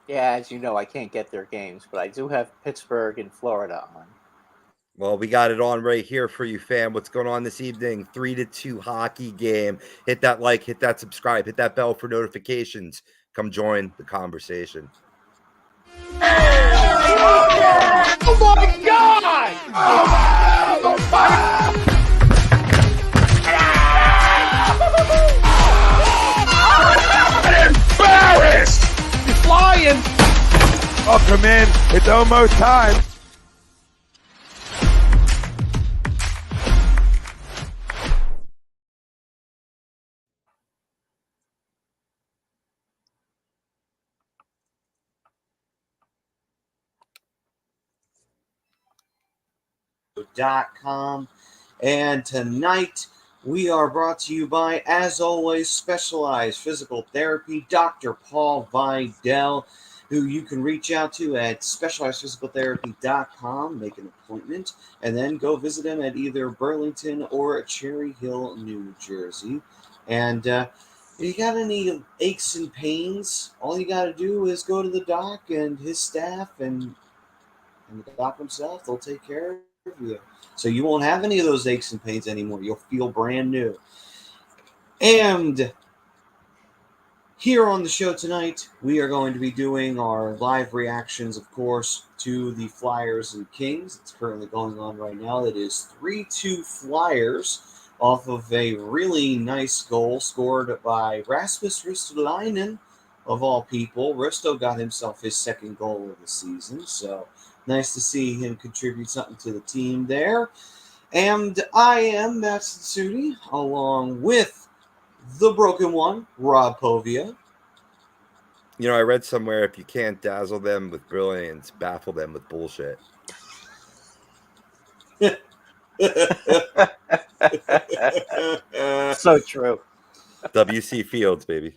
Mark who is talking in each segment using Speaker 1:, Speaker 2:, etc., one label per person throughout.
Speaker 1: Yeah, as you know, I can't get their games, but I do have Pittsburgh and Florida on.
Speaker 2: Well, we got it on right here for you, fam. What's going on this evening? 3-2 hockey game. Hit that like, hit that subscribe, hit that bell for notifications. Come join the conversation.
Speaker 3: Oh my God! I'm embarrassed! He's flying! Oh, come in. It's almost time.
Speaker 2: .com. And tonight we are brought to you by, as always, Specialized Physical Therapy, Dr. Paul Vidal, who you can reach out to at specializedphysicaltherapy.com, make an appointment, and then go visit him at either Burlington or Cherry Hill, New Jersey. And if you got any aches and pains, all you got to do is go to the doc and his staff and the doc himself. They'll take care of you. So you won't have any of those aches and pains anymore. You'll feel brand new. And here on the show tonight, we are going to be doing our live reactions, of course, to the Flyers and Kings. It's currently going on right now. It is 3-2 Flyers off of a really nice goal scored by Rasmus Ristolainen, of all people. Risto got himself his second goal of the season, so nice to see him contribute something to the team there. And I am Matt Sudi, along with the broken one, Rob Povia. You know, I read somewhere if you can't dazzle them with brilliance, baffle them with bullshit.
Speaker 1: So true.
Speaker 2: W.C. Fields, baby.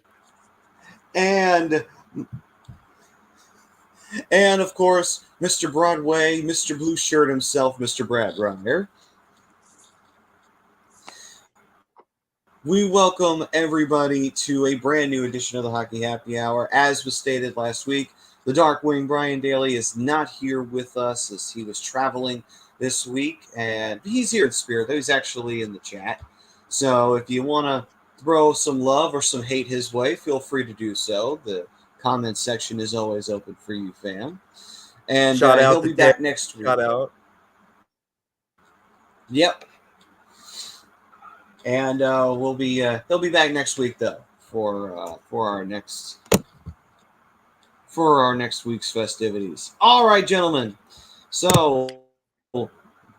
Speaker 2: And of course, Mr. Broadway, Mr. Blue Shirt himself, Mr. Brad Ryder. We welcome everybody to a brand new edition of the Hockey Happy Hour. As was stated last week, the Darkwing Brian Daly is not here with us as he was traveling this week, and he's here in spirit, though he's actually in the chat. So if you want to throw some love or some hate his way, feel free to do so. The comment section is always open for you, fam. And he'll be back next week. Shout out. Yep. And he'll be back next week though for our next week's festivities. All right, gentlemen. So we'll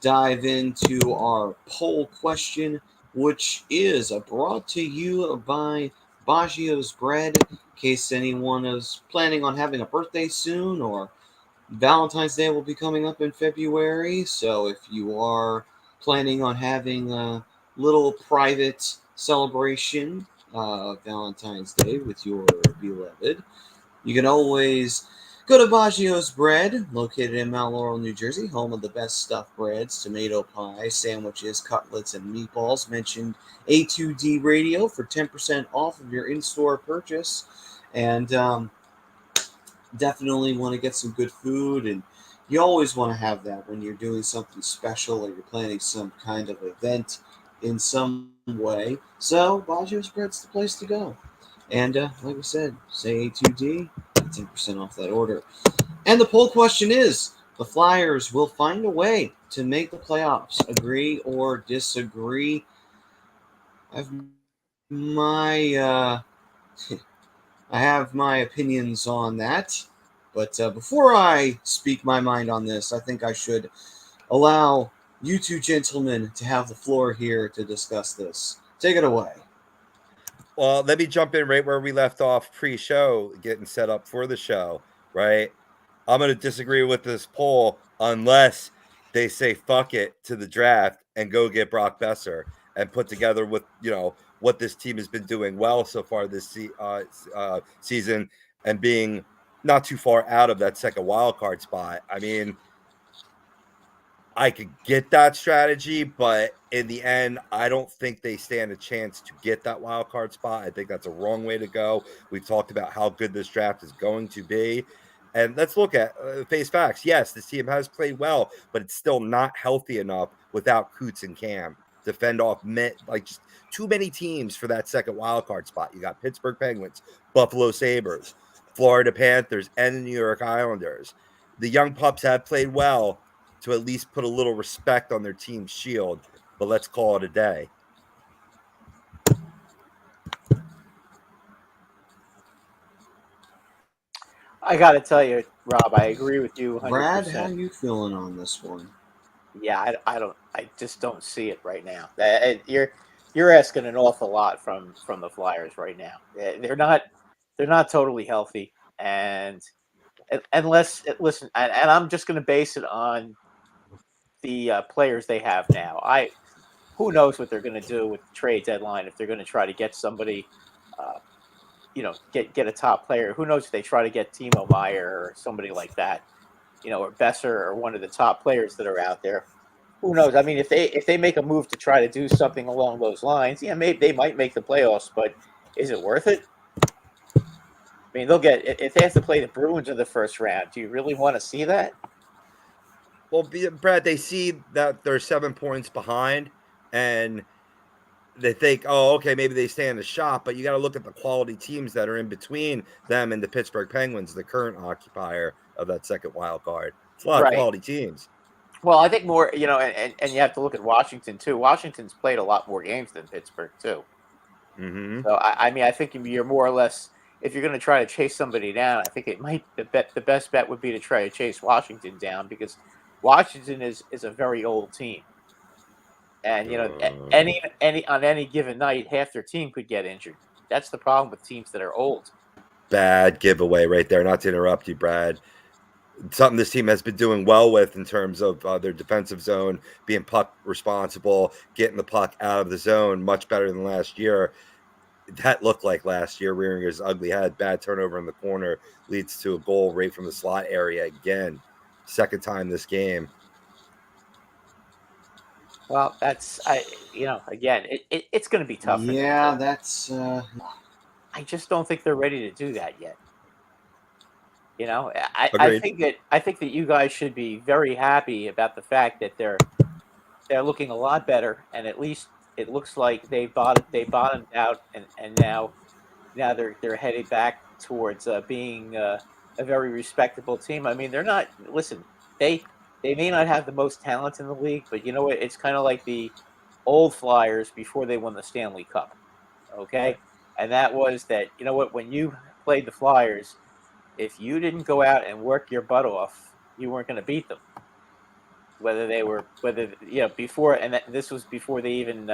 Speaker 2: dive into our poll question, which is brought to you by BOAGGIO'S Bread. In case anyone is planning on having a birthday soon, or Valentine's Day will be coming up in February. So if you are planning on having a little private celebration Valentine's Day with your beloved, you can always go to BOAGGIO'S Bread, located in Mount Laurel, New Jersey, home of the best stuffed breads, tomato pie, sandwiches, cutlets, and meatballs. Mentioned A2D Radio for 10% off of your in-store purchase. And definitely want to get some good food, and you always want to have that when you're doing something special or you're planning some kind of event in some way. So BOAGGIO'S Bread's the place to go. And like I said, say A2D, 10% off that order. And the poll question is, the Flyers will find a way to make the playoffs. Agree or disagree? I have my I have my opinions on that. But before I speak my mind on this, I think I should allow you two gentlemen to have the floor here to discuss this. Take it away. Well, let me jump in right where we left off pre-show, getting set up for the show, right? I'm going to disagree with this poll unless they say fuck it to the draft and go get Brock Besser and put together with, what this team has been doing well so far this season and being not too far out of that second wild card spot. I mean,
Speaker 4: I could get that strategy, but in the end, I don't think they stand a chance to get that wild card spot. I think that's a wrong way to go. We've talked about how good this draft is going to be. And let's look at face facts. Yes, this team has played well, but it's still not healthy enough without Coots and Cam to fend off like just too many teams for that second wild card spot. You got Pittsburgh Penguins, Buffalo Sabres, Florida Panthers, and the New York Islanders. The young pups have played well to at least put a little respect on their team's shield, but let's call it a day.
Speaker 1: I got to tell you, Rob, I agree with you 100%.
Speaker 2: Brad, how you feeling on this one?
Speaker 1: Yeah, I just don't see it right now. You're asking an awful lot from the Flyers right now. They're not totally healthy, and unless listen, and I'm just going to base it on the players they have now. Who knows what they're going to do with the trade deadline, if they're going to try to get somebody, get a top player. Who knows if they try to get Timo Meyer or somebody like that, or Besser or one of the top players that are out there. Who knows? I mean, if they make a move to try to do something along those lines, yeah, maybe they might make the playoffs, but is it worth it? I mean, if they have to play the Bruins in the first round. Do you really want to see that?
Speaker 4: Well, Brad, they see that they're 7 points behind, and they think, oh, okay, maybe they stand a shot, but you got to look at the quality teams that are in between them and the Pittsburgh Penguins, the current occupier of that second wild card. It's a lot of quality teams.
Speaker 1: Well, I think more, and you have to look at Washington too. Washington's played a lot more games than Pittsburgh too.
Speaker 4: Mm-hmm.
Speaker 1: So I mean, I think you're more or less, if you're going to try to chase somebody down, I think the best bet would be to try to chase Washington down, because Washington is a very old team, and on any given night, half their team could get injured. That's the problem with teams that are old.
Speaker 4: Bad giveaway right there. Not to interrupt you, Brad. Something this team has been doing well with in terms of their defensive zone, being puck responsible, getting the puck out of the zone much better than last year. That looked like last year, rearing his ugly head. Bad turnover in the corner leads to a goal right from the slot area again. Second time this game.
Speaker 1: Well, again, it's going to be tough.
Speaker 2: Yeah, that's.
Speaker 1: I just don't think they're ready to do that yet. I think that you guys should be very happy about the fact that they're looking a lot better, and at least it looks like they bottomed out, and now they're headed back towards being a very respectable team. I mean, they're not. Listen, they may not have the most talent in the league, but you know what? It's kind of like the old Flyers before they won the Stanley Cup. Okay, and that was that. You know what? When you played the Flyers, if you didn't go out and work your butt off, you weren't going to beat them. Before, and this was before they even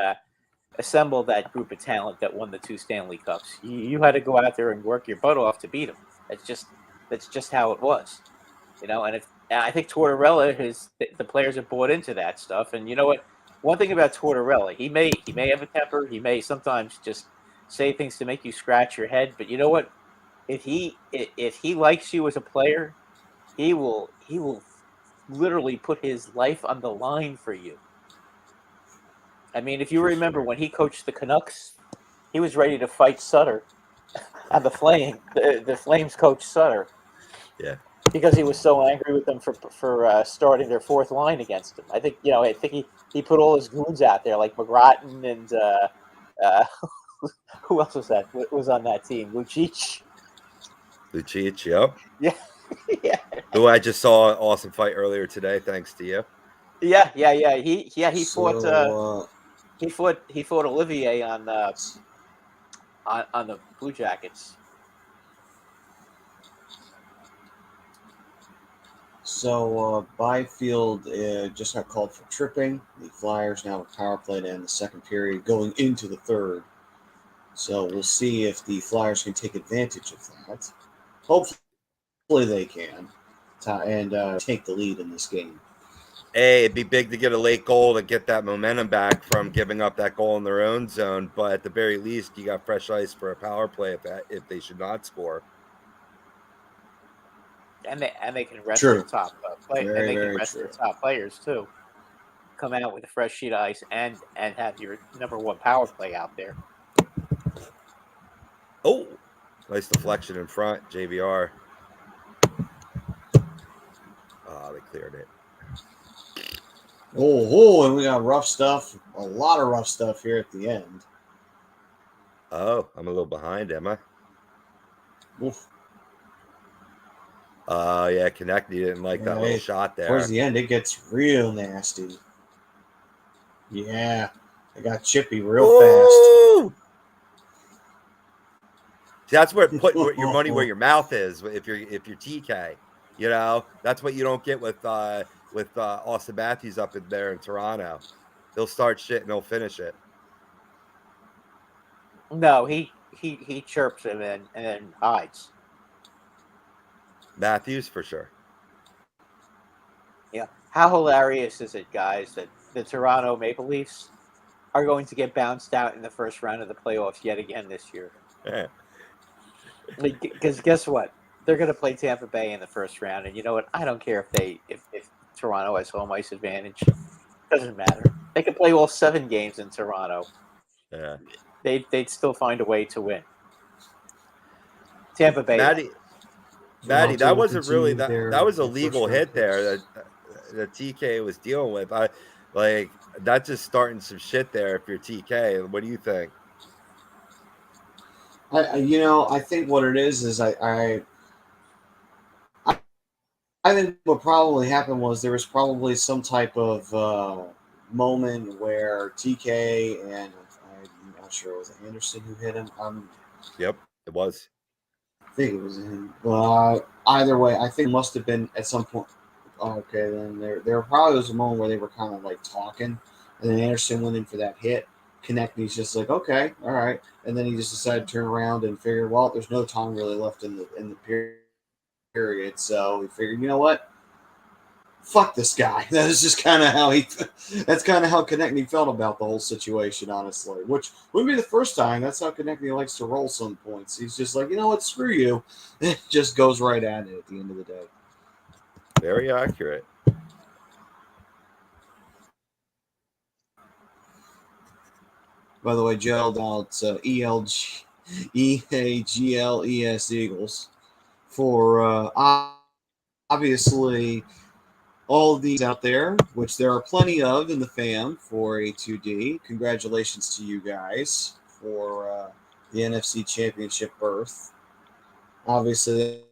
Speaker 1: assembled that group of talent that won the 2 Stanley Cups. You had to go out there and work your butt off to beat them. That's just how it was, And I think Tortorella, the players have bought into that stuff. And you know what? One thing about Tortorella, he may have a temper. He may sometimes just say things to make you scratch your head. But you know what? If he likes you as a player, he will literally put his life on the line for you. I mean, if you remember when he coached the Canucks, he was ready to fight Sutter on the Flames. The Flames coach Sutter,
Speaker 4: yeah,
Speaker 1: because he was so angry with them for starting their fourth line against him. I think he put all his goons out there, like McGrattan and who else was that? Was on that team? Lucic,
Speaker 4: yep.
Speaker 1: Yeah. Yeah.
Speaker 4: Who I just saw an awesome fight earlier today, thanks to you.
Speaker 1: Yeah. He fought Olivier on the Blue Jackets.
Speaker 2: So Byfield just got called for tripping. The Flyers now have a power play to end the second period, going into the third. So we'll see if the Flyers can take advantage of that. Hopefully they can, and take the lead in this game.
Speaker 4: Hey, it'd be big to get a late goal to get that momentum back from giving up that goal in their own zone. But at the very least, you got fresh ice for a power play if they should not score.
Speaker 1: And they can rest
Speaker 2: True.
Speaker 1: their top players. And they can rest their top players too. come out with a fresh sheet of ice and have your number one power play out there.
Speaker 4: Oh, nice deflection in front, JVR. Oh, they cleared it.
Speaker 2: Oh, and we got rough stuff. A lot of rough stuff here at the end.
Speaker 4: Oh, I'm a little behind, am I?
Speaker 2: Oof.
Speaker 4: Yeah, Konechny didn't like that little shot there.
Speaker 2: Towards the end, it gets real nasty. Yeah, I got chippy real
Speaker 4: fast. See, that's where put your money where your mouth is. If you're TK, you know, that's what you don't get with Austin Matthews up in there in Toronto. He'll start shit and he'll finish it.
Speaker 1: No, he chirps him and then hides.
Speaker 4: Matthews for sure.
Speaker 1: Yeah. How hilarious is it, guys, that the Toronto Maple Leafs are going to get bounced out in the first round of the playoffs yet again this year? Because guess what? They're going to play Tampa Bay in the first round, and you know what? I don't care if Toronto has home ice advantage. Doesn't matter. They can play all 7 games in Toronto.
Speaker 4: Yeah.
Speaker 1: They'd still find a way to win. Tampa Bay.
Speaker 4: Maddie, that wasn't really that was a legal hit there that TK was dealing with. That's just starting some shit there if you're TK. What do you think?
Speaker 2: I think what it is I think what probably happened was there was probably some type of moment where TK and I'm not sure it was Anderson who hit him.
Speaker 4: Yep, it was.
Speaker 2: I think it was him. Either way, I think it must have been at some point. Okay, then there probably was a moment where they were kind of like talking, and then Anderson went in for that hit. Konechny's just like, okay, all right, and then he just decided to turn around and figure, well, there's no time really left in the period, so he figured, you know what, fuck this guy. That is just kind of how that's kind of how Konechny felt about the whole situation, honestly. Which wouldn't be the first time. That's how Konechny likes to roll some points. He's just like, you know what, screw you. It just goes right at it at the end of the day.
Speaker 4: Very accurate.
Speaker 2: By the way, Joe, now it's EAGLES Eagles for obviously all of these out there, which there are plenty of in the fam for A2D. Congratulations to you guys for the NFC Championship berth. Obviously,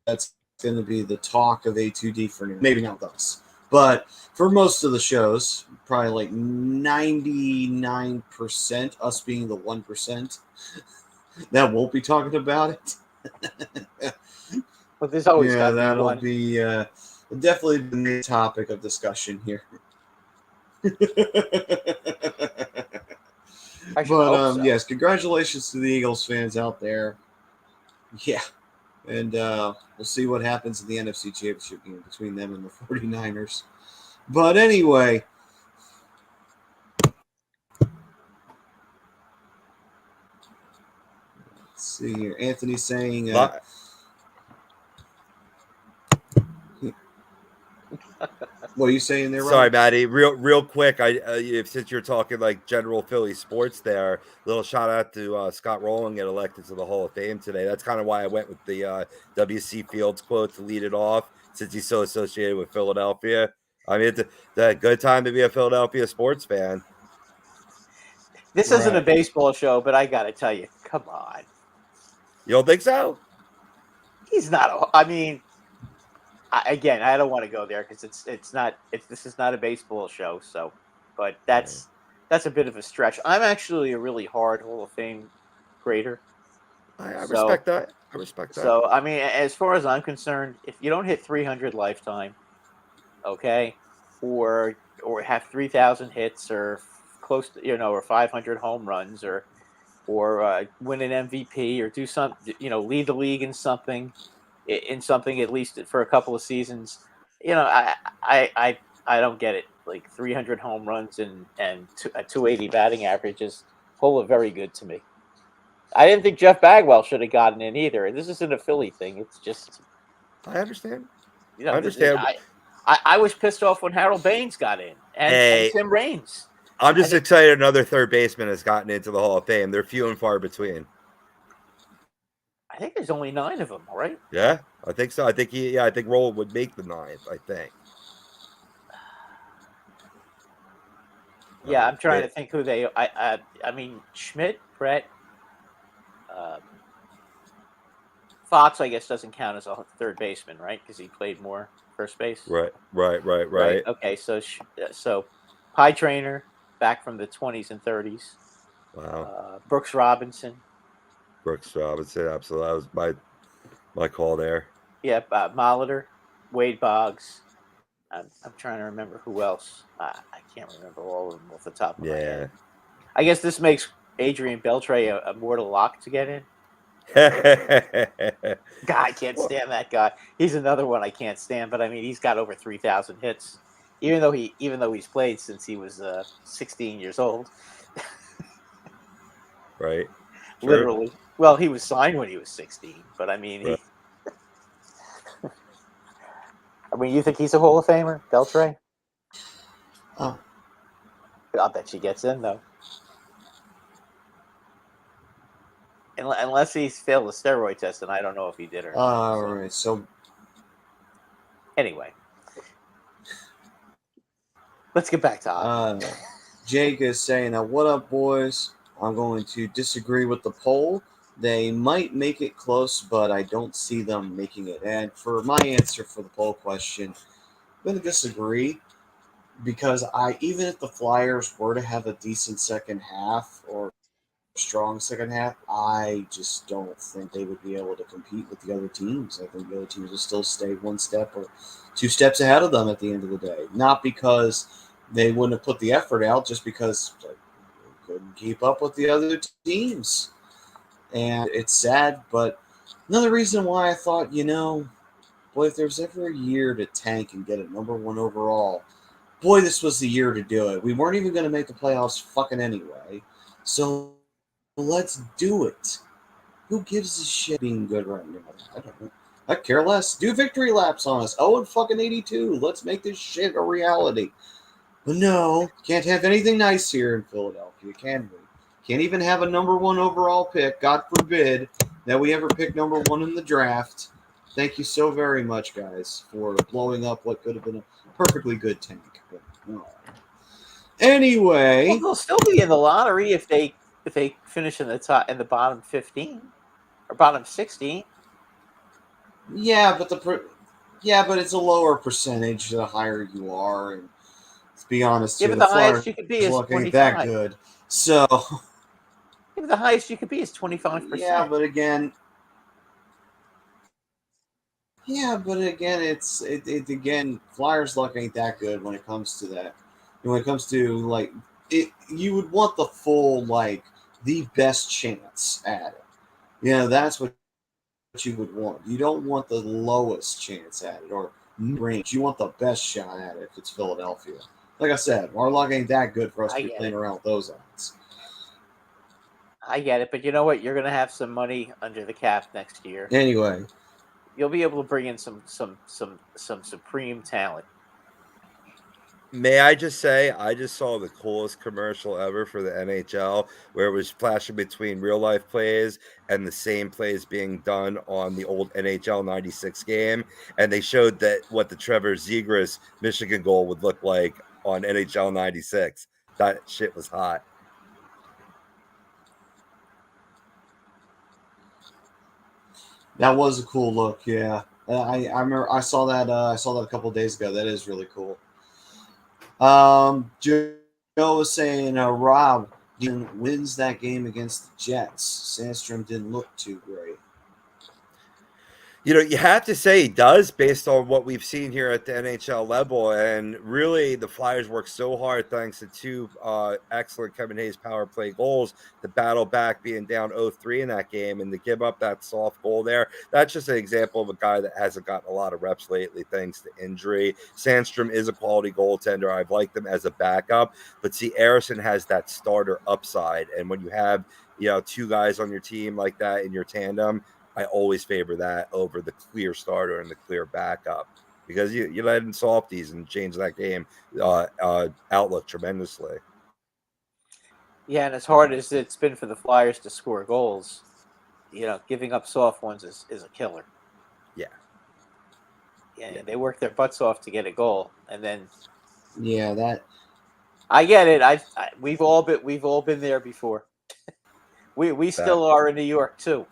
Speaker 2: that's going to be the talk of A2D for now. Maybe not with us. But for most of the shows, probably like 99%, us being the 1%, that won't be talking about it.
Speaker 1: But there's always got to be
Speaker 2: that'll
Speaker 1: one.
Speaker 2: be definitely the main topic of discussion here. Yes, congratulations to the Eagles fans out there. Yeah. And we'll see what happens in the NFC Championship game between them and the 49ers. But anyway, let's see here. Anthony saying... what are you saying there, Ron?
Speaker 4: Sorry, Maddie. Real quick. Since you're talking like general Philly sports, there, little shout out to Scott Rowland get elected to the Hall of Fame today. That's kind of why I went with the W.C. Fields quote to lead it off, since he's so associated with Philadelphia. I mean, it's a good time to be a Philadelphia sports fan.
Speaker 1: This isn't a baseball show, but I got to tell you, come on.
Speaker 4: You don't think so?
Speaker 1: He's not. I mean. Again, I don't want to go there because this is not a baseball show. So, but that's a bit of a stretch. I'm actually a really hard Hall of Fame grader.
Speaker 4: I respect that.
Speaker 1: So, I mean, as far as I'm concerned, if you don't hit 300 lifetime, okay, or have 3,000 hits or close to, or 500 home runs or win an MVP or do something, lead the league in something at least for a couple of seasons, I don't get it. Like 300 home runs and a 280 batting average is very good to me. I didn't think Jeff Bagwell should have gotten in either. And this isn't a Philly thing. It's just
Speaker 4: I understand.
Speaker 1: I understand. I was pissed off when Harold Baines got in and
Speaker 4: Hey.
Speaker 1: Tim Raines.
Speaker 4: I'm just excited another third baseman has gotten into the Hall of Fame. They're few and far between.
Speaker 1: I think there's only 9 of them, right?
Speaker 4: Yeah, I think so. I think I think Roll would make the 9th, I think.
Speaker 1: Yeah, I'm trying to think who they. I mean Schmidt, Brett, Fox. I guess doesn't count as a third baseman, right? Because he played more first base.
Speaker 4: Right.
Speaker 1: Okay, so Pie Trainer back from the 20s and 30s.
Speaker 4: Wow.
Speaker 1: Brooks Robinson.
Speaker 4: Absolutely. That was my call there.
Speaker 1: Yeah, Molitor, Wade Boggs. I'm trying to remember who else. I can't remember all of them off the top of my head. I guess this makes Adrian Beltre a mortal lock to get in. God, I can't stand that guy. He's another one I can't stand. But I mean, he's got over 3,000 hits, even though he's played since he was 16 years old.
Speaker 4: Right.
Speaker 1: Literally. Well, he was signed when he was 16, but I mean,
Speaker 4: Right.
Speaker 1: I mean, you think he's a Hall of Famer, Beltre?
Speaker 2: Oh.
Speaker 1: I'll bet she gets in, though. Unless he's failed the steroid test, and I don't know if he did or not.
Speaker 2: All right, so
Speaker 1: anyway, let's get back to
Speaker 2: Jake is saying, what up, boys? I'm going to disagree with the poll. They might make it close, but I don't see them making it. And for my answer for the poll question, I'm going to disagree because even if the Flyers were to have a decent second half or strong second half, I just don't think they would be able to compete with the other teams. I think the other teams will still stay 1 step or 2 steps ahead of them at the end of the day. Not because they wouldn't have put the effort out, just because they couldn't keep up with the other teams. And it's sad, but another reason why I thought, boy, if there's ever a year to tank and get a number 1 overall, boy, this was the year to do it. We weren't even going to make the playoffs fucking anyway. So let's do it. Who gives a shit being good right now? I don't know. I care less. Do victory laps on us. 82. Let's make this shit a reality. But no, can't have anything nice here in Philadelphia, can we? Can't even have a number 1 overall pick. God forbid that we ever pick number 1 in the draft. Thank you so very much, guys, for blowing up what could have been a perfectly good tank. But no. Anyway,
Speaker 1: well, they'll still be in the lottery if they finish in the bottom 15 or bottom 16.
Speaker 2: Yeah, but it's a lower percentage the higher you are, and let's be honest.
Speaker 1: Yeah, but the highest you could be is 25.
Speaker 2: Ain't that good. So,
Speaker 1: yeah, the highest you could be is 25%.
Speaker 2: Yeah, but again, again, Flyers luck ain't that good when it comes to that. And when it comes to you would want the full the best chance at it. That's what you would want. You don't want the lowest chance at it or range. You want the best shot at it if it's Philadelphia. Like I said, our luck ain't that good for us to be playing around with those odds.
Speaker 1: I get it, but you know what? You're going to have some money under the cap next year.
Speaker 2: Anyway,
Speaker 1: you'll be able to bring in some supreme talent.
Speaker 4: May I just say, I just saw the coolest commercial ever for the NHL where it was flashing between real life plays and the same plays being done on the old NHL 96 game. And they showed that what the Trevor Zegras Michigan goal would look like on NHL 96. That shit was hot.
Speaker 2: That was a cool look. Yeah. I remember I saw that a couple of days ago. That is really cool. Joe was saying, Rob wins that game against the Jets. Sandstrom didn't look too great.
Speaker 4: You have to say he does based on what we've seen here at the NHL level. And really, the Flyers worked so hard thanks to 2 excellent Kevin Hayes power play goals to battle back being down 0-3 in that game and to give up that soft goal there. That's just an example of a guy that hasn't gotten a lot of reps lately thanks to injury. Sandstrom is a quality goaltender. I've liked him as a backup. But see, Arison has that starter upside. And when you have 2 guys on your team like that in your tandem, I always favor that over the clear starter and the clear backup. because you let in softies and change that game outlook tremendously.
Speaker 1: Yeah, and as hard as it's been for the Flyers to score goals, giving up soft ones is a killer.
Speaker 4: Yeah.
Speaker 1: Yeah, they work their butts off to get a goal, and then
Speaker 2: that
Speaker 1: I get it. We've all been there before. We still are in New York too.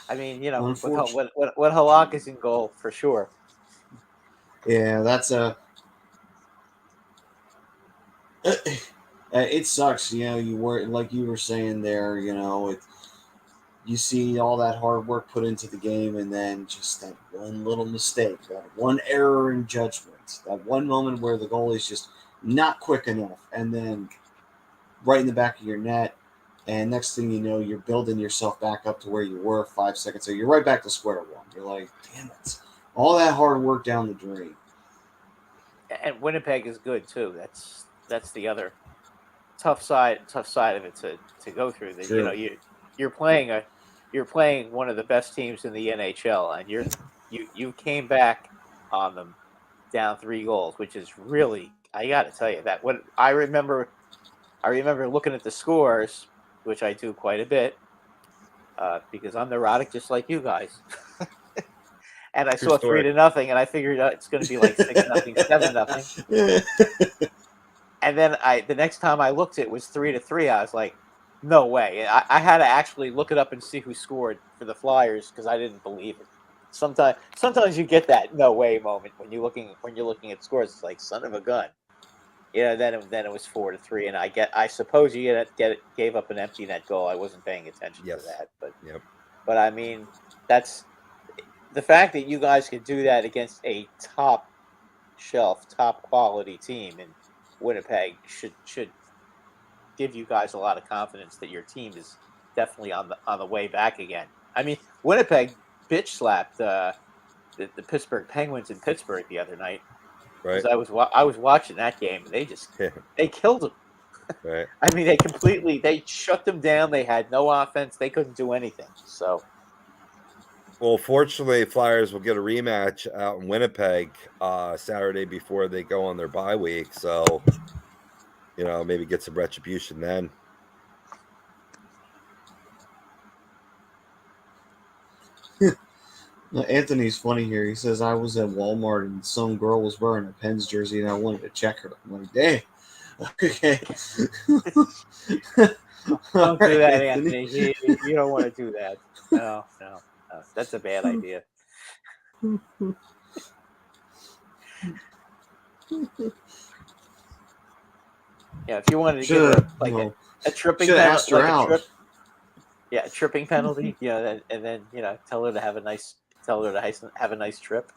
Speaker 1: I mean, what Halak is in goal for sure.
Speaker 2: Yeah, that's it sucks. You were like you were saying there. You see all that hard work put into the game, and then just that one little mistake, that one error in judgment, that one moment where the goal is just not quick enough, and then right in the back of your net, and next thing you know, you're building yourself back up to where you were 5 seconds ago. You're right back to square one. You're like, damn it, all that hard work down the drain.
Speaker 1: And Winnipeg is good too. That's the other tough side of it to go through. That you're playing one of the best teams in the NHL, and you came back on them down 3 goals, which is really, I got to tell you, that what I remember looking at the scores, which I do quite a bit, because I'm neurotic just like you guys. And I saw 3-0, and I figured out it's going to be like 6-0, 7-0. And then the next time I looked, it was 3-3. I was like, no way. I had to actually look it up and see who scored for the Flyers because I didn't believe it. Sometimes you get that no way moment when you're looking at scores. It's like, son of a gun. Then it was 4-3, and I suppose you gave up an empty net goal. I wasn't paying attention to that, but I mean, that's the fact that you guys could do that against a top shelf, top quality team in Winnipeg should give you guys a lot of confidence that your team is definitely on the way back again. I mean, Winnipeg bitch slapped the Pittsburgh Penguins in Pittsburgh the other night.
Speaker 4: Right.
Speaker 1: I was watching that game, and they killed them.
Speaker 4: Right.
Speaker 1: I mean, they shut them down. They had no offense. They couldn't do anything. So,
Speaker 4: well, fortunately, Flyers will get a rematch out in Winnipeg Saturday before they go on their bye week. So, maybe get some retribution then.
Speaker 2: Anthony's funny here. He says, I was at Walmart and some girl was wearing a Pens jersey and I wanted to check her. I'm like, dang. Okay.
Speaker 1: Don't do that, Anthony. You don't want to do that. No. That's a bad idea. Yeah, if you wanted to give her a tripping penalty, a tripping penalty, and then tell her to have a nice trip.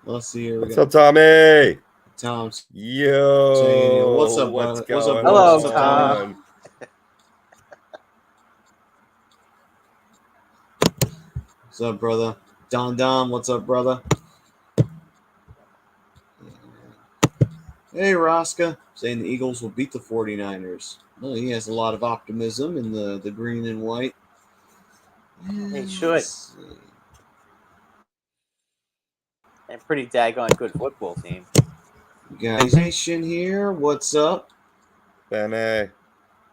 Speaker 2: Let's see here.
Speaker 4: What's up, Tommy?
Speaker 2: Tom's.
Speaker 4: Yo.
Speaker 2: What's up, brother?
Speaker 4: What's up,
Speaker 1: hello,
Speaker 2: Tom. What's up, brother? Don, what's up, brother? Hey, Rosca, saying the Eagles will beat the 49ers. Well, he has a lot of optimism in the green and white.
Speaker 1: They should. And pretty daggone good football team.
Speaker 2: Guys Nation here. What's up?
Speaker 4: Ben,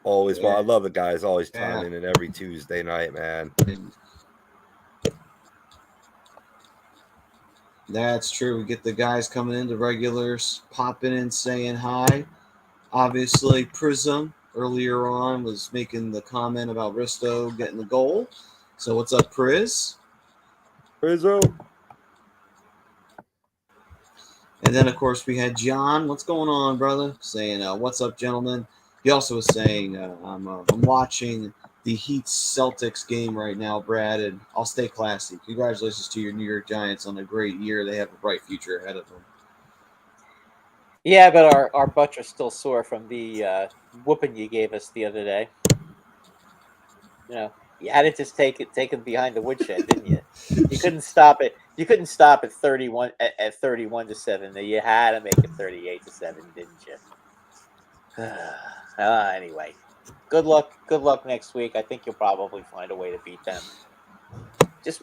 Speaker 4: always. Well, I love the guys always timing in every Tuesday night, man.
Speaker 2: That's true. We get the guys coming in, the regulars popping in, saying hi. Obviously, Prism earlier on was making the comment about Risto getting the goal. So what's up, Priz?
Speaker 4: Prism.
Speaker 2: And then, of course, we had John. What's going on, brother? Saying, what's up, gentlemen? He also was saying, I'm watching the Heat-Celtics game right now, Brad, and I'll stay classy. Congratulations to your New York Giants on a great year. They have a bright future ahead of them.
Speaker 1: Yeah, but our butts are still sore from the whooping you gave us the other day. You had to just take him behind the woodshed, didn't you? You couldn't stop it. You couldn't stop at 31 at 31-7. You had to make it 38-7, didn't you? Anyway, good luck. Good luck next week. I think you'll probably find a way to beat them. Just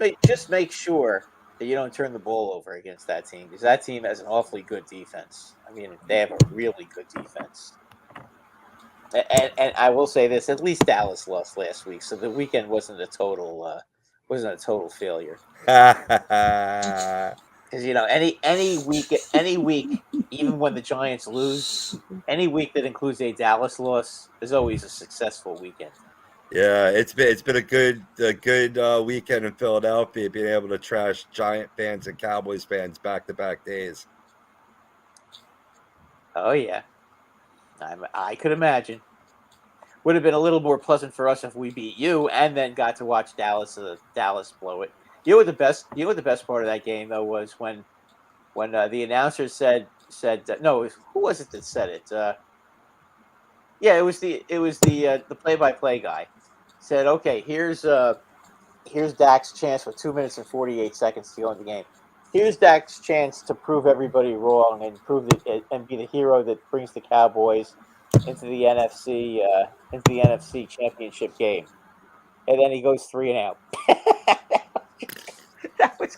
Speaker 1: make sure that you don't turn the ball over against that team, because that team has an awfully good defense. I mean, they have a really good defense. And I will say this: at least Dallas lost last week, so the weekend wasn't a total failure. Because any week, even when the Giants lose, any week that includes a Dallas loss is always a successful weekend.
Speaker 4: Yeah, it's been a good weekend in Philadelphia, being able to trash Giant fans and Cowboys fans back-to-back days.
Speaker 1: Oh yeah, I could imagine. Would have been a little more pleasant for us if we beat you and then got to watch Dallas blow it. You know what the best part of that game though was when the announcer said no, who was it that said it? Yeah, it was the play-by-play guy. Said, okay, here's Dak's chance with 2 minutes and 48 seconds to go in the game. Here's Dak's chance to prove everybody wrong and be the hero that brings the Cowboys into the NFC Championship game. And then he goes 3 and out. That was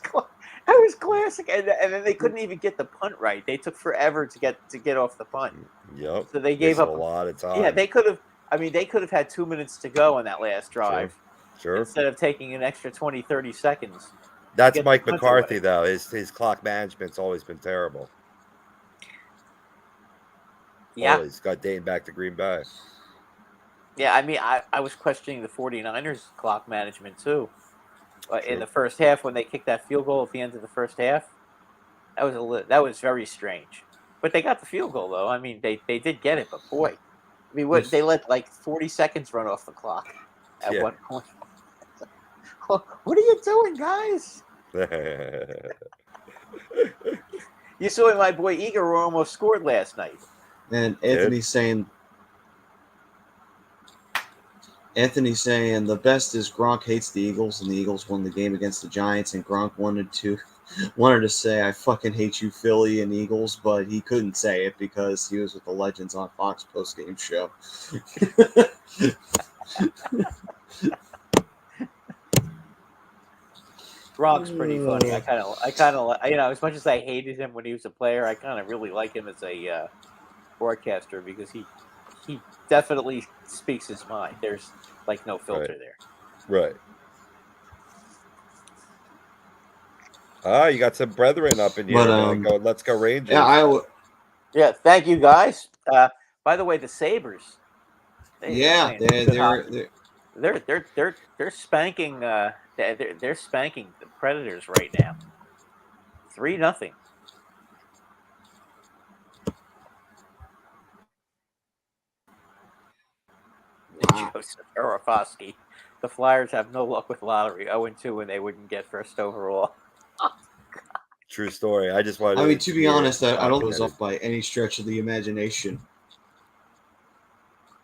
Speaker 1: classic. And then they couldn't even get the punt right. They took forever to get off the punt.
Speaker 4: Yep.
Speaker 1: So they gave up
Speaker 4: a lot of time.
Speaker 1: Yeah, they could have. I mean, they could have had 2 minutes to go on that last drive.
Speaker 4: Sure.
Speaker 1: Instead of taking an extra 20, 30 seconds.
Speaker 4: That's Mike McCarthy, though. His clock management's always been terrible.
Speaker 1: Yeah.
Speaker 4: Always got dating back to Green Bay.
Speaker 1: Yeah, I mean, I was questioning the 49ers clock management, too. In the first half, when they kicked that field goal at the end of the first half, that was very strange. But they got the field goal, though. I mean, they did get it, but boy. I mean, they let like 40 seconds run off the clock at one point. What are you doing, guys? You saw my boy Igor almost scored last night.
Speaker 2: And Anthony's saying the best is Gronk hates the Eagles, and the Eagles won the game against the Giants, and Gronk wanted to say, I fucking hate you, Philly and Eagles, but he couldn't say it because he was with the Legends on Fox post-game show.
Speaker 1: Gronk's pretty funny. I kind of, as much as I hated him when he was a player, I kind of really like him as a broadcaster because he definitely speaks his mind. There's like no filter there.
Speaker 4: Right. You got some brethren up in here. But, let's go Rangers.
Speaker 1: Yeah, thank you guys. By the way, the Sabres.
Speaker 2: They're
Speaker 1: spanking. They're spanking the Predators right now. 3-0. Joseph Arafosky. The Flyers have no luck with lottery. 0-2 when they wouldn't get first overall.
Speaker 4: True story. I just wanted.
Speaker 2: I mean, to be honest, I don't was off by any stretch of the imagination.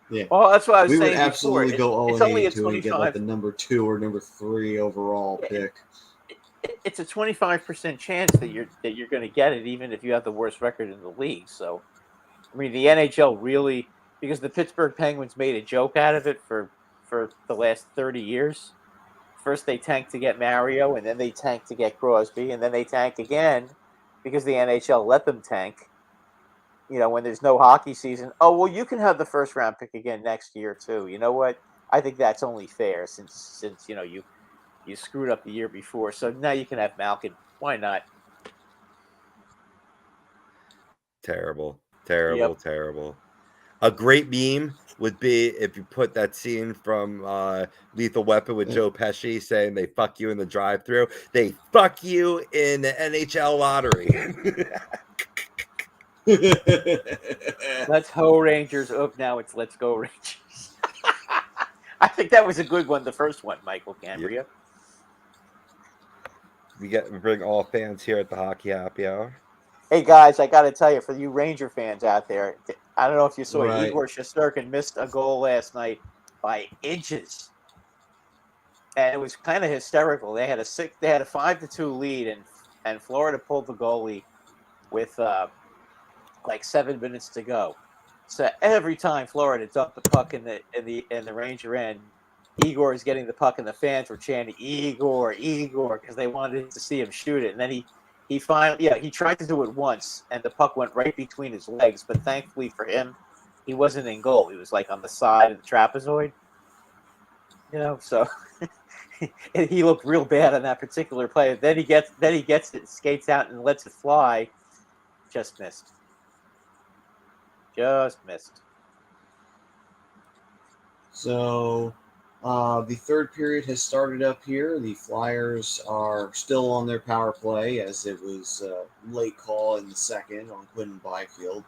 Speaker 2: Yeah.
Speaker 1: Well, that's what I was saying.
Speaker 2: We would absolutely go all in to
Speaker 1: and
Speaker 2: get like the number 2 or number 3 overall pick.
Speaker 1: It's a 25% chance that you're going to get it, even if you have the worst record in the league. So, I mean, the NHL really, because the Pittsburgh Penguins made a joke out of it for the last 30 years. First they tanked to get Mario, and then they tanked to get Crosby, and then they tank again because the NHL let them tank. When there's no hockey season. Oh, well, you can have the first round pick again next year too. You know what? I think that's only fair since you screwed up the year before. So now you can have Malkin. Why not?
Speaker 4: Terrible.
Speaker 1: Yep.
Speaker 4: Terrible. A great meme would be if you put that scene from Lethal Weapon with Joe Pesci saying they fuck you in the drive-thru. They fuck you in the NHL lottery.
Speaker 1: Let's ho Rangers. Oh, now it's let's go Rangers. I think that was a good one. The first one, Michael Cambria.
Speaker 4: Yep. We bring all fans here at the Hockey Happy Hour.
Speaker 1: Hey guys, I got to tell you, for you Ranger fans out there, I don't know if you saw
Speaker 2: Right.
Speaker 1: Igor Shesterkin missed a goal last night by inches. and it was kind of hysterical. They had a 5-2 lead, and Florida pulled the goalie with like 7 minutes to go. So every time Florida dumped the puck in the Ranger end, Igor is getting the puck, and the fans were chanting Igor, Igor, because they wanted to see him shoot it. And then he finally, he tried to do it once, and the puck went right between his legs. But thankfully for him, he wasn't in goal. He was like on the side of the trapezoid, So he looked real bad on that particular play. Then he gets it, skates out, and lets it fly. Just missed.
Speaker 2: So the third period has started up here. The Flyers are still on their power play, as it was late call in the second on Quinn Byfield.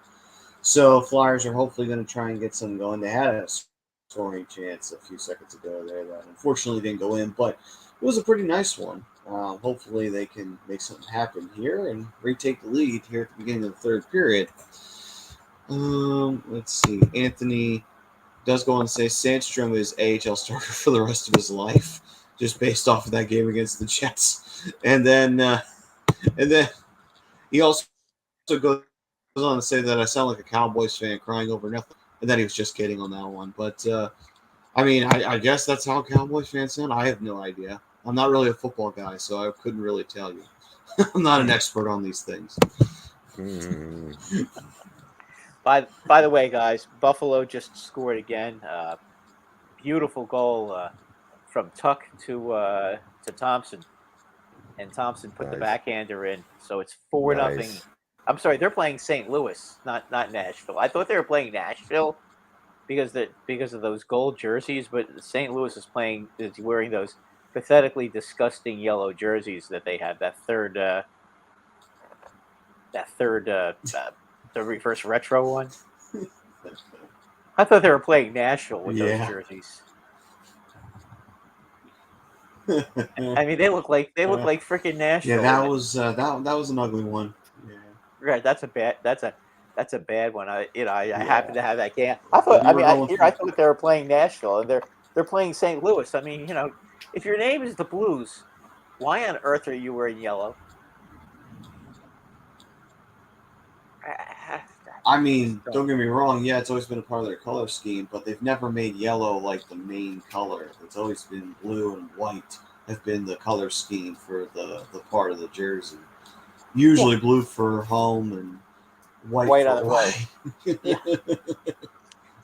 Speaker 2: So Flyers are hopefully going to try and get something going. They had a scoring chance a few seconds ago there that unfortunately didn't go in, but it was a pretty nice one. Hopefully they can make something happen here and retake the lead here at the beginning of the third period. Let's see. Anthony does go on to say Sandstrom is AHL starter for the rest of his life, just based off of that game against the Jets. And then he also goes on to say that I sound like a Cowboys fan crying over nothing, and that he was just kidding on that one. But I guess that's how Cowboys fans sound. I have no idea. I'm not really a football guy, so I couldn't really tell you. I'm not an expert on these things.
Speaker 1: By the way, guys, Buffalo just scored again. Beautiful goal from Tuck to Thompson, and Thompson put the backhander in. So it's 4-0. I'm sorry, they're playing St. Louis, not Nashville. I thought they were playing Nashville because of those gold jerseys, but St. Louis is wearing those pathetically disgusting yellow jerseys that they have. That third the reverse retro one. I thought they were playing Nashville with those jerseys. I mean, they look like freaking Nashville.
Speaker 2: Yeah, that was an ugly one. Yeah.
Speaker 1: Right, that's a bad one. I happen to have that game. I thought they were playing Nashville, and they're playing St. Louis. I mean, if your name is the Blues, why on earth are you wearing yellow?
Speaker 2: I mean, don't get me wrong. Yeah, it's always been a part of their color scheme, but they've never made yellow like the main color. It's always been blue and white have been the color scheme for the part of the jersey. Usually blue for home and white
Speaker 1: on the
Speaker 2: away.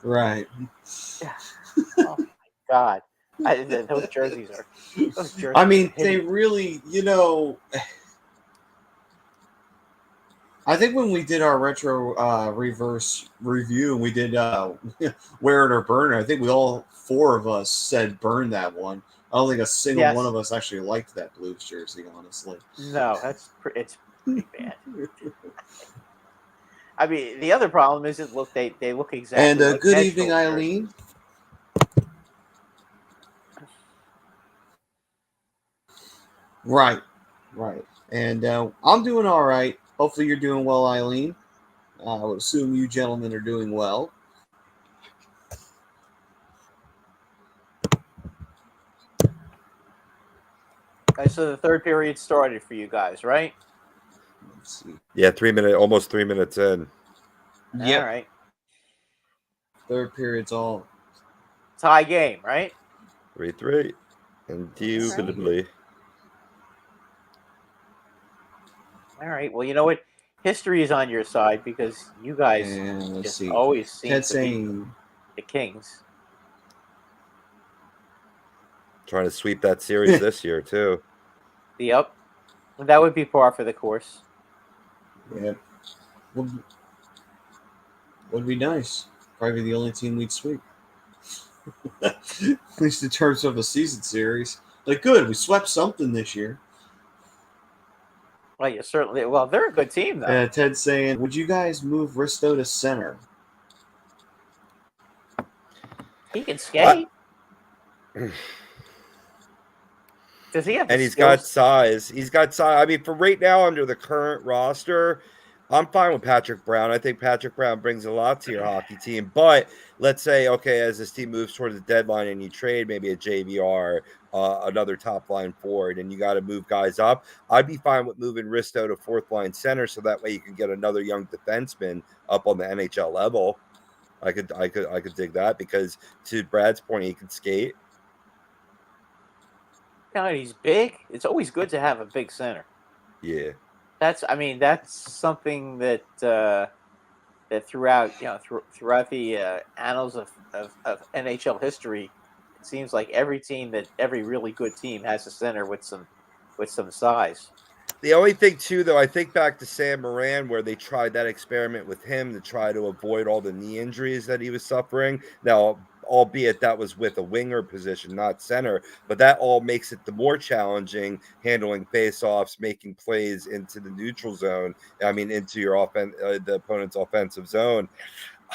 Speaker 2: Right.
Speaker 1: Yeah. Oh my God. Those jerseys are.
Speaker 2: I mean, they really, I think when we did our retro reverse review and we did Wear It or Burn It, I think we all four of us said burn that one. I don't think a single one of us actually liked that Blues jersey, honestly.
Speaker 1: No, it's pretty bad. I mean, the other problem is they look exactly.
Speaker 2: And
Speaker 1: like
Speaker 2: good evening, Eileen. Right. And I'm doing all right. Hopefully you're doing well, Eileen. I would assume you gentlemen are doing well.
Speaker 1: Okay, so the third period started for you guys, right?
Speaker 2: Let's see.
Speaker 4: Yeah, almost 3 minutes in.
Speaker 2: Yep.
Speaker 1: All right.
Speaker 2: Third period's all
Speaker 1: tie game, right?
Speaker 4: 3-3. Indubitably.
Speaker 1: All right. Well, you know what? History is on your side because you guys always seem to be the Kings.
Speaker 4: Trying to sweep that series this year, too.
Speaker 1: Yep. That would be par for the course.
Speaker 2: Yeah. Would be nice. Probably the only team we'd sweep. At least in terms of a season series. Like, good. We swept something this year.
Speaker 1: Well, you certainly. Well, they're a good team, though.
Speaker 2: Ted's saying, would you guys move Risto to center?
Speaker 1: He can skate. Does he have?
Speaker 4: And he's got size. I mean, for right now, under the current roster, I'm fine with Patrick Brown. I think Patrick Brown brings a lot to your hockey team. But let's say, okay, as this team moves toward the deadline and you trade maybe a JVR, another top line forward, and you got to move guys up, I'd be fine with moving Risto to fourth line center, so that way you can get another young defenseman up on the NHL level. I could dig that, because to Brad's point, he can skate.
Speaker 1: God, he's big. It's always good to have a big center.
Speaker 4: Yeah.
Speaker 1: That's something that that throughout throughout the annals of NHL history, it seems like every really good team has a center with some size.
Speaker 4: The only thing, too, though, I think back to Sam Moran, where they tried that experiment with him to try to avoid all the knee injuries that he was suffering. Now, albeit that was with a winger position, not center, but that all makes it the more challenging, handling face-offs, making plays into the neutral zone. I mean, into your the opponent's offensive zone.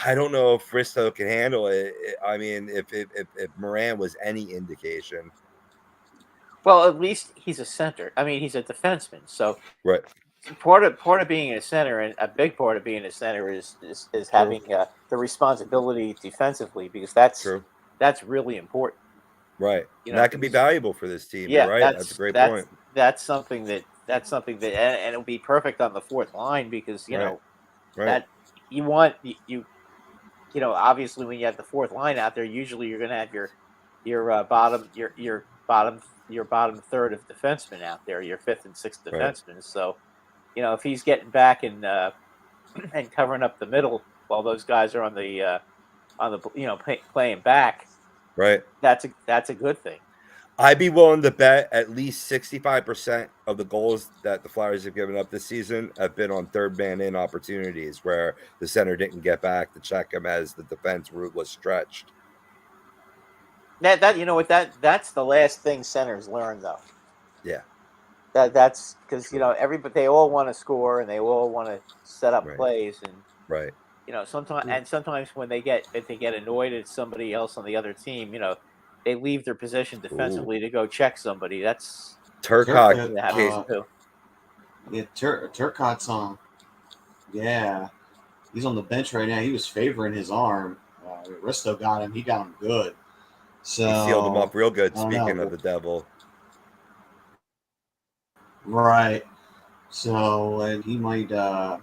Speaker 4: I don't know if Risto can handle it. I mean, if Moran was any indication.
Speaker 1: Well, at least he's a center. I mean, he's a defenseman. So
Speaker 4: Right.
Speaker 1: part of being a center, and a big part of being a center, is having the responsibility defensively, because that's really important.
Speaker 4: Right.
Speaker 1: You
Speaker 4: And
Speaker 1: know,
Speaker 4: that can be valuable for this team.
Speaker 1: yeah,
Speaker 4: You're right. That's a great point.
Speaker 1: That's something that and it'll be perfect on the fourth line, because
Speaker 4: Right.
Speaker 1: that you want obviously when you have the fourth line out there, usually you're going to have your bottom third of defensemen out there, your fifth and sixth defensemen.
Speaker 4: Right.
Speaker 1: So, if he's getting back and and covering up the middle while those guys are on the playing back,
Speaker 4: Right.
Speaker 1: that's a good thing.
Speaker 4: I'd be willing to bet at least 65% of the goals that the Flyers have given up this season have been on third man in opportunities where the center didn't get back to check him as the defense route was stretched.
Speaker 1: That's the last thing centers learn, though.
Speaker 4: Yeah.
Speaker 1: That's because they all want to score and they all want to set up plays, and
Speaker 4: right.
Speaker 1: Sometimes when if they get annoyed at somebody else on the other team, they leave their position defensively to go check somebody. That's
Speaker 4: Turcotte.
Speaker 2: Yeah, Turcotte's on. Yeah, he's on the bench right now. He was favoring his arm. Risto got him. He got him good. So
Speaker 4: he sealed him up real good. Speaking of the devil,
Speaker 2: right? So, and he might have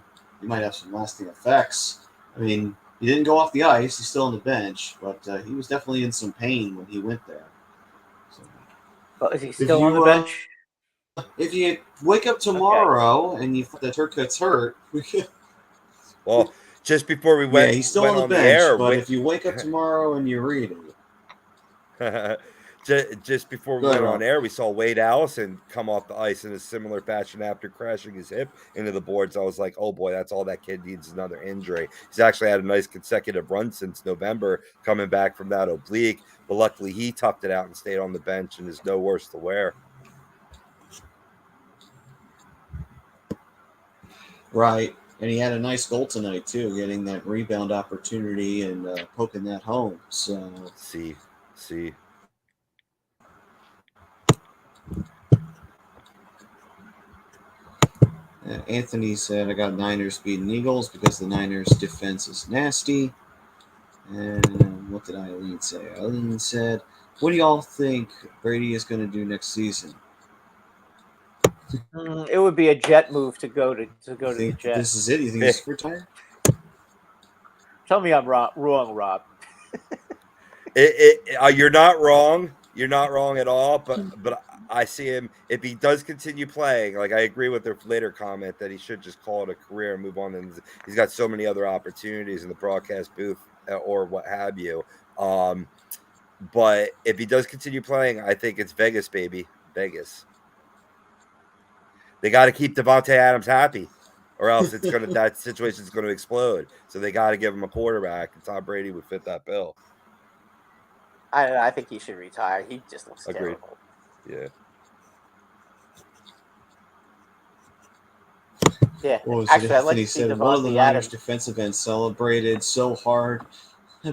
Speaker 2: some lasting effects. I mean, he didn't go off the ice. He's still on the bench, but he was definitely in some pain when he went there. So,
Speaker 1: but is he still on the bench?
Speaker 2: If you wake up tomorrow and you find that Turcotte's hurt,
Speaker 4: well, just before we went,
Speaker 2: he's still on the bench. But if you wake up tomorrow and you read
Speaker 4: it. Just before we went on air, we saw Wade Allison come off the ice in a similar fashion after crashing his hip into the boards. I was like, oh boy, that's all that kid needs is another injury. He's actually had a nice consecutive run since November coming back from that oblique, but luckily he toughed it out and stayed on the bench and is no worse to wear.
Speaker 2: Right. And he had a nice goal tonight too, getting that rebound opportunity and poking that home. So
Speaker 4: see.
Speaker 2: Anthony said, I got Niners beating Eagles because the Niners defense is nasty. And what did Eileen say? Eileen said, what do y'all think Brady is going to do next season?
Speaker 1: It would be a jet move to go to the Jets.
Speaker 2: This is it? You think he's retired?
Speaker 1: Tell me I'm wrong, Rob.
Speaker 4: You're not wrong. You're not wrong at all. But I see him, if he does continue playing, like I agree with their later comment that he should just call it a career and move on. And he's got so many other opportunities in the broadcast booth or what have you. But if he does continue playing, I think it's Vegas, baby. Vegas. They got to keep Devontae Adams happy, or else that situation's going to explode. So they got to give him a quarterback, and Tom Brady would fit that bill.
Speaker 1: I think he should retire. He just looks terrible.
Speaker 4: Yeah.
Speaker 1: Yeah.
Speaker 2: Actually, I'd like to see one of the Niners defensive ends celebrated so hard,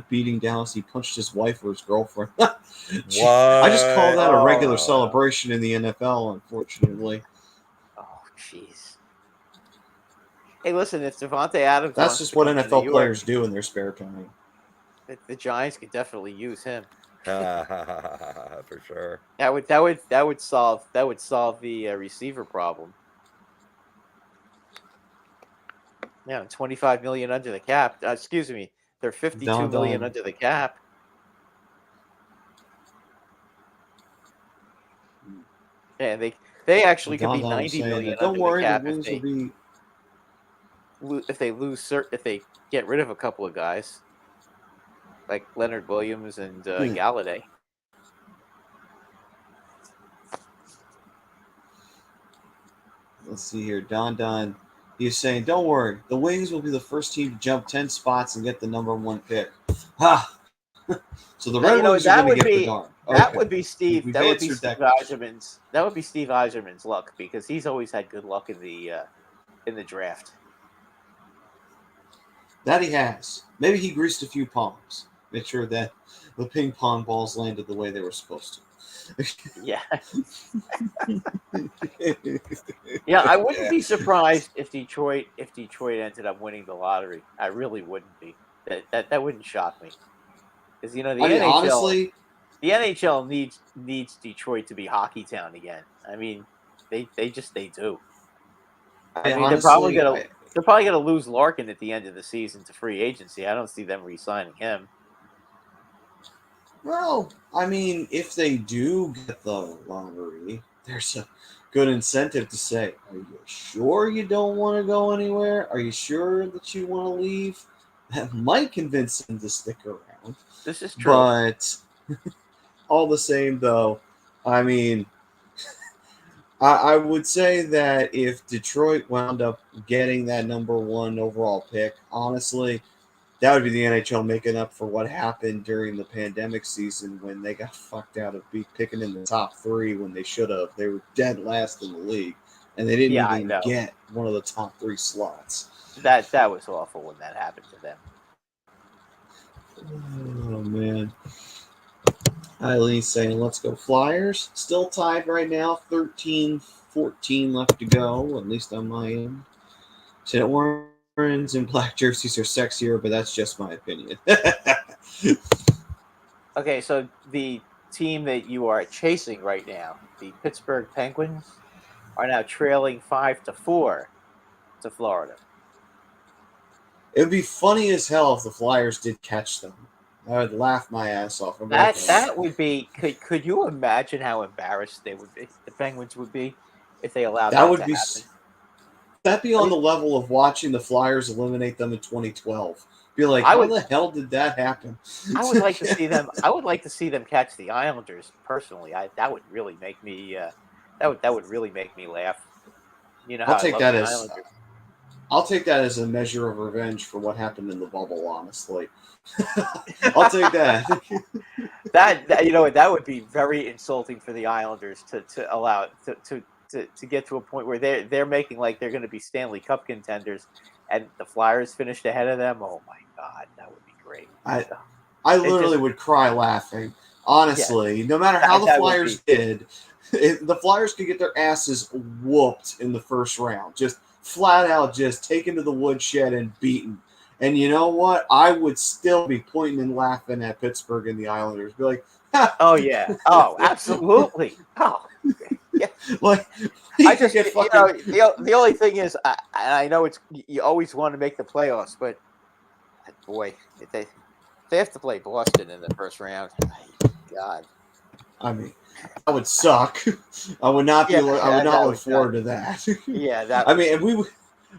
Speaker 2: beating Dallas. He punched his wife or his girlfriend.
Speaker 4: What?
Speaker 2: I just call that a regular celebration in the NFL, unfortunately.
Speaker 1: Oh, jeez. Hey, listen, if Devontae Adams
Speaker 2: That's
Speaker 1: wants
Speaker 2: just
Speaker 1: to
Speaker 2: what
Speaker 1: come to New
Speaker 2: NFL
Speaker 1: York,
Speaker 2: players do in their spare time.
Speaker 1: the Giants could definitely use him.
Speaker 4: For sure.
Speaker 1: That would solve the receiver problem. Yeah, 25 million under the cap. Excuse me, they're 52 million under the cap. Yeah, they actually could be 90 million
Speaker 2: Don't
Speaker 1: under
Speaker 2: worry,
Speaker 1: the cap
Speaker 2: the Wings will be.
Speaker 1: if they get rid of a couple of guys like Leonard Williams and Galladay.
Speaker 2: Let's see here, Don. He's saying, "Don't worry, the Wings will be the first team to jump 10 spots and get the number 1 pick." Ha! So the Red Wings are going to get Bedard.
Speaker 1: That would be Steve.
Speaker 2: We've
Speaker 1: That would be
Speaker 2: answered
Speaker 1: Steve
Speaker 2: that question.
Speaker 1: Eiserman's. That would be Steve Eiserman's luck because he's always had good luck in the draft.
Speaker 2: That he has. Maybe he greased a few palms. Make sure that the ping pong balls landed the way they were supposed to.
Speaker 1: Yeah. Yeah, I wouldn't be surprised if Detroit ended up winning the lottery. I really wouldn't be. That wouldn't shock me. Because the NHL
Speaker 2: honestly,
Speaker 1: the NHL needs Detroit to be hockey town again. I mean, they do. They're probably gonna lose Larkin at the end of the season to free agency. I don't see them re-signing him.
Speaker 2: Well, I mean, if they do get the lottery, there's a good incentive to say, "Are you sure you don't want to go anywhere? Are you sure that you want to leave?" That might convince them to stick around.
Speaker 1: This is true.
Speaker 2: But all the same, though, I mean, I would say that if Detroit wound up getting that number 1 overall pick, honestly, that would be the NHL making up for what happened during the pandemic season when they got fucked out of picking in the top 3 when they should have. They were dead last in the league, and they didn't even get one of the top 3 slots.
Speaker 1: That was awful when that happened to them.
Speaker 2: Oh, man. Eileen's saying, let's go Flyers. Still tied right now, 13-14 left to go, at least on my end. Said orange and black jerseys are sexier, but that's just my opinion.
Speaker 1: Okay, so the team that you are chasing right now, the Pittsburgh Penguins, are now trailing 5-4 to Florida.
Speaker 2: It would be funny as hell if the Flyers did catch them. I would laugh my ass off.
Speaker 1: That would be. Could you imagine how embarrassed they would be? The Penguins would be if they allowed that to happen.
Speaker 2: That'd be on the level of watching the Flyers eliminate them in 2012. Be like, how the hell did that happen?
Speaker 1: I would like to see them. I would like to see them catch the Islanders personally. That would really make me. That would really make me laugh. You know,
Speaker 2: I'll take that as a measure of revenge for what happened in the bubble. Honestly, I'll take that.
Speaker 1: that would be very insulting for the Islanders to allow to get to a point where they're making like they're going to be Stanley Cup contenders, and the Flyers finished ahead of them. Oh my God, that would be great.
Speaker 2: I literally would cry laughing. Honestly, no matter how the Flyers did, the Flyers could get their asses whooped in the first round. Just flat out, just taken to the woodshed and beaten. And you know what? I would still be pointing and laughing at Pittsburgh and the Islanders. Be like, ha!
Speaker 1: Oh yeah, oh absolutely, oh yeah.
Speaker 2: Like,
Speaker 1: I just get fucking. The only thing is, I know you always want to make the playoffs, but boy, if they have to play Boston in the first round. God,
Speaker 2: I mean, that would suck. I would not be. I would not look forward to that.
Speaker 1: Yeah, that.
Speaker 2: I mean, and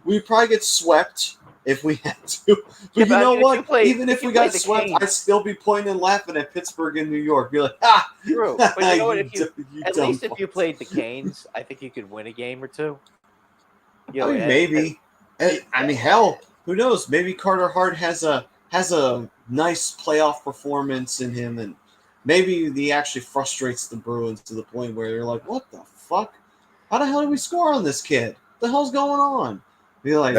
Speaker 2: we'd probably get swept if we had to. But you know what? Even if we got swept, I'd still be pointing and laughing at Pittsburgh and New York. Be like, ah,
Speaker 1: true. But you know what? At least if you played the Canes, I think you could win a game or two.
Speaker 2: You know, maybe. I mean, hell, who knows? Maybe Carter Hart has a nice playoff performance in him, and maybe he actually frustrates the Bruins to the point where they're like, "What the fuck? How the hell did we score on this kid? What the hell's going on?" Be like,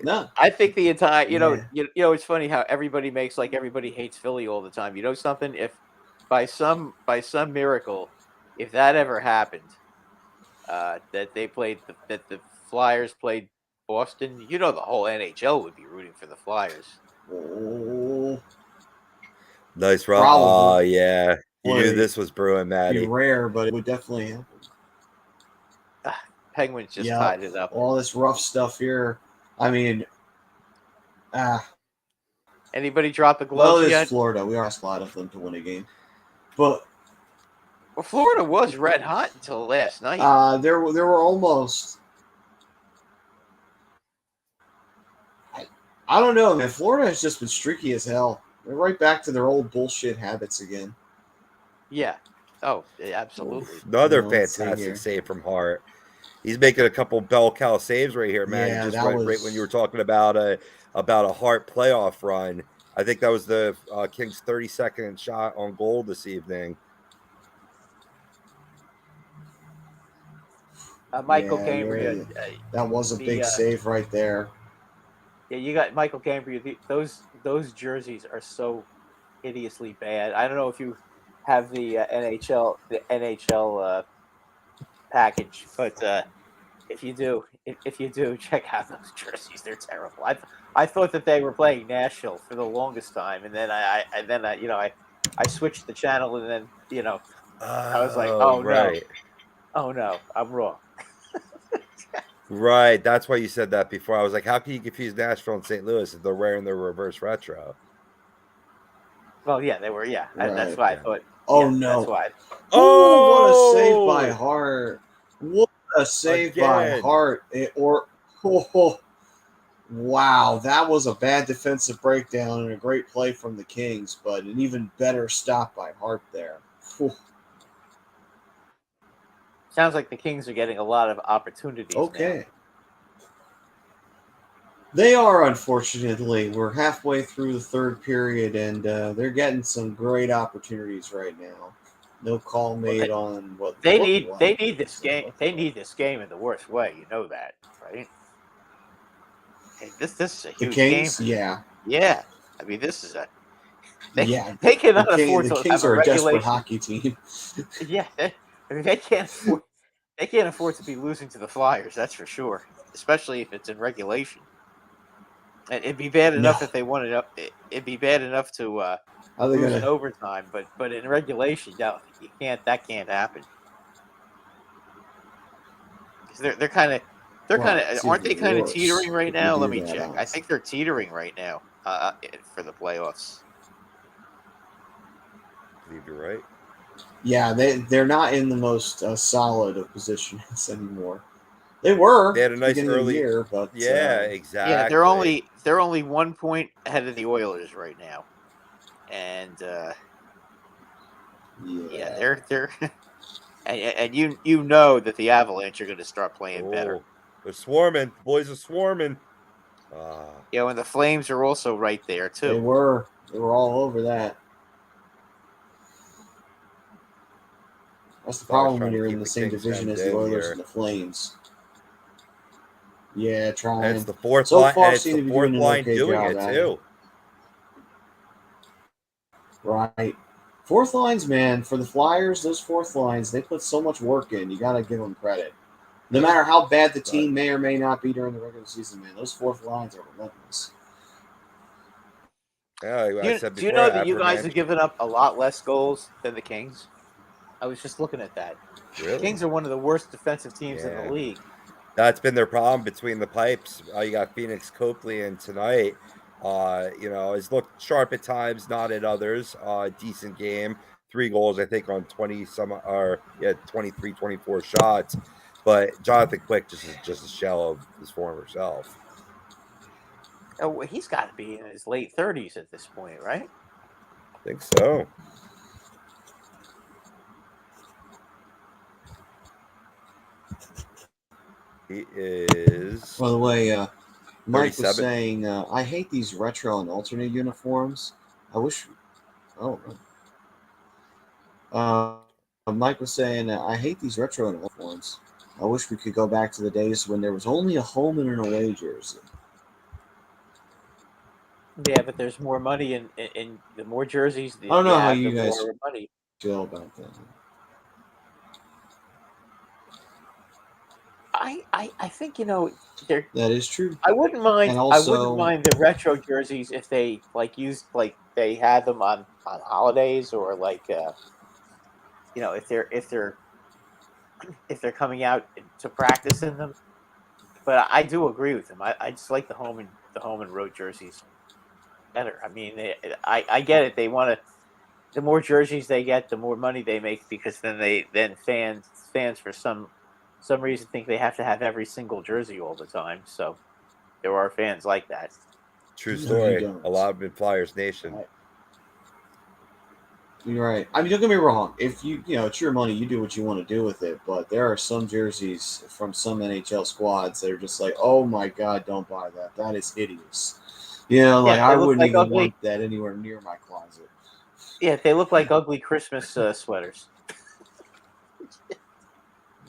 Speaker 2: no.
Speaker 1: I think the entire, you know, it's funny how everybody makes like everybody hates Philly all the time. You know something? If by some miracle, if that ever happened, that the Flyers played Boston, you know the whole NHL would be rooting for the Flyers.
Speaker 2: Oh,
Speaker 4: Nice run.
Speaker 2: Probably.
Speaker 4: Oh, yeah. You knew
Speaker 2: Boy,
Speaker 4: this was brewing,
Speaker 2: be
Speaker 4: Maddie.
Speaker 2: rare, but it would definitely happen.
Speaker 1: Penguins just tied it up.
Speaker 2: All this rough stuff here. I mean,
Speaker 1: Anybody drop the
Speaker 2: well,
Speaker 1: gloves
Speaker 2: it's
Speaker 1: yet?
Speaker 2: Florida. We asked a lot of them to win a game, but
Speaker 1: Well, Florida was red hot until last night.
Speaker 2: there were almost. I don't know, man. Florida has just been streaky as hell. They're right back to their old bullshit habits again.
Speaker 1: Yeah. Oh, absolutely.
Speaker 4: Another
Speaker 2: Let's see
Speaker 4: fantastic
Speaker 2: here.
Speaker 4: save from Hart. He's making a couple bell cow saves right here, man.
Speaker 2: Yeah,
Speaker 4: Just
Speaker 2: that
Speaker 4: right
Speaker 2: was-
Speaker 4: when you were talking about a Hart playoff run. I think that was the Kings' 32nd shot on goal this evening.
Speaker 1: Michael
Speaker 2: Yeah,
Speaker 1: Cambria.
Speaker 2: you're right. That was a big save right there.
Speaker 1: Yeah, you got Michael Cambria. Those jerseys are so hideously bad. I don't know if you have the NHL package, but if you do, check out those jerseys. They're terrible. I thought that they were playing Nashville for the longest time, and then I switched the channel, and then I was like, oh
Speaker 4: right.
Speaker 1: no, I'm wrong.
Speaker 4: Right. That's why you said that before. I was like, how can you confuse Nashville and St. Louis if they're wearing their reverse retro?
Speaker 1: Well, yeah, they were. Yeah,
Speaker 2: Right.
Speaker 1: that's why I thought.
Speaker 2: Oh
Speaker 1: yeah,
Speaker 2: no!
Speaker 1: That's why.
Speaker 2: What a save by Hart! What a save by
Speaker 4: Again.
Speaker 2: Hart! Wow, that was a bad defensive breakdown and a great play from the Kings, but an even better stop by Hart there. Whew.
Speaker 1: Sounds like the Kings are getting a lot of opportunities.
Speaker 2: Okay. They are, unfortunately. We're halfway through the third period, and they're getting some great opportunities right now. No call made on what
Speaker 1: They need this game. They need this game in the worst way. You know that, right? Hey, this is a
Speaker 2: The
Speaker 1: huge
Speaker 2: Kings,
Speaker 1: game.
Speaker 2: yeah.
Speaker 1: I mean, this is a.
Speaker 2: Yeah.
Speaker 1: They cannot afford
Speaker 2: The
Speaker 1: to
Speaker 2: Kings
Speaker 1: have
Speaker 2: are a desperate
Speaker 1: regulation.
Speaker 2: hockey team.
Speaker 1: Yeah, I mean they can't afford. They can't afford to be losing to the Flyers. That's for sure. Especially if it's in regulation. And it'd be bad enough if they won it up. It'd be bad enough to lose in overtime, but in regulation, no, you can't. That can't happen. They're kind of aren't they kind of teetering right now? Let me check. I think they're teetering right now for the playoffs.
Speaker 4: I believe you're right.
Speaker 2: Yeah, they're not in the most solid of positions anymore. They were.
Speaker 4: They had a nice early
Speaker 2: year, but
Speaker 4: yeah, exactly.
Speaker 1: Yeah, they're only 1 point ahead of the Oilers right now, and yeah, they're and you know that the Avalanche are going to start playing better.
Speaker 4: They're swarming. The boys are swarming.
Speaker 1: And the Flames are also right there too.
Speaker 2: They were all over that. That's the problem when you're in the same division as the Oilers and the Flames. Yeah, trying.
Speaker 4: And it's the fourth line. And it's the fourth line doing it too.
Speaker 2: Right. Fourth lines, man, for the Flyers, those fourth lines, they put so much work in. You got to give them credit. No matter how bad the team may or may not be during the regular season, man, those fourth lines are relentless.
Speaker 4: Yeah,
Speaker 1: do you know that you guys have given up a lot less goals than the Kings? I was just looking at that.
Speaker 4: Really?
Speaker 1: The Kings are one of the worst defensive teams in the league.
Speaker 4: That's been their problem between the pipes. You got Phoenix Copley in tonight. Has looked sharp at times, not at others. Decent game. 3 goals, I think, on 23, 24 shots. But Jonathan Quick just is just a shell of his former self.
Speaker 1: Oh, he's got to be in his late 30s at this point, right?
Speaker 4: I think so. He is.
Speaker 2: By the way, Mike
Speaker 4: 37.
Speaker 2: was saying, I hate these retro and alternate uniforms. I wish. Oh. Mike was saying, I hate these retro and uniforms. I wish we could go back to the days when there was only a home and an away jersey.
Speaker 1: Yeah, but there's more money in the more jerseys.
Speaker 2: I don't know how you guys
Speaker 1: more money.
Speaker 2: feel about that.
Speaker 1: I think they're.
Speaker 2: That is true.
Speaker 1: I wouldn't mind.
Speaker 2: And
Speaker 1: I wouldn't
Speaker 2: also,
Speaker 1: mind the retro jerseys if they like they had them on holidays or if they're coming out to practice in them. But I do agree with him. I just like the home and road jerseys better. I mean, I get it. They want to. The more jerseys they get, the more money they make because then fans for some reason think they have to have every single jersey all the time. So there are fans like that.
Speaker 4: True
Speaker 2: No, you
Speaker 4: story.
Speaker 2: don't.
Speaker 4: A lot of in Flyers Nation.
Speaker 2: You're right. I mean, don't get me wrong. If it's your money, you do what you want to do with it. But there are some jerseys from some NHL squads that are just like, oh my god, don't buy that. That is hideous. Like
Speaker 1: Yeah,
Speaker 2: I
Speaker 1: they look
Speaker 2: wouldn't
Speaker 1: like
Speaker 2: even
Speaker 1: ugly.
Speaker 2: want that anywhere near my closet.
Speaker 1: Yeah, they look like ugly Christmas sweaters.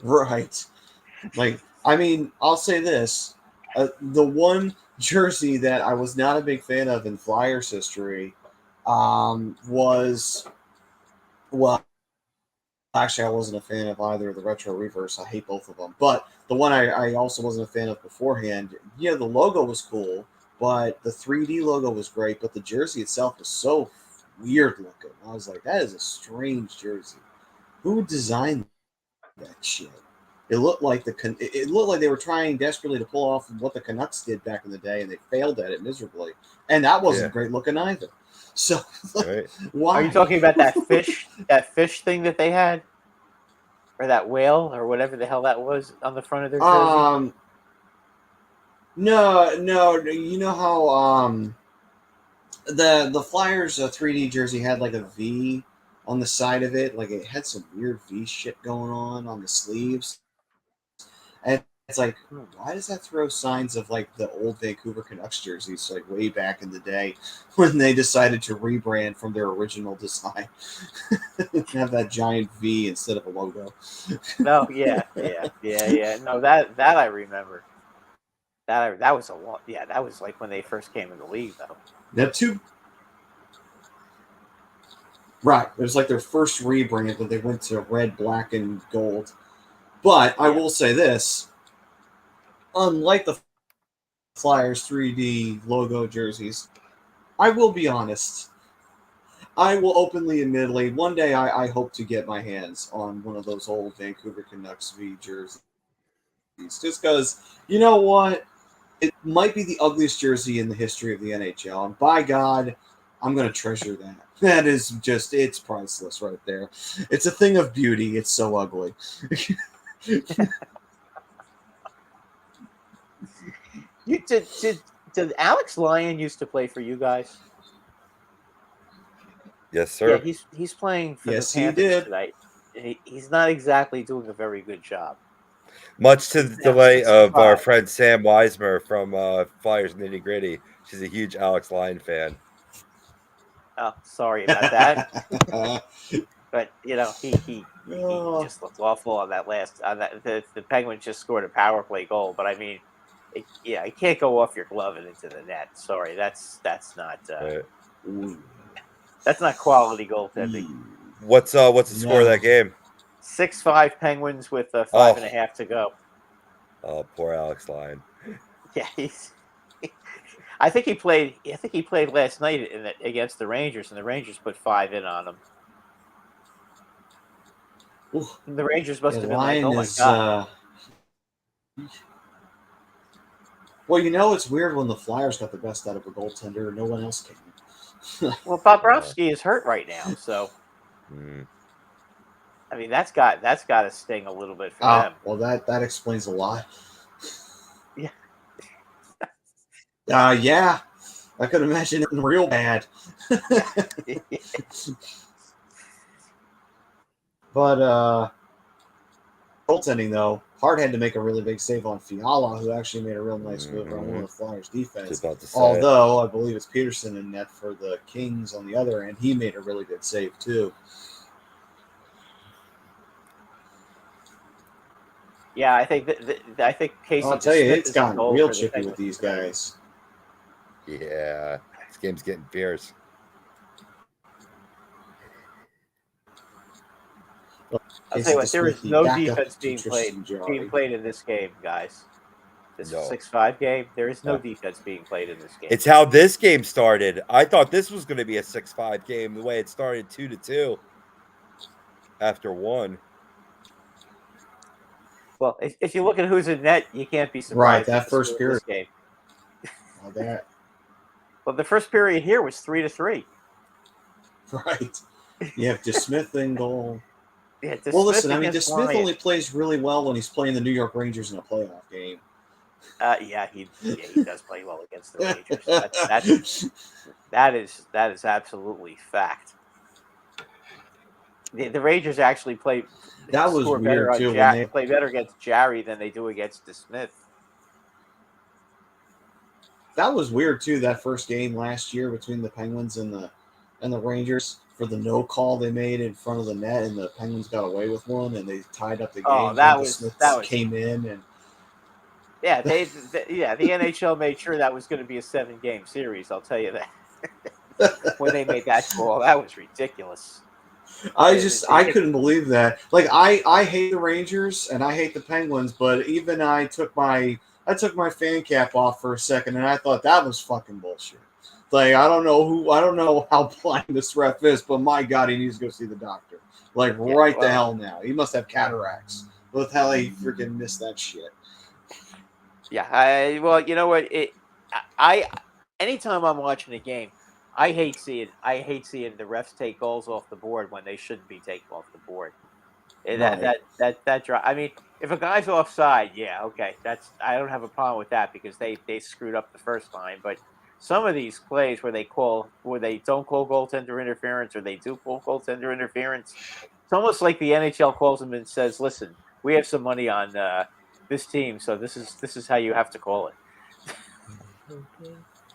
Speaker 2: Right. Like, I mean, I'll say this: the one jersey that I was not a big fan of in Flyers history was well. Actually, I wasn't a fan of either of the retro reverse. I hate both of them. But the one I also wasn't a fan of beforehand, the logo was cool, but the 3D logo was great, but the jersey itself was so weird looking. I was like, that is a strange jersey. Who designed that shit? It looked like it looked like they were trying desperately to pull off what the Canucks did back in the day, and they failed at it miserably. And that wasn't great looking either. So,
Speaker 4: Right.
Speaker 2: why?
Speaker 1: Are you talking about that fish thing that they had, or that whale, or whatever the hell that was on the front of their jersey?
Speaker 2: No. You know how the Flyers 3D jersey had like a V on the side of it, like it had some weird V shit going on the sleeves, and it's like, why does that throw signs of like the old Vancouver Canucks jerseys, like way back in the day when they decided to rebrand from their original design, have that giant V instead of a logo?
Speaker 1: No, yeah. No, that I remember. That was a lot. Yeah, that was like when they first came in the league, though.
Speaker 2: That too. Right. It was like their first rebrand when they went to red, black, and gold. But I will say this. Unlike the Flyers 3D logo jerseys, I will be honest. I will openly admittedly, one day I hope to get my hands on one of those old Vancouver Canucks V jerseys. Just because, you know what? It might be the ugliest jersey in the history of the NHL. And by God, I'm going to treasure that. That is just, it's priceless right there. It's a thing of beauty. It's so ugly.
Speaker 1: Did Alex Lyon used to play for you guys?
Speaker 4: Yes, sir.
Speaker 1: Yeah, he's playing for
Speaker 2: Yes,
Speaker 1: the
Speaker 2: he
Speaker 1: Panthers
Speaker 2: did.
Speaker 1: tonight. He's not exactly doing a very good job.
Speaker 4: Much to the
Speaker 1: Now,
Speaker 4: delay of our
Speaker 1: 65.
Speaker 4: friend Sam Weismer from Flyers Nitty Gritty. She's a huge Alex Lyon fan.
Speaker 1: Oh, sorry about that. But he just looked awful on that last. On that, the Penguins just scored a power play goal, but I mean, you can't go off your glove and into the net. Sorry, that's not that's not quality goaltending.
Speaker 4: What's the score of that game?
Speaker 1: 6-5 Penguins with 5.5 to go.
Speaker 4: Oh, poor Alex Lyon.
Speaker 1: Yeah, I think he played last night against the Rangers, and the Rangers put 5 in on him. And the Rangers must have been like, "Oh my god!"
Speaker 2: Well, it's weird when the Flyers got the best out of a goaltender and no one else can.
Speaker 1: Well, Bobrovsky is hurt right now, so I mean that's got to sting a little bit for them.
Speaker 2: Well, that explains a lot.
Speaker 1: Yeah.
Speaker 2: Yeah. I could imagine it real bad. But goaltending though, Hart had to make a really big save on Fiala, who actually made a real nice move on one of the Flyers' defense. Although I believe it's Peterson in net for the Kings on the other end, he made a really good save too.
Speaker 1: Yeah, I think Casey.
Speaker 2: I'll tell you, it's gotten real chippy with these guys.
Speaker 4: Yeah, this game's getting fierce.
Speaker 1: I'll tell you what, there is no defense being played in this game, guys. This 6-5 game, there is no defense being played in this game.
Speaker 4: It's how this game started. I thought this was going to be a 6-5 game. The way it started 2-2 after one.
Speaker 1: Well, if you look at who's in net, you can't be surprised.
Speaker 2: Right, that first period.
Speaker 1: This game.
Speaker 2: Like that.
Speaker 1: Well, the first period here was 3-3.
Speaker 2: Right. You have DeSmith in goal.
Speaker 1: Yeah,
Speaker 2: well, listen, I mean, DeSmith only plays really well when he's playing the New York Rangers in a playoff game.
Speaker 1: Yeah, he does play well against the Rangers. That is absolutely fact. The Rangers actually play.
Speaker 2: That was weird too.
Speaker 1: They play better against Jarry than they do against DeSmith.
Speaker 2: That was weird too. That first game last year between the Penguins and the Rangers for the no call they made in front of the net, and the Penguins got away with one, and they tied up the game.
Speaker 1: Oh, that was
Speaker 2: came in and.
Speaker 1: Yeah, the NHL made sure that was going to be a 7-game series. I'll tell you that. When they made that call, that was ridiculous.
Speaker 2: I couldn't believe that. Like I hate the Rangers and I hate the Penguins, but even I took my fan cap off for a second and I thought that was fucking bullshit. Like I don't know how blind this ref is, but my God, he needs to go see the doctor. Like the hell now. He must have cataracts. What the hell he freaking missed that shit.
Speaker 1: Yeah, well, you know what? Anytime I'm watching a game, I hate seeing the refs take goals off the board when they shouldn't be taken off the board. I mean, if a guy's offside, yeah, okay, I don't have a problem with that because they screwed up the first time. But some of these plays where they don't call goaltender interference or they do call goaltender interference, it's almost like the NHL calls them and says, "Listen, we have some money on this team, so this is how you have to call it."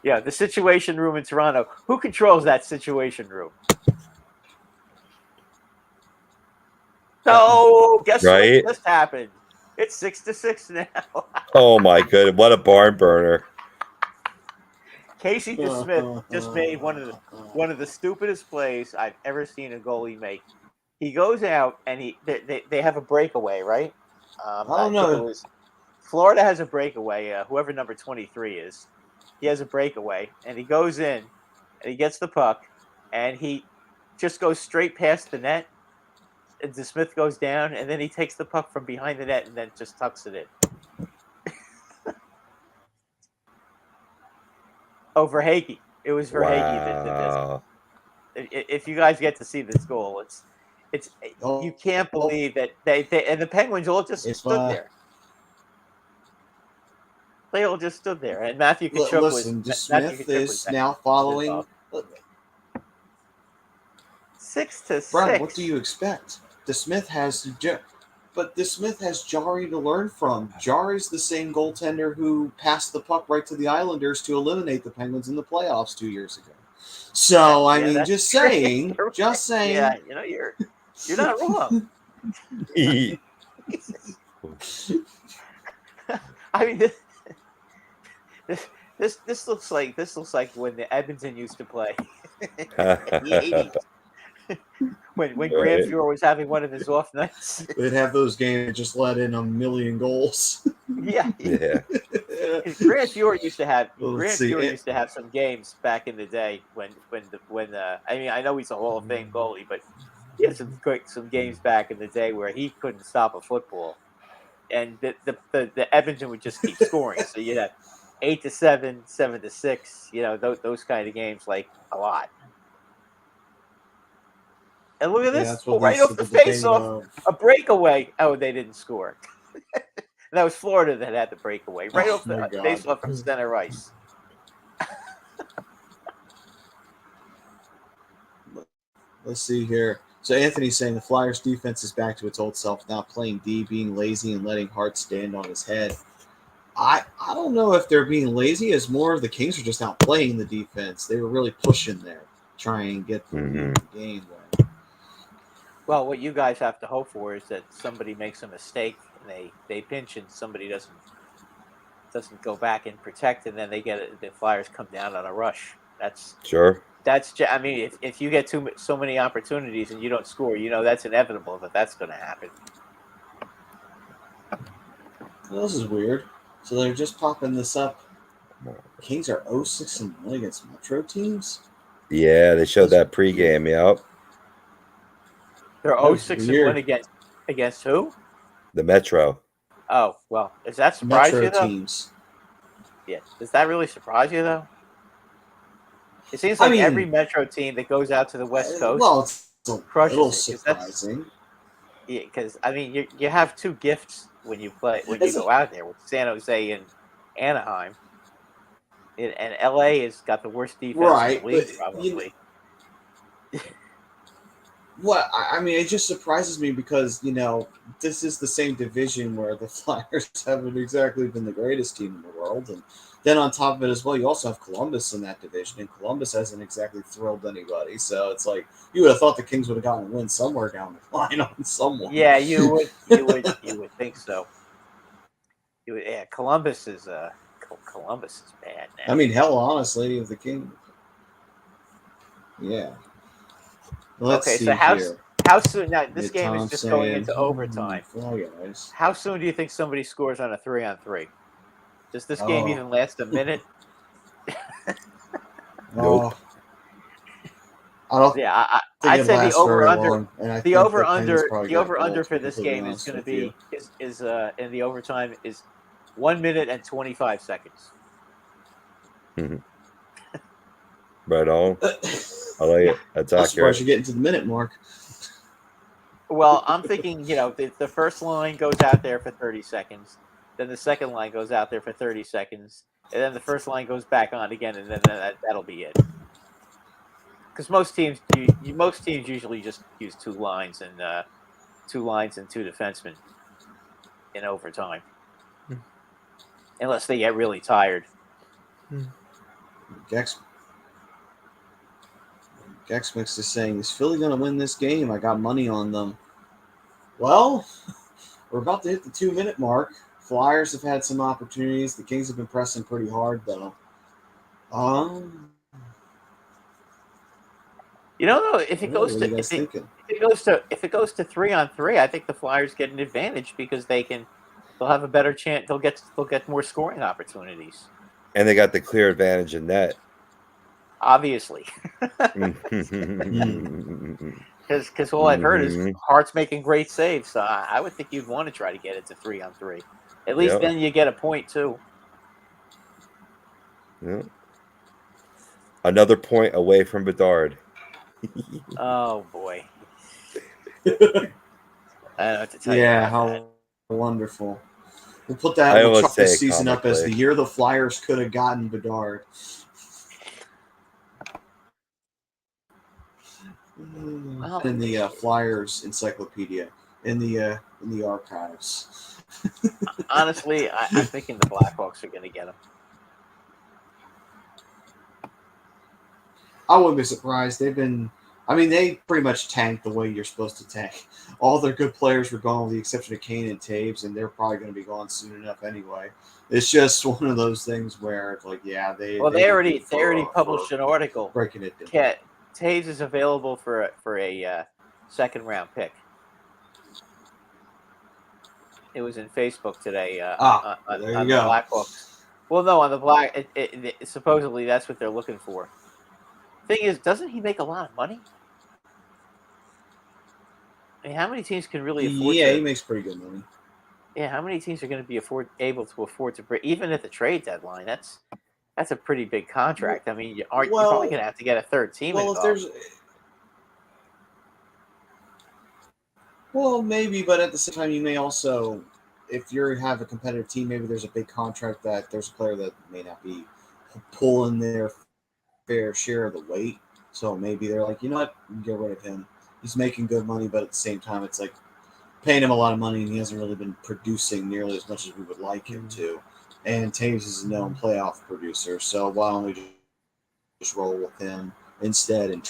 Speaker 1: Yeah, the situation room in Toronto. Who controls that situation room? So guess what just happened? It's 6-6 now.
Speaker 4: Oh my god, what a barn burner!
Speaker 1: Casey DeSmith just made one of the stupidest plays I've ever seen a goalie make. He goes out and they have a breakaway, right?
Speaker 2: I don't know.
Speaker 1: Florida has a breakaway. Whoever number 23 is, he has a breakaway, and he goes in, and he gets the puck, and he just goes straight past the net. And DeSmith goes down, and then he takes the puck from behind the net and then just tucks it in. Oh, Verhaeghe. It was Verhaeghe that did this. If you guys get to see this goal, it's you can't believe that they and the Penguins all just stood there. They all just stood there, and Matthew Tkachuk
Speaker 2: DeSmith is now following
Speaker 1: 6-6.
Speaker 2: Brian, what do you expect? DeSmith has Jarry to learn from. Jarry's the same goaltender who passed the puck right to the Islanders to eliminate the Penguins in the playoffs 2 years ago. So I mean, just saying.
Speaker 1: Yeah, you know you're not wrong. I mean, this looks like when the Edmonton used to play in the 80s. When Grant Fuhr was having one of his off nights.
Speaker 2: They'd have those games that just let in 1 million goals.
Speaker 1: Yeah. Grant Fuhr used to have some games back in the day when I mean, I know he's a Hall of Fame goalie, but he had some games back in the day where he couldn't stop a football. And the Edmonton would just keep scoring. So you had 8-7, 7-6, you know, those kind of games, like a lot. And look at this, right off the face-off, a breakaway. Oh, they didn't score. That was Florida that had the breakaway, right off the face-off from center ice.
Speaker 2: Let's see here. So Anthony's saying the Flyers defense is back to its old self, now playing D, being lazy, and letting Hart stand on his head. I don't know if they're being lazy, as more of the Kings are just out playing the defense. They were really pushing there, trying to get the game win.
Speaker 1: Well, what you guys have to hope for is that somebody makes a mistake and they pinch and somebody doesn't go back and protect, and then the Flyers come down on a rush. That's
Speaker 4: sure.
Speaker 1: I mean, if you get so many opportunities and you don't score, that's inevitable that's going to happen.
Speaker 2: Well, this is weird. So they're just popping this up. Kings are 0-6-1 against Metro teams.
Speaker 4: Yeah, they showed that pregame. Yep.
Speaker 1: They're 0-6-1 against who?
Speaker 4: The Metro.
Speaker 1: Oh, well, does that surprise
Speaker 2: Metro
Speaker 1: you though?
Speaker 2: teams.
Speaker 1: Yeah, does that really surprise you though? It seems like every Metro team that goes out to the West Coast,
Speaker 2: well, it's a little
Speaker 1: it,
Speaker 2: surprising.
Speaker 1: Yeah, because I mean, you have two gifts when you go out there with San Jose and Anaheim, and LA has got the worst defense in the league, probably.
Speaker 2: Well, I mean, it just surprises me because, this is the same division where the Flyers haven't exactly been the greatest team in the world. And then on top of it as well, you also have Columbus in that division, and Columbus hasn't exactly thrilled anybody. So it's like you would have thought the Kings would have gotten a win somewhere down the line on someone.
Speaker 1: Yeah, you would think so. Columbus is bad now.
Speaker 2: I mean, hell, honestly, of the Kings. Yeah. Let's see
Speaker 1: so how soon now? This game is just going into overtime. How soon do you think somebody scores on a 3-on-3? Does this game even last a minute?
Speaker 2: Nope. I don't.
Speaker 1: Yeah, I'd say the over under for this game is going to be is in the overtime is 1 minute and 25 seconds.
Speaker 4: Mm-hmm. Right on. I like it. That's accurate.
Speaker 2: Surprised you're getting to the minute mark.
Speaker 1: Well, I'm thinking, the first line goes out there for 30 seconds, then the second line goes out there for 30 seconds, and then the first line goes back on again, and then that'll be it. Because most teams usually just use two lines and two defensemen in overtime, unless they get really tired.
Speaker 2: Gexmix is saying, is Philly going to win this game? I got money on them. Well, we're about to hit the 2-minute mark. Flyers have had some opportunities. The Kings have been pressing pretty hard, though.
Speaker 1: If it goes to 3-on-3, I think the Flyers get an advantage because they'll have a better chance. They'll get more scoring opportunities.
Speaker 4: And they got the clear advantage in net.
Speaker 1: Obviously. Because all I've heard is Hart's making great saves. So I would think you'd want to try to get it to 3-on-3. At least then you get a point, too.
Speaker 4: Yeah. Another point away from Bedard.
Speaker 1: Oh, boy. I don't know what to tell you.
Speaker 2: Yeah, how wonderful. We'll put that we'll chalk this season up as the year the Flyers could have gotten Bedard. In the Flyers encyclopedia, in the archives.
Speaker 1: Honestly, I'm thinking the Blackhawks are going to get him.
Speaker 2: I wouldn't be surprised. They pretty much tanked the way you're supposed to tank. All their good players were gone with the exception of Kane and Taves, and they're probably going to be gone soon enough anyway. It's just one of those things where it's like, they already
Speaker 1: published an article
Speaker 2: breaking it down.
Speaker 1: Taves is available for a second-round pick. It was in Facebook today. On the Blackhawks. Well, no, on the Black. Supposedly, that's what they're looking for. Thing is, doesn't he make a lot of money? I mean, how many teams can really afford?
Speaker 2: Yeah, he makes pretty good money.
Speaker 1: Yeah, how many teams are going to be able to afford to break even at the trade deadline? That's a pretty big contract. I mean, you're probably going to have to get a third team involved.
Speaker 2: Well, maybe, but at the same time, you may also, if you have a competitive team, maybe there's a big contract that there's a player that may not be pulling their fair share of the weight. So maybe they're like, you know what, get rid of him. He's making good money, but at the same time, it's like paying him a lot of money, and he hasn't really been producing nearly as much as we would like him to. And Taves is a known playoff producer, so why don't we just roll with him instead and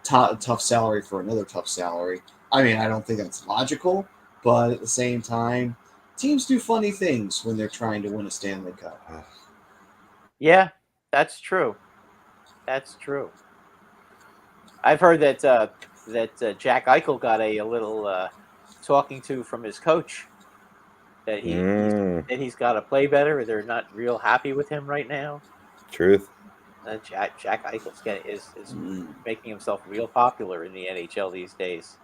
Speaker 2: tough salary for another tough salary? I mean, I don't think that's logical, but at the same time, teams do funny things when they're trying to win a Stanley Cup.
Speaker 1: Yeah, that's true. That's true. I've heard that Jack Eichel got a little talking to from his coach that he's got to play better. They're not real happy with him right now.
Speaker 4: Truth.
Speaker 1: Jack Eichel's is making himself real popular in the NHL these days.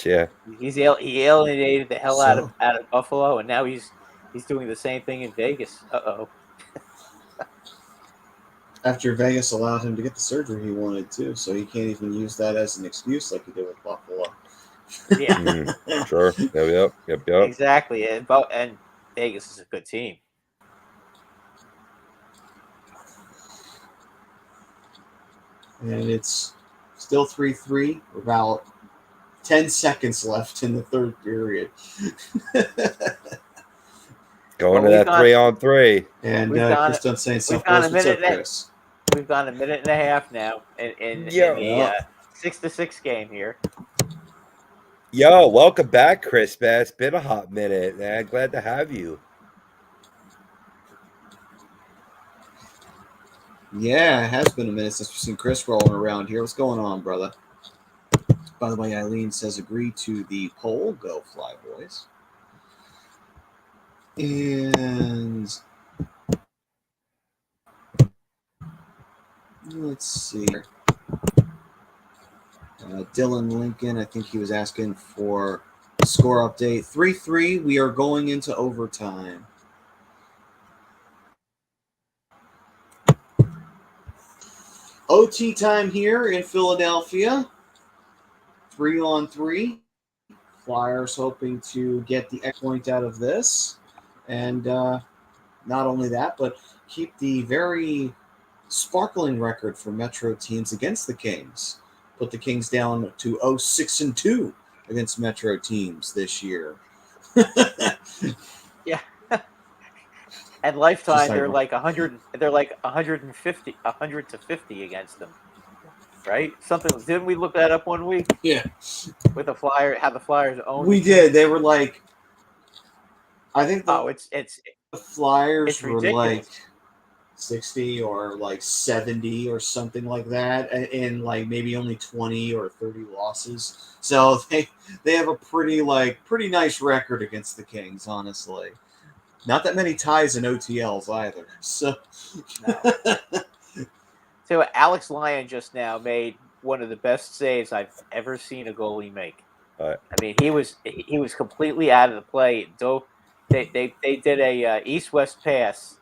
Speaker 4: Yeah.
Speaker 1: He alienated the hell out of Buffalo, and now he's doing the same thing in Vegas.
Speaker 2: After Vegas allowed him to get the surgery he wanted to, so he can't even use that as an excuse like he did with Buffalo.
Speaker 1: Yeah.
Speaker 4: Sure. Yep.
Speaker 1: Exactly. And Vegas is a good team.
Speaker 2: And it's still 3-3, about 10 seconds left in the third period.
Speaker 4: Going to that 3-on-3.
Speaker 2: And Chris done saying something. What's up, Chris?
Speaker 1: We've gone a minute and a half now in the 6-6 game here.
Speaker 4: Yo, welcome back, Chris. Man. It's been a hot minute, man. Glad to have you.
Speaker 2: Yeah, it has been a minute since we've seen Chris rolling around here. What's going on, brother? By the way, Eileen says agree to the poll. Go Fly Boys. And let's see. Dylan Lincoln, I think he was asking for a score update. 3-3. We are going into overtime. OT time here in Philadelphia. 3-on-3. Flyers hoping to get the X point out of this. And not only that, but keep the very sparkling record for Metro teams against the Kings. Put the Kings down to 0-6-2 against Metro teams this year.
Speaker 1: Yeah. And lifetime, they're like 100. They're like 150, 100 to 50 against them, right? Something. Didn't we look that up one week?
Speaker 2: Yeah.
Speaker 1: With the Flyer, how the Flyers own.
Speaker 2: We did. They were like, I think.
Speaker 1: The
Speaker 2: Flyers were like 60 or like 70 or something like that, and like maybe only 20 or 30 losses. So they have a pretty nice record against the Kings, honestly. Not that many ties in OTLs either. So,
Speaker 1: So Alex Lyon just now made one of the best saves I've ever seen a goalie make.
Speaker 4: Right.
Speaker 1: I mean, he was completely out of the play. They did a east-west pass,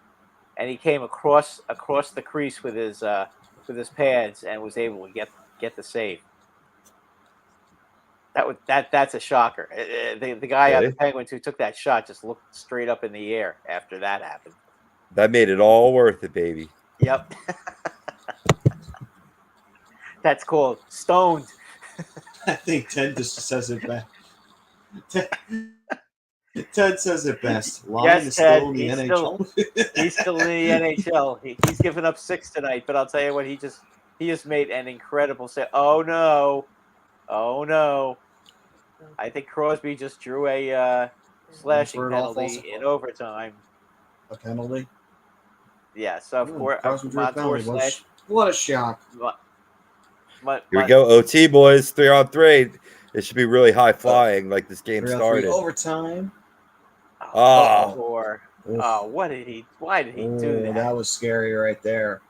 Speaker 1: and he came across the crease with his pads and was able to get the save. That's a shocker. The guy on the Penguins who took that shot just looked straight up in the air after that happened.
Speaker 4: That made it all worth it, baby.
Speaker 1: Yep. That's called stoned.
Speaker 2: I think Ted just says it best. Ted says it best. Lyon is
Speaker 1: Ted,
Speaker 2: still in the NHL.
Speaker 1: He's still in the NHL. He's given up 6 tonight, but I'll tell you what, he just made an incredible save. Oh no. I think Crosby just drew a slashing penalty in overtime.
Speaker 2: A penalty?
Speaker 1: Yeah, so of course,
Speaker 2: what a shock.
Speaker 4: Here we go, OT boys, 3-on-3. It should be really high flying, like this game started.
Speaker 2: Overtime.
Speaker 1: Why did he do that?
Speaker 2: That was scary right there.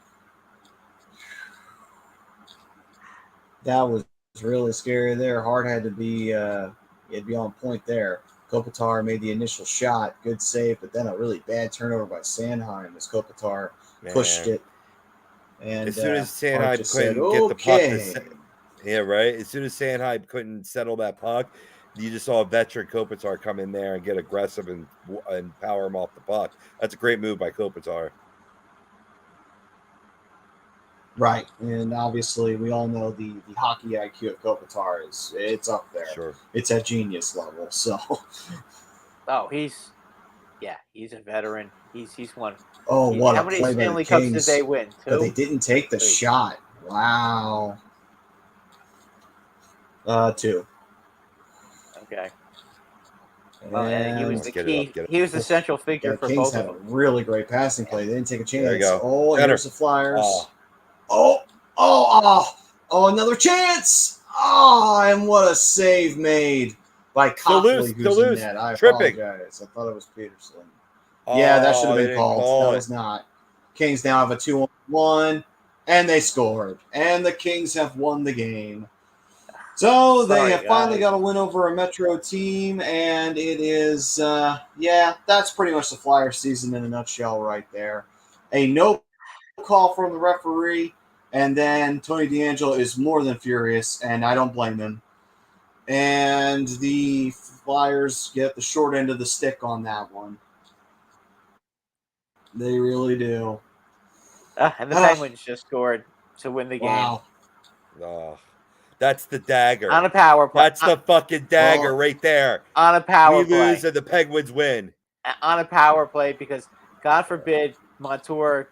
Speaker 2: That was really scary there. Hart had to be on point there. Kopitar made the initial shot, good save, but then a really bad turnover by Sanheim as Kopitar pushed it. And
Speaker 4: as soon as Sanheim couldn't get the puck, as soon as Sanheim couldn't settle that puck, you just saw a veteran Kopitar come in there and get aggressive and power him off the puck. That's a great move by Kopitar.
Speaker 2: Right, and obviously we all know the hockey IQ of Kopitar it's up there.
Speaker 4: Sure,
Speaker 2: it's at genius level. So,
Speaker 1: he's a veteran. He's one.
Speaker 2: Oh, what
Speaker 1: how
Speaker 2: a
Speaker 1: many
Speaker 2: play by
Speaker 1: Stanley
Speaker 2: the
Speaker 1: Cups
Speaker 2: Kings.
Speaker 1: did they win? 2?
Speaker 2: But they didn't take the shot. Wow. 2.
Speaker 1: Okay. And he was the key.
Speaker 4: He
Speaker 1: was the central figure for
Speaker 2: Kings
Speaker 1: both
Speaker 2: had
Speaker 1: of them.
Speaker 2: a really great passing play. They didn't take a chance.
Speaker 4: There you go.
Speaker 2: Oh, here's the Flyers. Oh, another chance. Oh, and what a save made by Copley, who's in net. I apologize. I thought it was Peterson. Yeah, that should have been called. That was not. Kings now have a 2-on-1, and they scored. And the Kings have won the game. So they have finally got a win over a Metro team, and it is, that's pretty much the Flyers season in a nutshell right there. A no call from the referee, and then Tony DeAngelo is more than furious, and I don't blame him. And the Flyers get the short end of the stick on that one. They really do.
Speaker 1: And the Penguins just scored to win the game.
Speaker 2: Wow.
Speaker 4: Oh, that's the dagger.
Speaker 1: On a power play.
Speaker 4: That's the fucking dagger right there.
Speaker 1: On a power play.
Speaker 4: We lose and the Penguins win.
Speaker 1: On a power play because, God forbid, Montour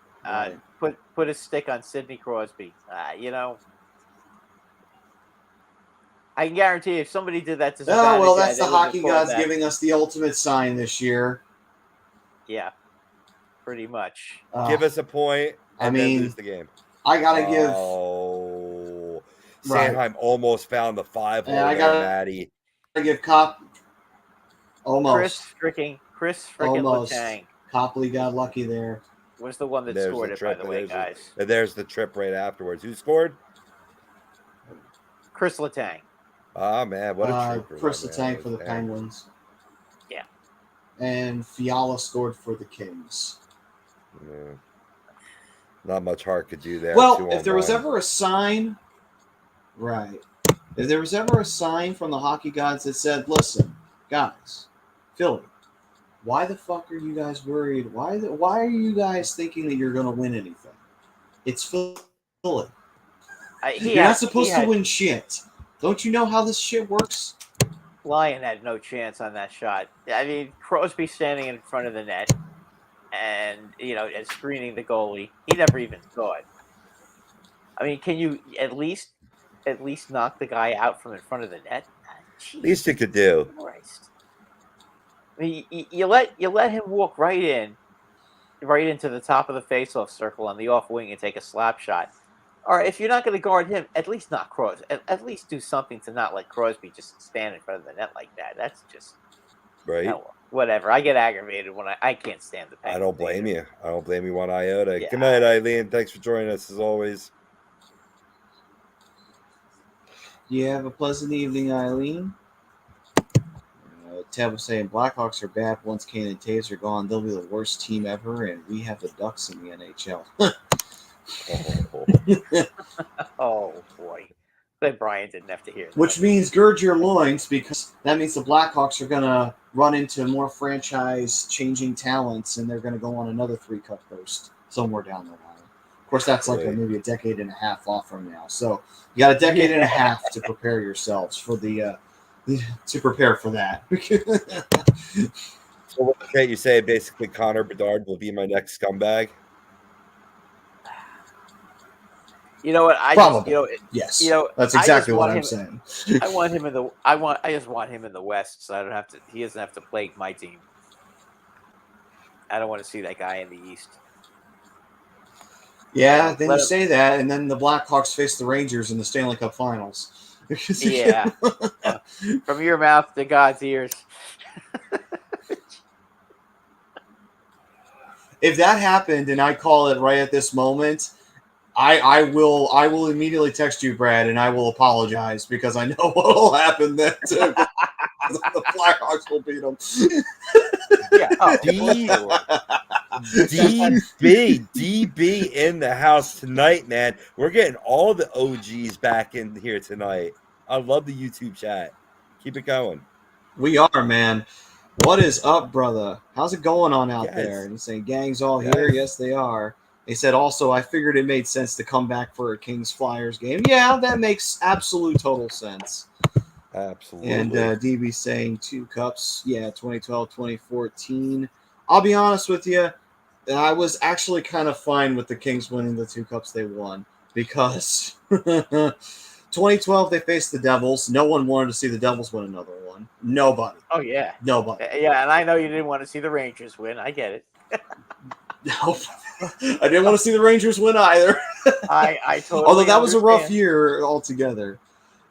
Speaker 1: put his stick on Sidney Crosby. I can guarantee if somebody did that to Zibanejad,
Speaker 2: well, that's the hockey gods giving us the ultimate sign this year.
Speaker 1: Yeah, pretty much.
Speaker 4: Give us a point and then lose the game.
Speaker 2: I got to give...
Speaker 4: Sanheim almost found the 5-hole there, Maddie.
Speaker 2: I give almost.
Speaker 1: Chris freaking Letang.
Speaker 2: Copley got lucky there.
Speaker 1: Was the one that scored it, by the way, guys.
Speaker 4: There's the trip right afterwards. Who scored?
Speaker 1: Chris Letang.
Speaker 4: Ah, man, what a trooper.
Speaker 2: Chris Letang for the Penguins.
Speaker 1: Yeah.
Speaker 2: And Fiala scored for the Kings.
Speaker 4: Yeah. Not much Hart could do there.
Speaker 2: Well, if there was ever a sign... Right. If there was ever a sign from the hockey gods that said, listen, guys, Philly, why the fuck are you guys worried? Why are you guys thinking that you're going to win anything? It's Philly. You're not supposed to win shit. Don't you know how this shit works?
Speaker 1: Lyon had no chance on that shot. I mean, Crosby standing in front of the net and, and screening the goalie. He never even saw it. I mean, can you at least knock the guy out from in front of the net?
Speaker 4: Least you could do.
Speaker 1: Christ. I mean, you let him walk right into the top of the faceoff circle on the off wing and take a slap shot. All right, if you're not going to guard him, at least not Crosby. At least do something to not let Crosby just stand in front of the net like that. That's just
Speaker 4: right.
Speaker 1: Whatever. I get aggravated when I can't stand the Penguins.
Speaker 4: I don't blame you. I don't blame you one iota. Yeah. Good night, Eileen. Thanks for joining us as always.
Speaker 2: You have a pleasant evening, Eileen. Ted was saying Blackhawks are bad once Kane and Taves are gone. They'll be the worst team ever, and we have the Ducks in the NHL.
Speaker 1: Oh, boy. But Brian didn't have to hear that.
Speaker 2: Which means gird your loins, because that means the Blackhawks are going to run into more franchise-changing talents, and they're going to go on another 3-cup burst somewhere down the line. Of course, that's like maybe a decade and a half off from now. So you got a decade and a half to prepare yourselves for to prepare for that.
Speaker 4: So can't you say basically Connor Bedard will be my next scumbag?
Speaker 2: You know what? Yes. That's exactly what I'm saying.
Speaker 1: I want him in the. I just want him in the West, so I don't have to. He doesn't have to plague my team. I don't want to see that guy in the East.
Speaker 2: Yeah, then you say that, and then the Blackhawks face the Rangers in the Stanley Cup Finals.
Speaker 1: Yeah. From your mouth to God's ears.
Speaker 2: If that happened and I call it right at this moment, I will immediately text you, Brad, and I will apologize because I know what will happen then too. The Blackhawks will beat them.
Speaker 1: Yeah.
Speaker 4: DB in the house tonight, man. We're getting all the OGs back in here tonight. I love the YouTube chat. Keep it going.
Speaker 2: We are, man. What is up, brother? How's it going on out there? And he's saying, gang's all here. Yes, they are. He said, also, I figured it made sense to come back for a Kings-Flyers game. Yeah, that makes absolute total sense.
Speaker 4: Absolutely.
Speaker 2: And DB saying 2 cups. Yeah, 2012, 2014. I'll be honest with you. I was actually kind of fine with the Kings winning the 2 cups they won because 2012 they faced the Devils. No one wanted to see the Devils win another one. Nobody.
Speaker 1: Oh, yeah.
Speaker 2: Nobody.
Speaker 1: Yeah, and I know you didn't want to see the Rangers win. I get it.
Speaker 2: Nope. I didn't want to see the Rangers win either.
Speaker 1: I totally.
Speaker 2: Although that was a rough
Speaker 1: understand.
Speaker 2: year altogether.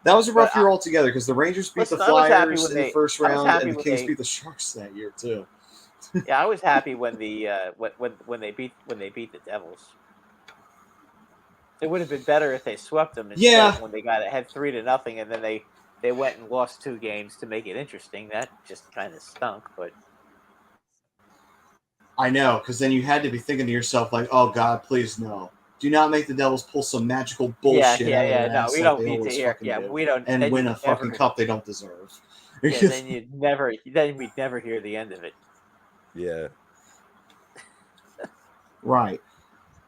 Speaker 2: That was a rough
Speaker 1: But
Speaker 2: year altogether because the Rangers beat
Speaker 1: listen,
Speaker 2: the
Speaker 1: I was happy
Speaker 2: Flyers
Speaker 1: when
Speaker 2: in the
Speaker 1: they-
Speaker 2: first
Speaker 1: I was
Speaker 2: round,
Speaker 1: happy
Speaker 2: and the
Speaker 1: when
Speaker 2: Kings
Speaker 1: they-
Speaker 2: beat the Sharks that year too.
Speaker 1: Yeah, I was happy when the when they beat the Devils. It would have been better if they swept them instead
Speaker 2: Yeah.
Speaker 1: of when they got ahead 3-0, and then they went and lost 2 games to make it interesting. That just kind of stunk. But
Speaker 2: I know, because then you had to be thinking to yourself like, "Oh God, please no! Do not make the Devils pull some magical bullshit out of their
Speaker 1: no,
Speaker 2: ass
Speaker 1: we
Speaker 2: like
Speaker 1: don't
Speaker 2: they
Speaker 1: need to
Speaker 2: always
Speaker 1: hear.
Speaker 2: fucking
Speaker 1: Yeah,
Speaker 2: do,
Speaker 1: we don't.
Speaker 2: and
Speaker 1: then
Speaker 2: win
Speaker 1: you
Speaker 2: a fucking
Speaker 1: never,
Speaker 2: cup they don't deserve."
Speaker 1: Yeah, then you'd never. Then we'd never hear the end of it.
Speaker 4: Yeah.
Speaker 2: Right.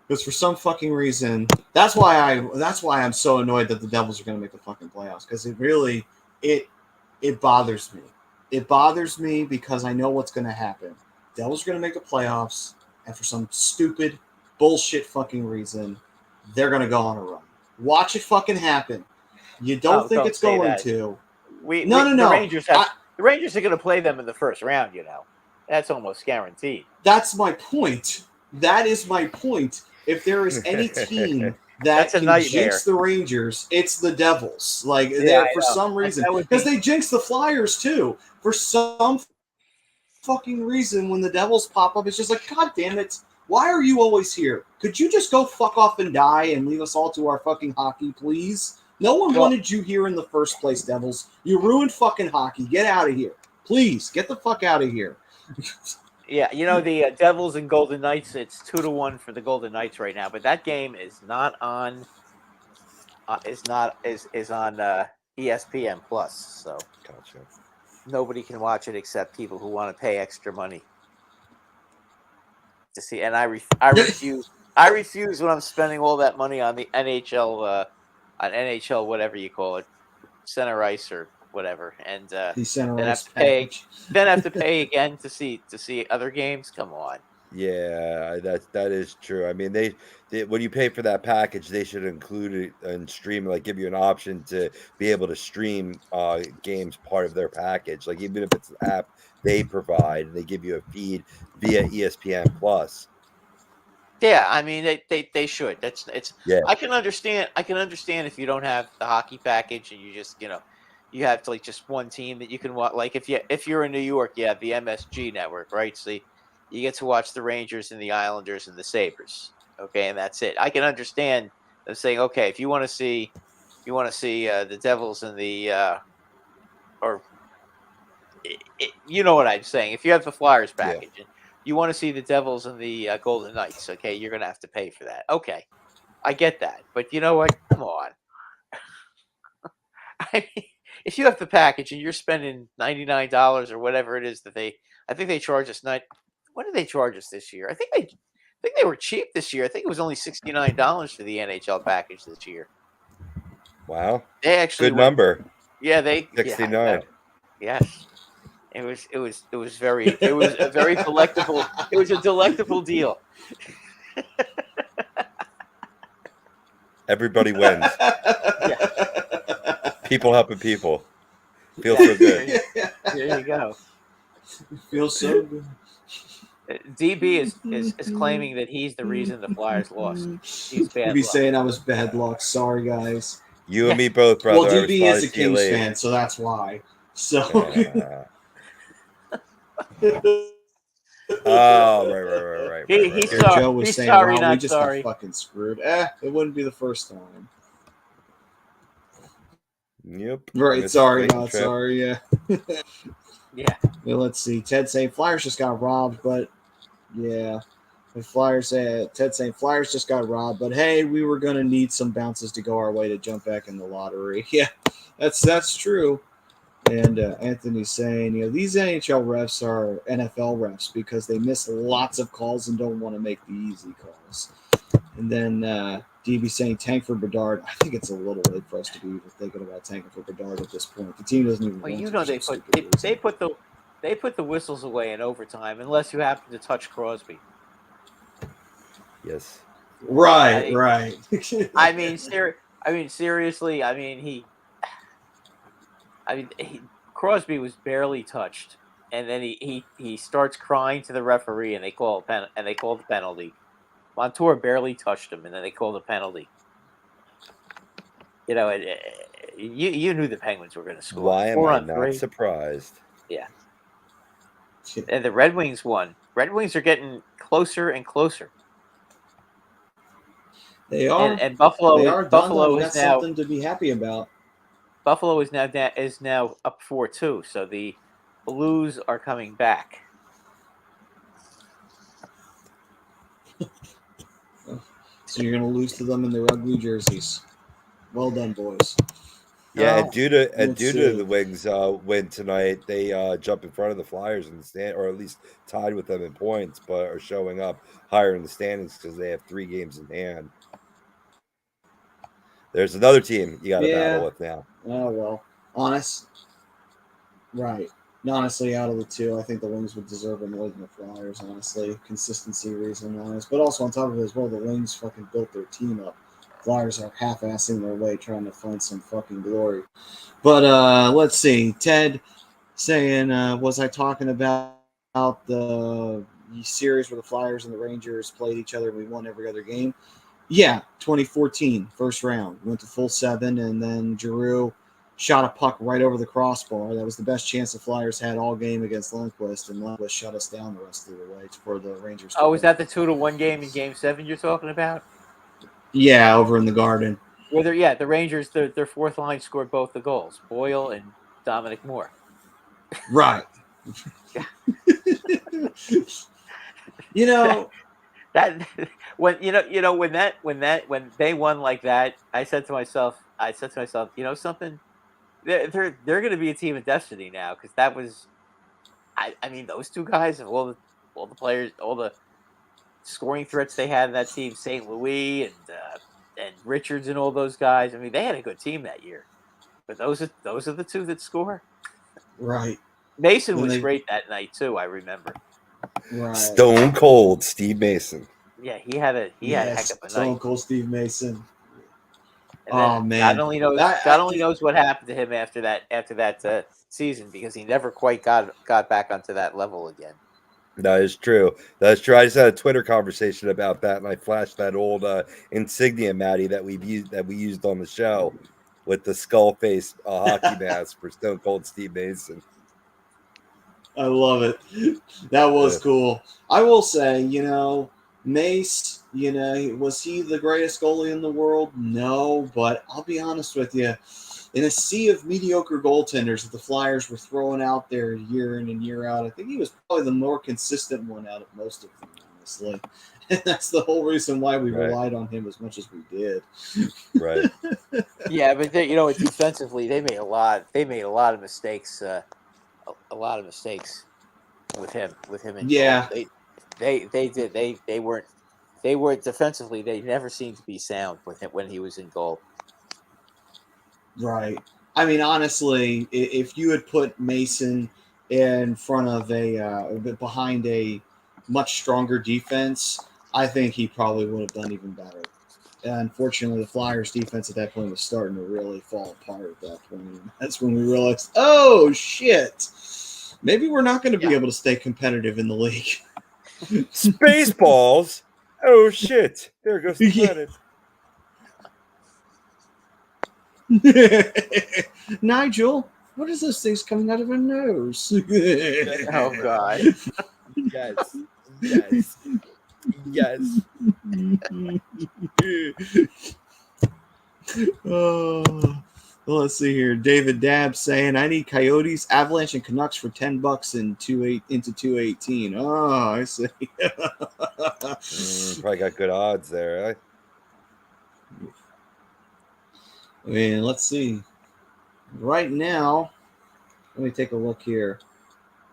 Speaker 2: Because for some fucking reason, that's why I'm so annoyed that the Devils are going to make the fucking playoffs. Because it bothers me. It bothers me because I know what's going to happen. Devils are going to make the playoffs, and for some stupid bullshit fucking reason, they're going to go on a run. Watch it fucking happen. You don't think
Speaker 1: don't
Speaker 2: it's
Speaker 1: say
Speaker 2: going
Speaker 1: that.
Speaker 2: to?
Speaker 1: No.
Speaker 2: No.
Speaker 1: The Rangers are going to play them in the first round. That's almost guaranteed.
Speaker 2: That's my point. That is my point. If there is any team that
Speaker 1: That's a
Speaker 2: can
Speaker 1: nightmare.
Speaker 2: jinx the Rangers, it's the Devils. Like
Speaker 1: Yeah, I
Speaker 2: for
Speaker 1: know.
Speaker 2: some reason,
Speaker 1: That would
Speaker 2: because
Speaker 1: be-
Speaker 2: they jinx the Flyers too. For some fucking reason, when the Devils pop up, it's just like, God damn it! Why are you always here? Could you just go fuck off and die and leave us all to our fucking hockey, please? No one
Speaker 1: Well-
Speaker 2: wanted you here in the first place, Devils. You ruined fucking hockey. Get out of here, please. Get the fuck out of here.
Speaker 1: Yeah, the Devils and Golden Knights. It's 2-1 for the Golden Knights right now, but that game is not on. Is on ESPN Plus, so
Speaker 4: Gotcha.
Speaker 1: nobody can watch it except people who want to pay extra money to see. And I refuse. I refuse when I'm spending all that money on the NHL, on NHL, whatever you call it, center ice or whatever, and
Speaker 2: The center
Speaker 1: then
Speaker 2: ice
Speaker 1: have to pay.
Speaker 2: package.
Speaker 1: Then have to pay again to see other games. Come on.
Speaker 4: Yeah, that is true. I mean, they when you pay for that package, they should include it and stream, like give you an option to be able to stream games part of their package. Like even if it's an app they provide, they give you a feed via ESPN Plus.
Speaker 1: Yeah, I mean they should. It's
Speaker 4: Yeah.
Speaker 1: I can understand if you don't have the hockey package and you just you have to like just one team that you can watch. Like if you're in New York, you have the MSG network, right? So you get to watch the Rangers and the Islanders and the Sabres. Okay, and that's it. I can understand them saying, okay, if you want to see the Devils and the or you know what I'm saying. If you have the Flyers package and you want to see the Devils and the Golden Knights, okay, you're gonna have to pay for that. Okay, I get that, but you know what? Come on. I mean, if you have the package and you're spending $99 or whatever it is I think they charge us What did they charge us this year? I think they were cheap this year. I think it was only $69 for the NHL package this year.
Speaker 4: Wow.
Speaker 1: They actually
Speaker 4: Good number.
Speaker 1: Yeah,
Speaker 4: 69.
Speaker 1: Yes. It was a very delectable. It was a delectable deal.
Speaker 4: Everybody wins. People helping people. Feels
Speaker 1: Yeah.
Speaker 4: so good.
Speaker 1: There you go.
Speaker 2: Feels so good.
Speaker 1: DB is claiming that he's the reason the Flyers lost. He's bad
Speaker 2: He'd be
Speaker 1: luck.
Speaker 2: saying I was bad luck. Sorry, guys.
Speaker 4: You and me both, brother.
Speaker 2: Well,
Speaker 4: I
Speaker 2: DB is a
Speaker 4: responded to you
Speaker 2: Kings
Speaker 4: late.
Speaker 2: fan, so that's why. So.
Speaker 4: Oh, right.
Speaker 1: He's
Speaker 2: Here,
Speaker 1: sorry.
Speaker 2: Joe was
Speaker 1: He's
Speaker 2: saying,
Speaker 1: sorry,
Speaker 2: "Wow, we
Speaker 1: not
Speaker 2: just
Speaker 1: sorry."
Speaker 2: got fucking screwed." It wouldn't be the first time.
Speaker 4: Yep.
Speaker 2: Right,
Speaker 4: Missed
Speaker 2: sorry,
Speaker 4: the
Speaker 2: not
Speaker 4: trip.
Speaker 2: sorry. Yeah.
Speaker 1: Yeah.
Speaker 2: Well, let's see. Ted saying Flyers just got robbed, but yeah. The Flyers say Ted saying Flyers just got robbed, but hey, we were gonna need some bounces to go our way to jump back in the lottery. Yeah, that's true. And Anthony's saying, these NHL refs are NFL refs because they miss lots of calls and don't want to make the easy calls. And then DB saying tank for Bedard. I think it's a little late for us to be even thinking about tanking for Bedard at this point. The team doesn't even.
Speaker 1: Well,
Speaker 2: want
Speaker 1: you
Speaker 2: to
Speaker 1: know
Speaker 2: for
Speaker 1: they
Speaker 2: some
Speaker 1: put
Speaker 2: stupid
Speaker 1: they
Speaker 2: reason.
Speaker 1: put the whistles away in overtime unless you happen to touch Crosby.
Speaker 4: Yes.
Speaker 2: Right.
Speaker 1: I mean, seriously. Crosby was barely touched. and then he starts crying to the referee, and they call the penalty. Montour barely touched him, and then they called the penalty. You know, you knew the Penguins were going to score.
Speaker 4: Why am
Speaker 1: 4
Speaker 4: I
Speaker 1: on
Speaker 4: not
Speaker 1: 3.
Speaker 4: surprised?
Speaker 1: Yeah. And the Red Wings won. Red Wings are getting closer and closer.
Speaker 2: They are.
Speaker 1: And Buffalo
Speaker 2: They are.
Speaker 1: Buffalo
Speaker 2: Dundon
Speaker 1: is
Speaker 2: got
Speaker 1: now
Speaker 2: something to be happy about.
Speaker 1: Buffalo is now up 4-2. So the Blues are coming back.
Speaker 2: So you're going to lose to them in their ugly jerseys. Well done, boys.
Speaker 4: Yeah,
Speaker 1: Oh,
Speaker 4: and due to
Speaker 2: let's see.
Speaker 4: the Wings win tonight, they jump in front of the Flyers in the stand, or at least tied with them in points, but are showing up higher in the standings because they have 3 games in hand. There's another team you got to battle with now.
Speaker 2: Oh, well. Right. Honestly, out of the two, I think the Wings would deserve it more than the Flyers, honestly. Consistency reason-wise. But also on top of it as well, the Wings fucking built their team up. Flyers are half-assing their way trying to find some fucking glory. But let's see. Ted saying, was I talking about the series where the Flyers and the Rangers played each other and we won every other game? Yeah, 2014, first round. Went to full 7, and then Giroux shot a puck right over the crossbar. That was the best chance the Flyers had all game against Lundqvist, and Lundqvist shut us down the rest of the way for the Rangers.
Speaker 1: Oh, is that the 2-1 game in Game 7 you're talking about?
Speaker 2: Yeah, over in the Garden.
Speaker 1: Where the Rangers, their fourth line scored both the goals, Boyle and Dominic Moore.
Speaker 2: Right.
Speaker 1: Yeah.
Speaker 2: You know
Speaker 1: that when when they won like that, I said to myself, you know something, they're going to be a team of destiny now, because that was, I mean, those two guys and all the players, all the scoring threats they had in that team, St. Louis and Richards and all those guys. I mean, they had a good team that year. But those are the two that score.
Speaker 2: Right.
Speaker 1: Mason
Speaker 2: When
Speaker 1: was
Speaker 2: they-
Speaker 1: great that night too. I remember.
Speaker 2: Right.
Speaker 4: Stone Cold Steve Mason.
Speaker 1: Yeah, he had a heck of a
Speaker 2: Stone
Speaker 1: night.
Speaker 2: Cold Steve Mason.
Speaker 1: And then
Speaker 2: Oh man,
Speaker 1: God only knows what happened to him after that season, because he never quite got back onto that level again.
Speaker 4: That is true. That's true. I just had a Twitter conversation about that, and I flashed that old insignia, Maddie, that we used on the show with the skull face hockey mask for Stone Cold Steve Mason.
Speaker 2: I love it. That was cool. I will say, Mace, was he the greatest goalie in the world? No, but I'll be honest with you. In a sea of mediocre goaltenders that the Flyers were throwing out there year in and year out, I think he was probably the more consistent one out of most of them, honestly. And that's the whole reason why we relied on him as much as we did.
Speaker 4: Right.
Speaker 1: Yeah, but defensively, they made a lot of mistakes. A lot of mistakes with him in
Speaker 2: Yeah.
Speaker 1: goal. They did. They weren't defensively. They never seemed to be sound with him when he was in goal.
Speaker 2: Right. I mean, honestly, if you had put Mason in front of behind a much stronger defense, I think he probably would have done even better. Unfortunately, the Flyers' defense at that point was starting to really fall apart at that point. And that's when we realized, oh, shit. Maybe we're not going to be able to stay competitive in the league.
Speaker 4: Spaceballs? Oh, shit. There goes the planet.
Speaker 2: Nigel, what is those things coming out of her nose?
Speaker 1: Oh, God.
Speaker 4: Yes.
Speaker 2: Oh, well, let's see here. David Dabb saying, I need Coyotes, Avalanche, and Canucks for $10 into 218. Oh, I see.
Speaker 4: Probably got good odds there, eh?
Speaker 2: I mean, let's see. Right now, let me take a look here.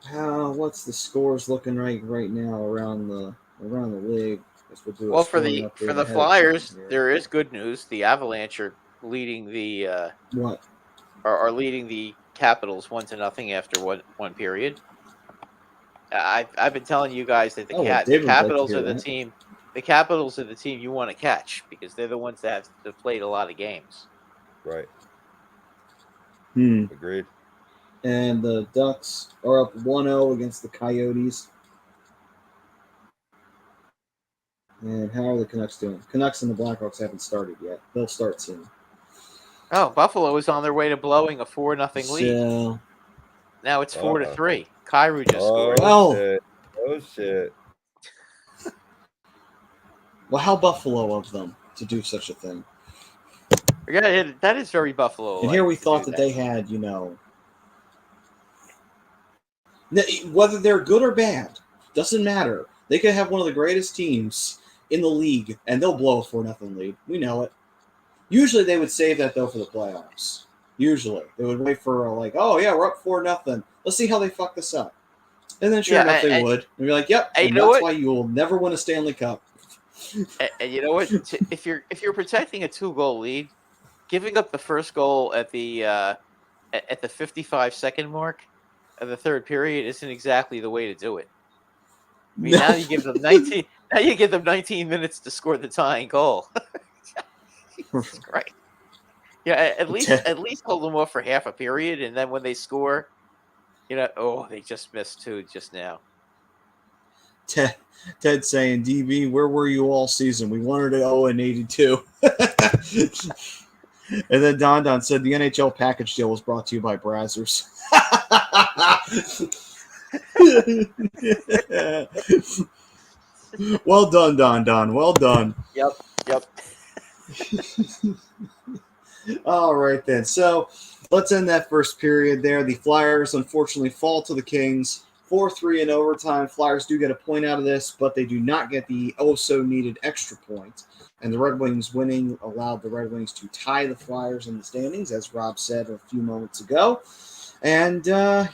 Speaker 2: What's the scores looking right now around the league?
Speaker 1: Well, for the Flyers, there is good news. The Avalanche are leading the
Speaker 2: what?
Speaker 1: Are leading the Capitals 1-0 after one period. I've been telling you guys that the Capitals are the team. The Capitals are the team you want to catch, because they're the ones that have played a lot of games.
Speaker 4: Right.
Speaker 2: Hmm.
Speaker 4: Agreed.
Speaker 2: And the Ducks are up 1-0 against the Coyotes. And how are the Canucks doing? Canucks and the Blackhawks haven't started yet. They'll start soon.
Speaker 1: Oh, Buffalo is on their way to blowing a 4-0 lead.
Speaker 2: So,
Speaker 1: Now it's 4-3. Kyrou just scored.
Speaker 2: Well-
Speaker 4: Shit. Oh shit.
Speaker 2: well, how Buffalo of them to do such a thing?
Speaker 1: Yeah, that is very Buffalo.
Speaker 2: And here we thought that they had, whether they're good or bad, doesn't matter. They could have one of the greatest teams in the league, and they'll blow a 4-0 lead. We know it. Usually they would save that, though, for the playoffs. Usually. They would wait for, oh, yeah, we're up 4-0. Let's see how they fuck this up. And then sure enough, they would. And you're like, yep, and that's why you will never win a Stanley Cup.
Speaker 1: And you know what? If you're protecting a 2-goal lead, giving up the first goal at the 55-second mark of the third period isn't exactly the way to do it. I mean, now you give them 19. Now you give them 19 minutes to score the tying goal. That's great. Yeah, at least hold them off for half a period, and then when they score, they just missed two just now.
Speaker 2: Ted saying, DB, where were you all season? We wanted to 0-82. And then Don said the NHL package deal was brought to you by Brazzers. Well done, Don. Well done.
Speaker 1: Yep.
Speaker 2: All right, then. So let's end that first period there. The Flyers, unfortunately, fall to the Kings 4-3 in overtime. Flyers do get a point out of this, but they do not get the oh-so-needed extra point. And the Red Wings winning allowed the Red Wings to tie the Flyers in the standings, as Rob said a few moments ago. And, there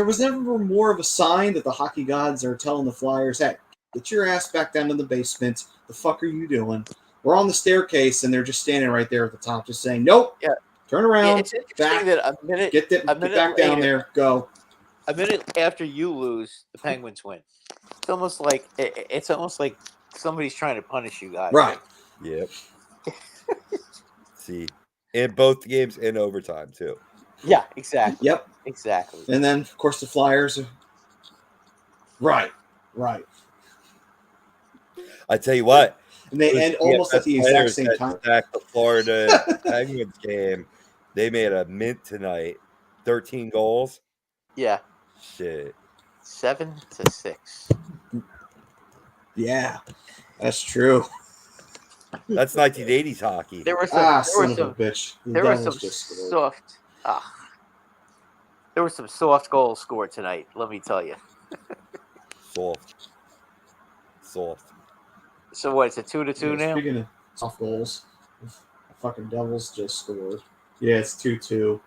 Speaker 2: was never more of a sign that the hockey gods are telling the Flyers, hey, get your ass back down to the basement. The fuck are you doing? We're on the staircase, and they're just standing right there at the top, just saying, nope, turn around,
Speaker 1: it's interesting that
Speaker 2: get back down there, go.
Speaker 1: A minute after you lose, the Penguins win. It's almost like somebody's trying to punish you guys.
Speaker 2: Right.
Speaker 4: Yep. See, in both games in overtime too.
Speaker 1: Yeah, exactly.
Speaker 2: Yep.
Speaker 1: Exactly.
Speaker 2: And then, of course, the Flyers. Right.
Speaker 4: I tell you what.
Speaker 2: And they end almost at the exact same time.
Speaker 4: Back the Florida Penguins game. They made a mint tonight. 13 goals.
Speaker 1: Yeah.
Speaker 4: Shit.
Speaker 1: 7-6.
Speaker 2: Yeah, that's true.
Speaker 4: That's 1980s hockey.
Speaker 1: There were some
Speaker 2: bitch.
Speaker 1: There were some soft goals scored tonight, let me tell you.
Speaker 4: Soft.
Speaker 1: So what, it's a 2-2 now?
Speaker 2: Speaking of soft goals, the fucking Devils just scored. Yeah, it's 2-2.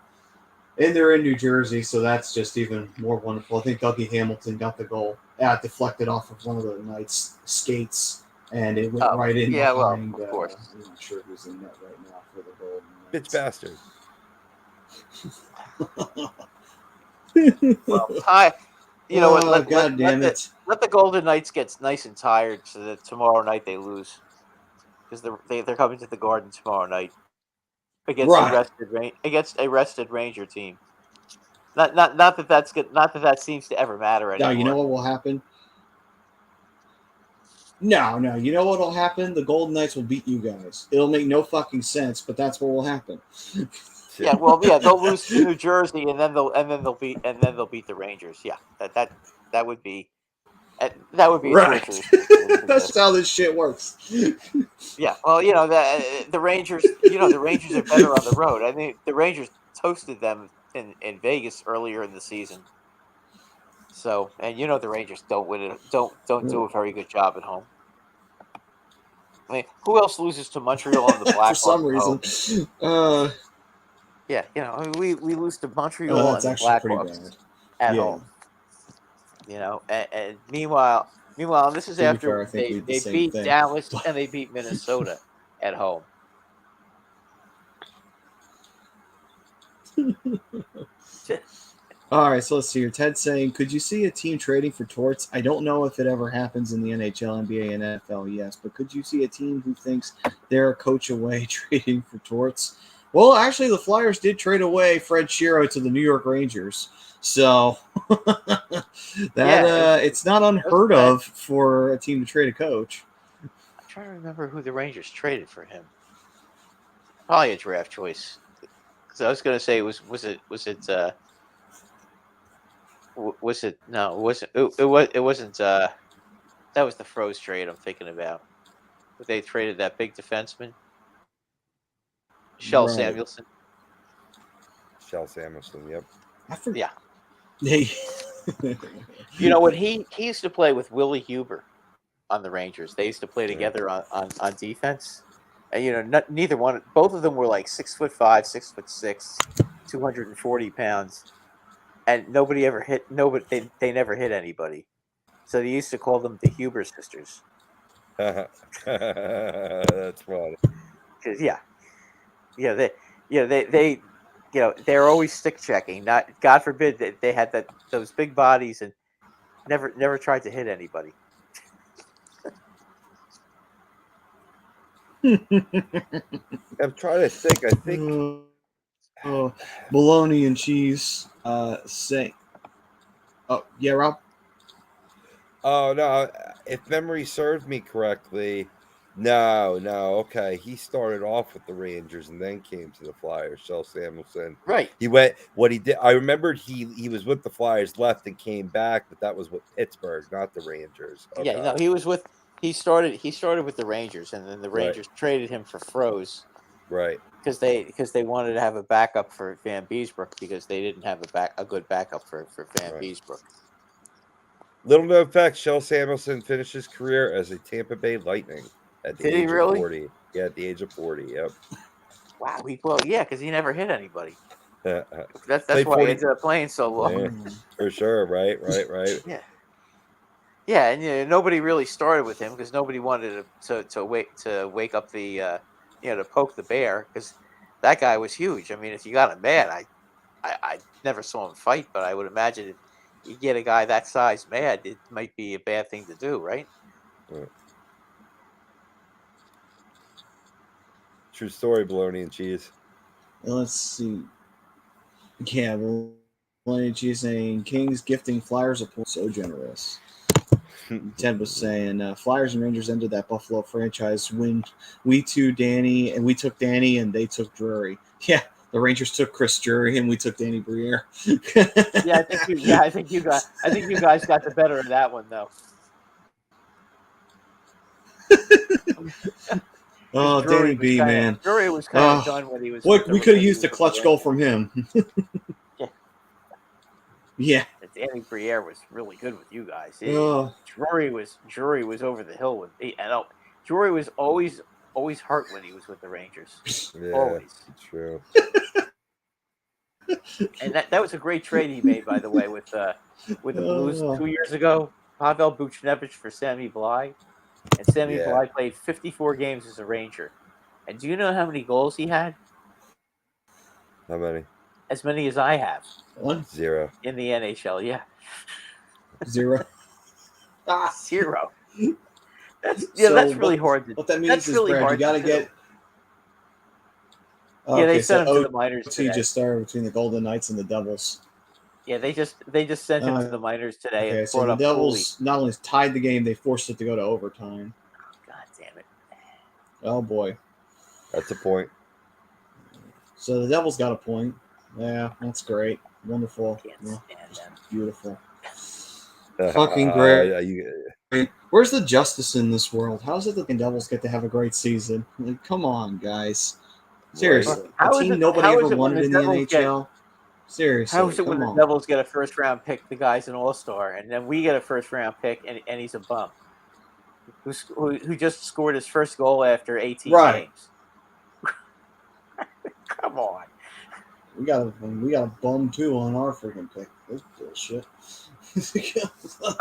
Speaker 2: And they're in New Jersey, so that's just even more wonderful. I think Dougie Hamilton got the goal. Deflected off of one of the Knights' skates, and it went right in behind.
Speaker 1: Of course.
Speaker 2: I'm not sure who's in net right now for the goal.
Speaker 4: Bitch bastard.
Speaker 2: God damn it.
Speaker 1: Let the Golden Knights get nice and tired so that tomorrow night they lose. Because they're coming to the Garden tomorrow night against a rested Ranger team. Not that that's good. Not that seems to ever matter anymore.
Speaker 2: No, you know what will happen? No. You know what will happen? The Golden Knights will beat you guys. It'll make no fucking sense, but that's what will happen.
Speaker 1: They'll lose to New Jersey, and then they'll beat the Rangers. Yeah, that would be
Speaker 2: right. That's how this shit works.
Speaker 1: Yeah, well, the Rangers. The Rangers are better on the road. I mean, the Rangers toasted them in Vegas earlier in the season. So, and the Rangers don't do a very good job at home. I mean, who else loses to Montreal and the Blackhawks?
Speaker 2: For some reason.
Speaker 1: Yeah, we lose to Montreal and the Blackhawks at home. And meanwhile, this is after they beat Dallas and they beat Minnesota at home.
Speaker 2: All right, so let's see here. Ted saying, could you see a team trading for Torts? I don't know if it ever happens in the NHL, NBA, and NFL, yes, but could you see a team who thinks they're a coach away trading for Torts? Well, actually, the Flyers did trade away Fred Shero to the New York Rangers, so it's not unheard of for a team to trade a coach.
Speaker 1: I'm trying to remember who the Rangers traded for him. Probably a draft choice. Because I was going to say, was it? No, it wasn't. It wasn't. That was the Froze trade I'm thinking about. They traded that big defenseman, Shell
Speaker 2: Right.
Speaker 1: Samuelson.
Speaker 4: Shell Samuelson, yep.
Speaker 1: Yeah.
Speaker 2: Hey.
Speaker 1: You know, when he used to play with Willie Huber on the Rangers. They used to play together on defense. And, you know, neither one, both of them were like 6'5", 6'6", 240 pounds. And nobody ever hit, they never hit anybody. So they used to call them the Huber sisters.
Speaker 4: That's funny.
Speaker 1: They you know, they're always stick checking. Not, God forbid, that they had those big bodies and never tried to hit anybody.
Speaker 4: I'm trying to think. I think
Speaker 2: bologna and cheese. Say, oh yeah, Rob.
Speaker 4: Oh no! If memory serves me correctly, no. Okay, he started off with the Rangers and then came to the Flyers. Shell Samuelson,
Speaker 1: Right?
Speaker 4: He went. What he did, I remembered. He was with the Flyers, left and came back, but that was with Pittsburgh, not the Rangers. Okay.
Speaker 1: Yeah, no, he was with. He started with the Rangers, and then the Rangers traded him for Froze.
Speaker 4: Right.
Speaker 1: Because they wanted to have a backup for Van Beesbrook because they didn't have a good backup for Van Beesbrook.
Speaker 4: Little known fact: Shell Samuelson finished his career as a Tampa Bay Lightning at the age of 40. Yeah, at the age of 40. Yep.
Speaker 1: Wow, because he never hit anybody. That's
Speaker 4: Played
Speaker 1: why
Speaker 4: 40.
Speaker 1: he ended up playing so long.
Speaker 4: Yeah, for sure. Right.
Speaker 1: Yeah, and nobody really started with him because nobody wanted to wake up the to poke the bear, because that guy was huge. I mean, if you got him mad, I never saw him fight, but I would imagine if you get a guy that size mad, it might be a bad thing to do, right?
Speaker 4: Yeah. True story, bologna and cheese.
Speaker 2: Let's see. Yeah, bologna and cheese saying Kings gifting Flyers a point, so generous. Ted was saying Flyers and Rangers ended that Buffalo franchise when we took Danny and they took Drury. Yeah, the Rangers took Chris Drury and we took Danny Briere.
Speaker 1: I think you guys got the better of that one though.
Speaker 2: Oh, Danny B, man.
Speaker 1: Drury was kind of done when he was.
Speaker 2: What we could have used a clutch goal from him. Yeah.
Speaker 1: Danny Briere was really good with you guys. Drury was over the hill with me. And Drury was always hurt when he was with the Rangers.
Speaker 4: Yeah,
Speaker 1: always.
Speaker 4: True.
Speaker 1: And that was a great trade he made, by the way, with the Blues 2 years ago. Pavel Buchnevich for Sammy Bly. And Sammy Bly played 54 games as a Ranger. And do you know how many goals he had?
Speaker 4: How many?
Speaker 1: As many as I have.
Speaker 4: 0.
Speaker 1: In the NHL, yeah.
Speaker 2: 0.
Speaker 1: 0. That's really hard to do.
Speaker 2: What that means is,
Speaker 1: really
Speaker 2: Brad, you got to get...
Speaker 1: they sent him to the minors today.
Speaker 2: He just started between the Golden Knights and the Devils.
Speaker 1: Yeah, they just sent him to the minors today.
Speaker 2: Okay,
Speaker 1: and
Speaker 2: so the Devils not only tied the game, they forced it to go to overtime.
Speaker 1: God damn it.
Speaker 2: Oh, boy.
Speaker 4: That's a point.
Speaker 2: So the Devils got a point. Yeah, that's great. Wonderful.
Speaker 1: Can't stand them.
Speaker 2: Beautiful. Fucking great. Where's the justice in this world? How is it that the Devils get to have a great season? Like, come on, guys. Seriously. A team nobody ever wanted in the NHL? Seriously.
Speaker 1: How is it when the Devils get a first-round pick, the guy's an all-star, and then we get a first-round pick, and he's a bum? Who just scored his first goal after 18 games? Come on.
Speaker 2: We got a bum too on our freaking pick. That's bullshit.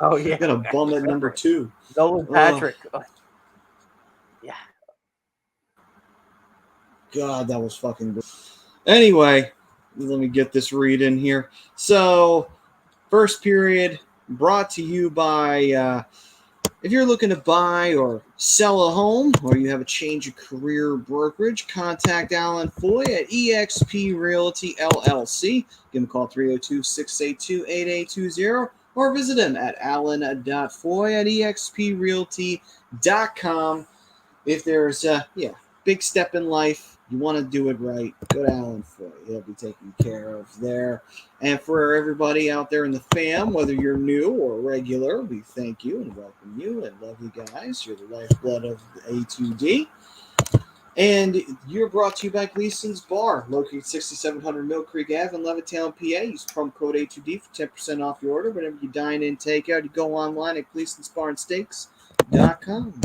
Speaker 1: Oh yeah,
Speaker 2: got a bum at number 2.
Speaker 1: Nolan Patrick. Yeah.
Speaker 2: God, that was fucking good. Anyway, let me get this read in here. So, first period brought to you by If you're looking to buy or sell a home, or you have a change of career brokerage, contact Alan Foy at eXp Realty LLC. Give him a call 302-682-8820 or visit him at alan.foy at exprealty.com. If there's a big step in life, you want to do it right, go to Alan Foy. He'll be taken care of there. And for everybody out there in the fam, whether you're new or regular, we thank you and welcome you and love you guys. You're the lifeblood of A2D. And you're brought to you by Gleason's Bar, located 6700 Mill Creek Ave in Levittown, PA. Use promo code A2D for 10% off your order. Whenever you dine in, take out, you go online at Gleason'sBarandSteaks.com.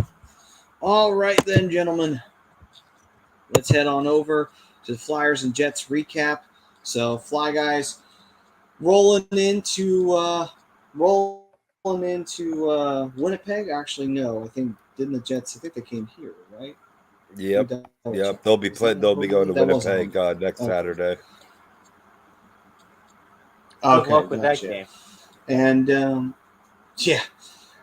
Speaker 2: All right then, gentlemen. Let's head on over to the Flyers and Jets recap. So, Fly guys rolling into Winnipeg. Actually, no. I think didn't the Jets? I think they came here, right?
Speaker 4: Yep. They'll be going to Winnipeg next Saturday.
Speaker 1: Good luck with that game.
Speaker 2: And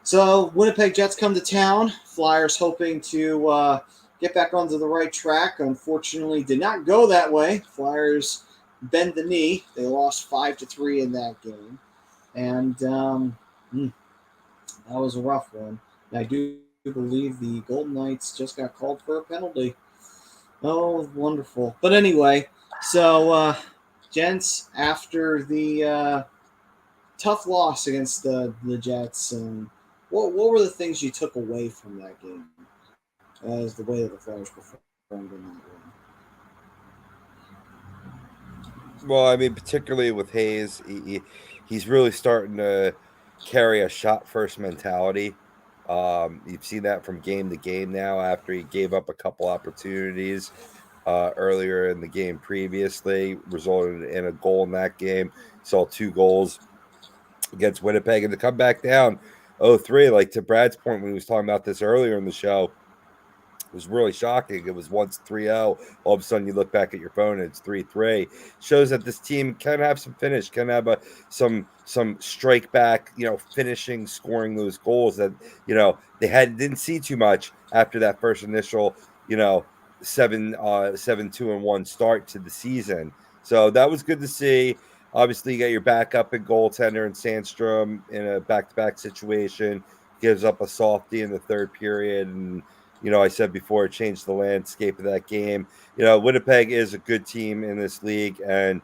Speaker 2: so Winnipeg Jets come to town. Flyers hoping to get back onto the right track. Unfortunately, did not go that way. Flyers bend the knee. They lost 5-3 in that game, and that was a rough one. And I do believe the Golden Knights just got called for a penalty. Oh, wonderful! But anyway, so gents, after the tough loss against the Jets, what were the things you took away from that game as the way that the Flyers performed in that one?
Speaker 4: Well, I mean, particularly with Hayes, he's really starting to carry a shot-first mentality. You've seen that from game to game now after he gave up a couple opportunities earlier in the game previously, resulted in a goal in that game. Saw 2 goals against Winnipeg, and to come back down 0-3, like to Brad's point when he was talking about this earlier in the show, it was really shocking. It was once 3-0. All of a sudden, you look back at your phone and it's 3-3. Shows that this team can have some finish, can have some strike back, finishing, scoring those goals that they didn't see too much after that first initial 7-2-1 start to the season. So that was good to see. Obviously, you got your backup and goaltender and Sandstrom in a back-to-back situation. Gives up a softie in the third period, and I said before, it changed the landscape of that game. Winnipeg is a good team in this league, and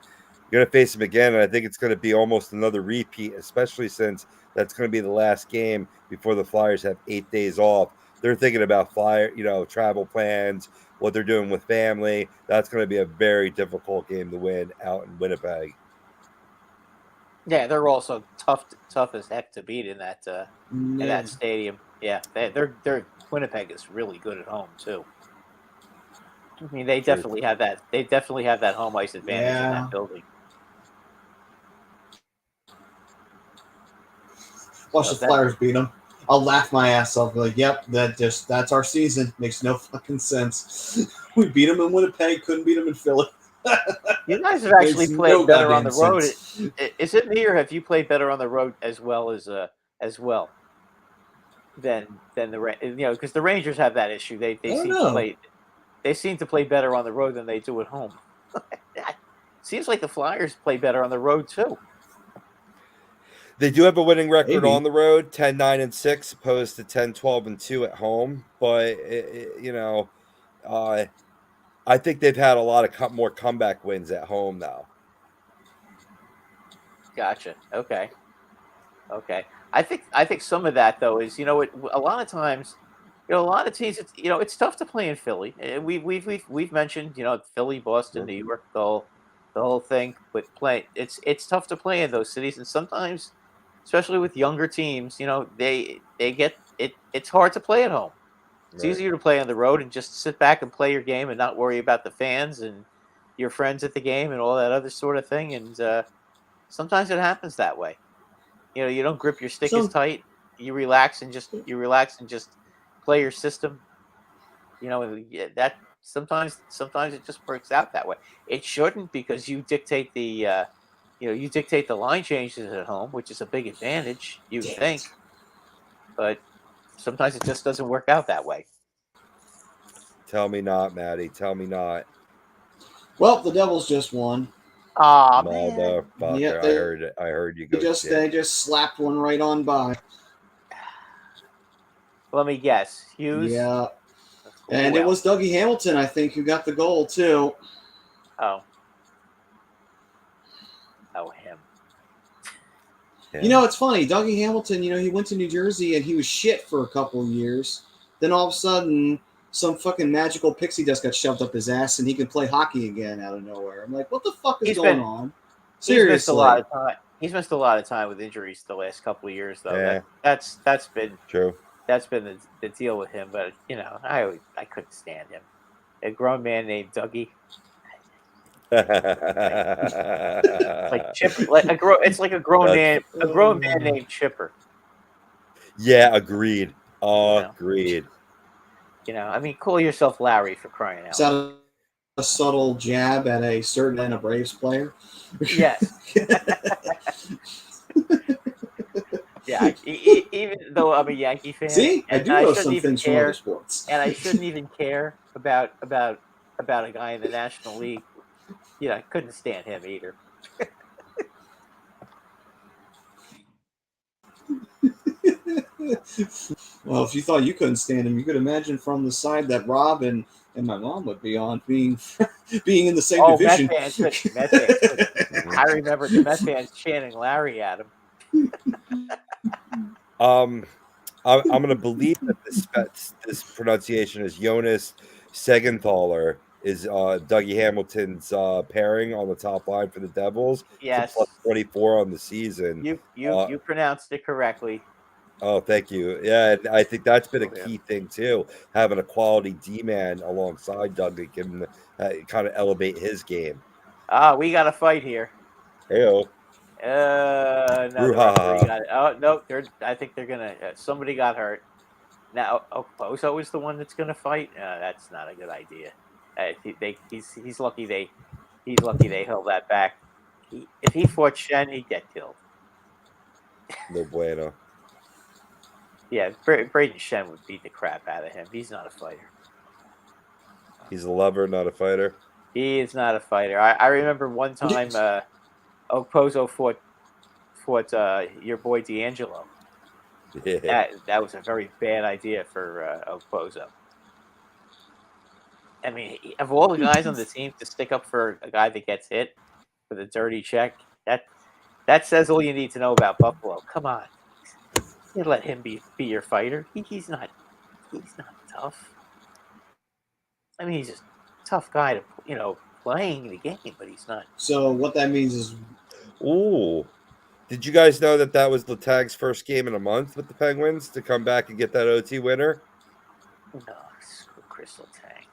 Speaker 4: you're going to face them again, and I think it's going to be almost another repeat, especially since that's going to be the last game before the Flyers have 8 days off. They're thinking about travel plans, what they're doing with family. That's going to be a very difficult game to win out in Winnipeg.
Speaker 1: Yeah, they're also tough as heck to beat in that stadium. Yeah, they're Winnipeg is really good at home too. I mean, they definitely have that. They definitely have that home ice advantage in that building.
Speaker 2: Watch the Flyers beat them. I'll laugh my ass off. Like, yep, that's our season. Makes no fucking sense. We beat them in Winnipeg. Couldn't beat them in Philly.
Speaker 1: You guys have actually played better on the road. Is it me, or have you played better on the road as well than the because the Rangers have that issue. They seem to play better on the road than they do at home. Seems like the Flyers play better on the road too.
Speaker 4: They do have a winning record on the road, 10-9-6, opposed to 10-12-2 at home. But I think they've had a lot of more comeback wins at home now.
Speaker 1: Gotcha. Okay. I think some of that though is a lot of times, a lot of teams it's tough to play in Philly. We've mentioned Philly, Boston, New York, the whole thing. But it's tough to play in those cities, and sometimes, especially with younger teams, they get it. It's hard to play at home. It's easier to play on the road and just sit back and play your game and not worry about the fans and your friends at the game and all that other sort of thing. And sometimes it happens that way. You don't grip your stick as tight. You relax and just play your system. That sometimes it just works out that way. It shouldn't, because you dictate the line changes at home, which is a big advantage, you think. But Sometimes it just doesn't work out that way.
Speaker 4: Tell me not, Maddie. Tell me not.
Speaker 2: Well, the Devils just won.
Speaker 1: Aw, man.
Speaker 4: Motherfucker.
Speaker 2: Yep,
Speaker 4: I heard it. I heard you go.
Speaker 2: They just slapped one right on by.
Speaker 1: Let me guess. Hughes?
Speaker 2: Yeah. And it was Dougie Hamilton, I think, who got the goal, too.
Speaker 1: Oh. Oh, him.
Speaker 4: Yeah.
Speaker 2: You know, it's funny. Dougie Hamilton, you know, he went to New Jersey and he was shit for a couple of years. Then all of a sudden, some fucking magical pixie dust got shoved up his ass and he could play hockey again out of nowhere. I'm like, what the fuck is going on? Seriously.
Speaker 1: He's missed a lot of time. He's missed a lot of time with injuries the last couple of years, though.
Speaker 4: Yeah.
Speaker 1: That's been
Speaker 4: True.
Speaker 1: That's been the deal with him. But you know, I couldn't stand him. A grown man named Dougie. Like Chipper, it's like a grown man named Chipper.
Speaker 4: Yeah, agreed. Agreed.
Speaker 1: You know, I mean, call yourself Larry for crying out.
Speaker 2: Is that a subtle jab at a certain Atlanta Braves player?
Speaker 1: Yes. Yeah, even though I'm a Yankee fan.
Speaker 2: See, I do know some things from other sports,
Speaker 1: and I shouldn't even care about a guy in the National League. You know, I couldn't stand him either.
Speaker 2: Well, if you thought you couldn't stand him, you could imagine from the side that Rob and my mom would be on, being in the same division.
Speaker 1: Met fans. I remember the Met fans chanting Larry at him.
Speaker 4: I'm going to believe that this pronunciation is Jonas Segenthaler is Dougie Hamilton's pairing on the top line for the Devils.
Speaker 1: Yes,
Speaker 4: plus 24 on the season.
Speaker 1: You pronounced it correctly.
Speaker 4: Oh, thank you. Yeah, I think that's been a key thing too. Having a quality D-man alongside Dougie can kind of elevate his game.
Speaker 1: We got a fight here.
Speaker 4: Heyo.
Speaker 1: No, got it. Oh no, I think they're gonna. Somebody got hurt. Now, Okposo is the one that's gonna fight. That's not a good idea. He's lucky they held that back. If he fought Shen, he'd get killed.
Speaker 4: No bueno.
Speaker 1: Yeah, Braden Shen would beat the crap out of him. He's not a fighter.
Speaker 4: He's a lover, not a fighter.
Speaker 1: He is not a fighter. I remember one time Okposo fought your boy D'Angelo.
Speaker 4: Yeah.
Speaker 1: That was a very bad idea for Okposo. I mean, of all the guys on the team to stick up for a guy that gets hit with a dirty check, that says all you need to know about Buffalo. Come on. You let him be your fighter. He's not tough. I mean, he's just a tough guy to playing the game, but he's not.
Speaker 2: So what that means is,
Speaker 4: ooh, did you guys know that was Letag's first game in a month with the Penguins to come back and get that OT winner?
Speaker 1: No, screw Chris Letang.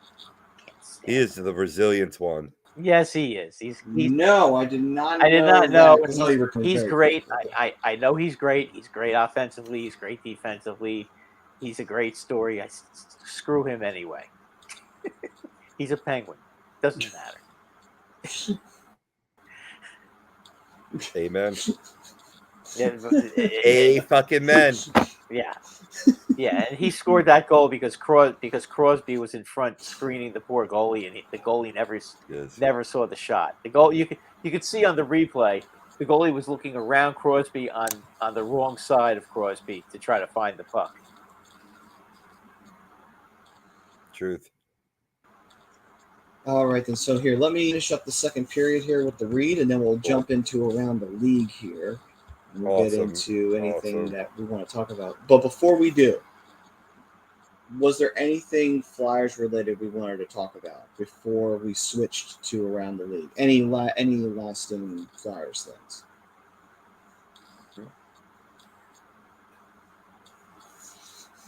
Speaker 4: He is the resilient one.
Speaker 1: Yes, he is. He's
Speaker 2: no, I did not.
Speaker 1: I did not know.
Speaker 2: He's
Speaker 1: great. I know he's great. He's great offensively. He's great defensively. He's a great story. Screw him anyway. He's a Penguin. Doesn't matter.
Speaker 4: Amen. A fucking man.
Speaker 1: Yeah. Yeah, and he scored that goal because Crosby was in front screening the poor goalie, and the goalie never saw the shot. The goal you could see on the replay, the goalie was looking around Crosby on the wrong side of Crosby to try to find the puck.
Speaker 4: Truth.
Speaker 2: All right, then. So here, let me finish up the second period here with the read, and then we'll jump into around the league here. And we'll get into anything that we want to talk about. But before we do, was there anything Flyers related we wanted to talk about before we switched to around the league? Any lasting Flyers things?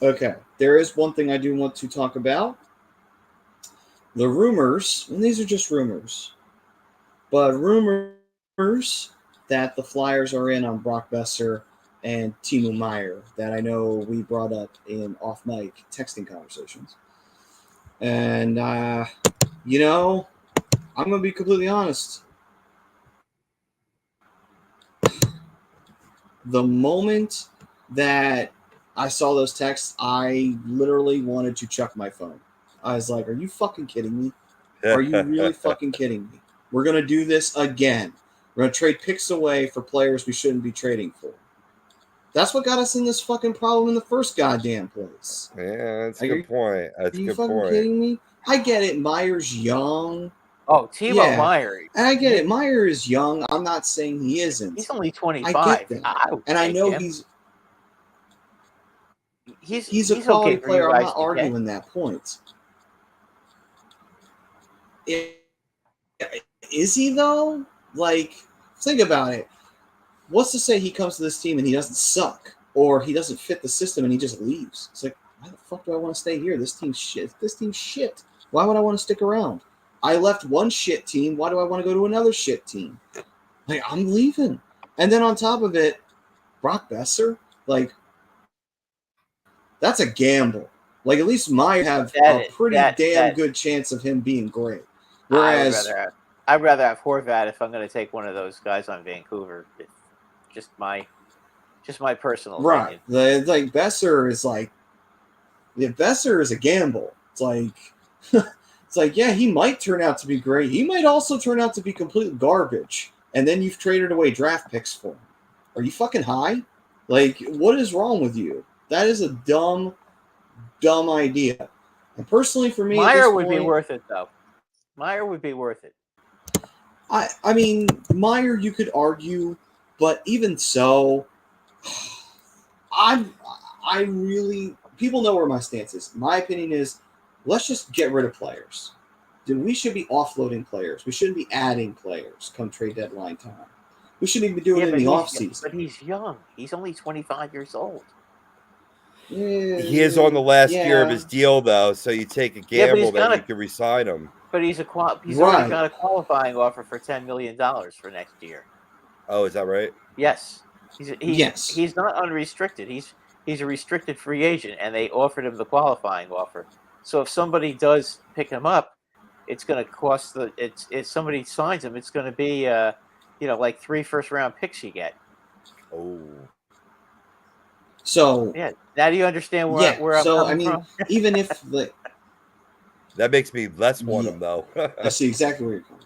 Speaker 2: Okay, there is one thing I do want to talk about. The rumors, and these are just rumors, but rumors that the Flyers are in on Brock Besser and Timo Meier that I know we brought up in off-mic texting conversations. And, I'm going to be completely honest. The moment that I saw those texts. I literally wanted to chuck my phone. I was like, are you fucking kidding me? Are you really fucking kidding me? We're going to do this again. We're going to trade picks away for players we shouldn't be trading for. That's what got us in this fucking problem in the first goddamn place.
Speaker 4: Yeah, that's a good point. That's
Speaker 2: Are
Speaker 4: a
Speaker 2: you
Speaker 4: good
Speaker 2: fucking
Speaker 4: point.
Speaker 2: kidding me? I get it. Meyer's young.
Speaker 1: Oh, Timo
Speaker 2: Yeah.
Speaker 1: Meyer.
Speaker 2: And I get it. Meyer is young. I'm not saying he isn't.
Speaker 1: He's only 25.
Speaker 2: I get that. And I know
Speaker 1: him.
Speaker 2: he's a quality
Speaker 1: okay for
Speaker 2: player.
Speaker 1: you
Speaker 2: I'm
Speaker 1: guys
Speaker 2: not
Speaker 1: to get.
Speaker 2: arguing that point. Is he, though? Like, think about it. What's to say he comes to this team and he doesn't suck? Or he doesn't fit the system and he just leaves? It's like, why the fuck do I want to stay here? This team's shit. This team's shit. Why would I want to stick around? I left one shit team. Why do I want to go to another shit team? Like, I'm leaving. And then on top of it, Brock Besser, like, that's a gamble. Like, at least Meyer have a pretty damn good chance of him being great. Whereas
Speaker 1: I'd rather have Horvat if I'm going to take one of those guys on Vancouver. Just my personal opinion.
Speaker 2: Right. Like Besser is like, Besser is a gamble. It's like, yeah, he might turn out to be great. He might also turn out to be complete garbage. And then you've traded away draft picks for him. Are you fucking high? Like, what is wrong with you? That is a dumb idea. And personally, for me,
Speaker 1: Meyer would be worth it, though. Meyer would be worth it.
Speaker 2: I mean, Meyer, you could argue, but even so, I really, people know where my stance is. My opinion is, let's just get rid of players. We should be offloading players. We shouldn't be adding players come trade deadline time. We shouldn't even be doing it in the offseason.
Speaker 1: But he's young. He's only 25 years old.
Speaker 2: Yeah,
Speaker 4: He is on the last year of his deal, though, so you take a gamble that you can re-sign him.
Speaker 1: But he's already got a qualifying offer for $10 million for next year.
Speaker 4: Oh, is that right?
Speaker 1: Yes. He's not unrestricted. He's a restricted free agent, and they offered him the qualifying offer. So if somebody does pick him up, it's going to cost if somebody signs him, it's going to be like 3 first-round picks you get.
Speaker 4: Oh.
Speaker 2: So
Speaker 1: yeah, now do you understand where I'm coming from?
Speaker 2: Even if
Speaker 4: that makes me less want him, though.
Speaker 2: I see exactly where you're coming.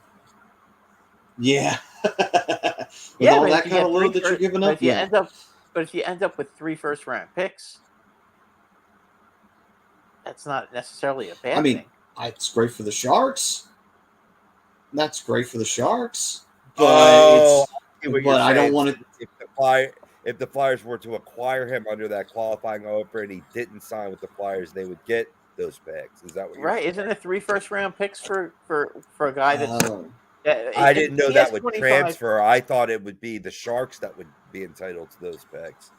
Speaker 2: Yeah. With all that kind of load that you're giving up,
Speaker 1: but if you end up with 3 first-round picks, that's not necessarily a bad thing.
Speaker 2: It's great for the Sharks. That's great for the Sharks. But I don't want to.
Speaker 4: If the Flyers were to acquire him under that qualifying offer and he didn't sign with the Flyers, they would get those picks. Is that what you're saying?
Speaker 1: Isn't it 3 first-round picks for a guy that's?
Speaker 4: I didn't know that would transfer. I thought it would be the Sharks that would be entitled to those picks.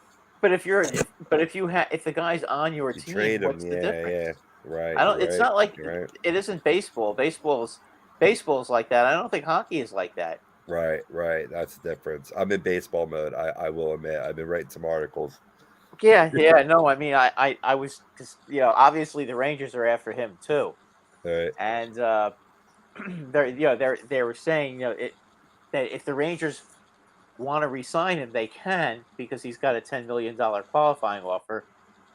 Speaker 1: But if the guy's on your team,
Speaker 4: trade him,
Speaker 1: what's the difference?
Speaker 4: Yeah, right.
Speaker 1: It's not like it isn't baseball. Baseball's like that. I don't think hockey is like that.
Speaker 4: Right. That's the difference. I'm in baseball mode. I will admit. I've been writing some articles.
Speaker 1: Yeah. No, I mean, I was, because obviously the Rangers are after him too,
Speaker 4: right.
Speaker 1: And they were saying that if the Rangers want to re-sign him, they can, because he's got a $10 million qualifying offer,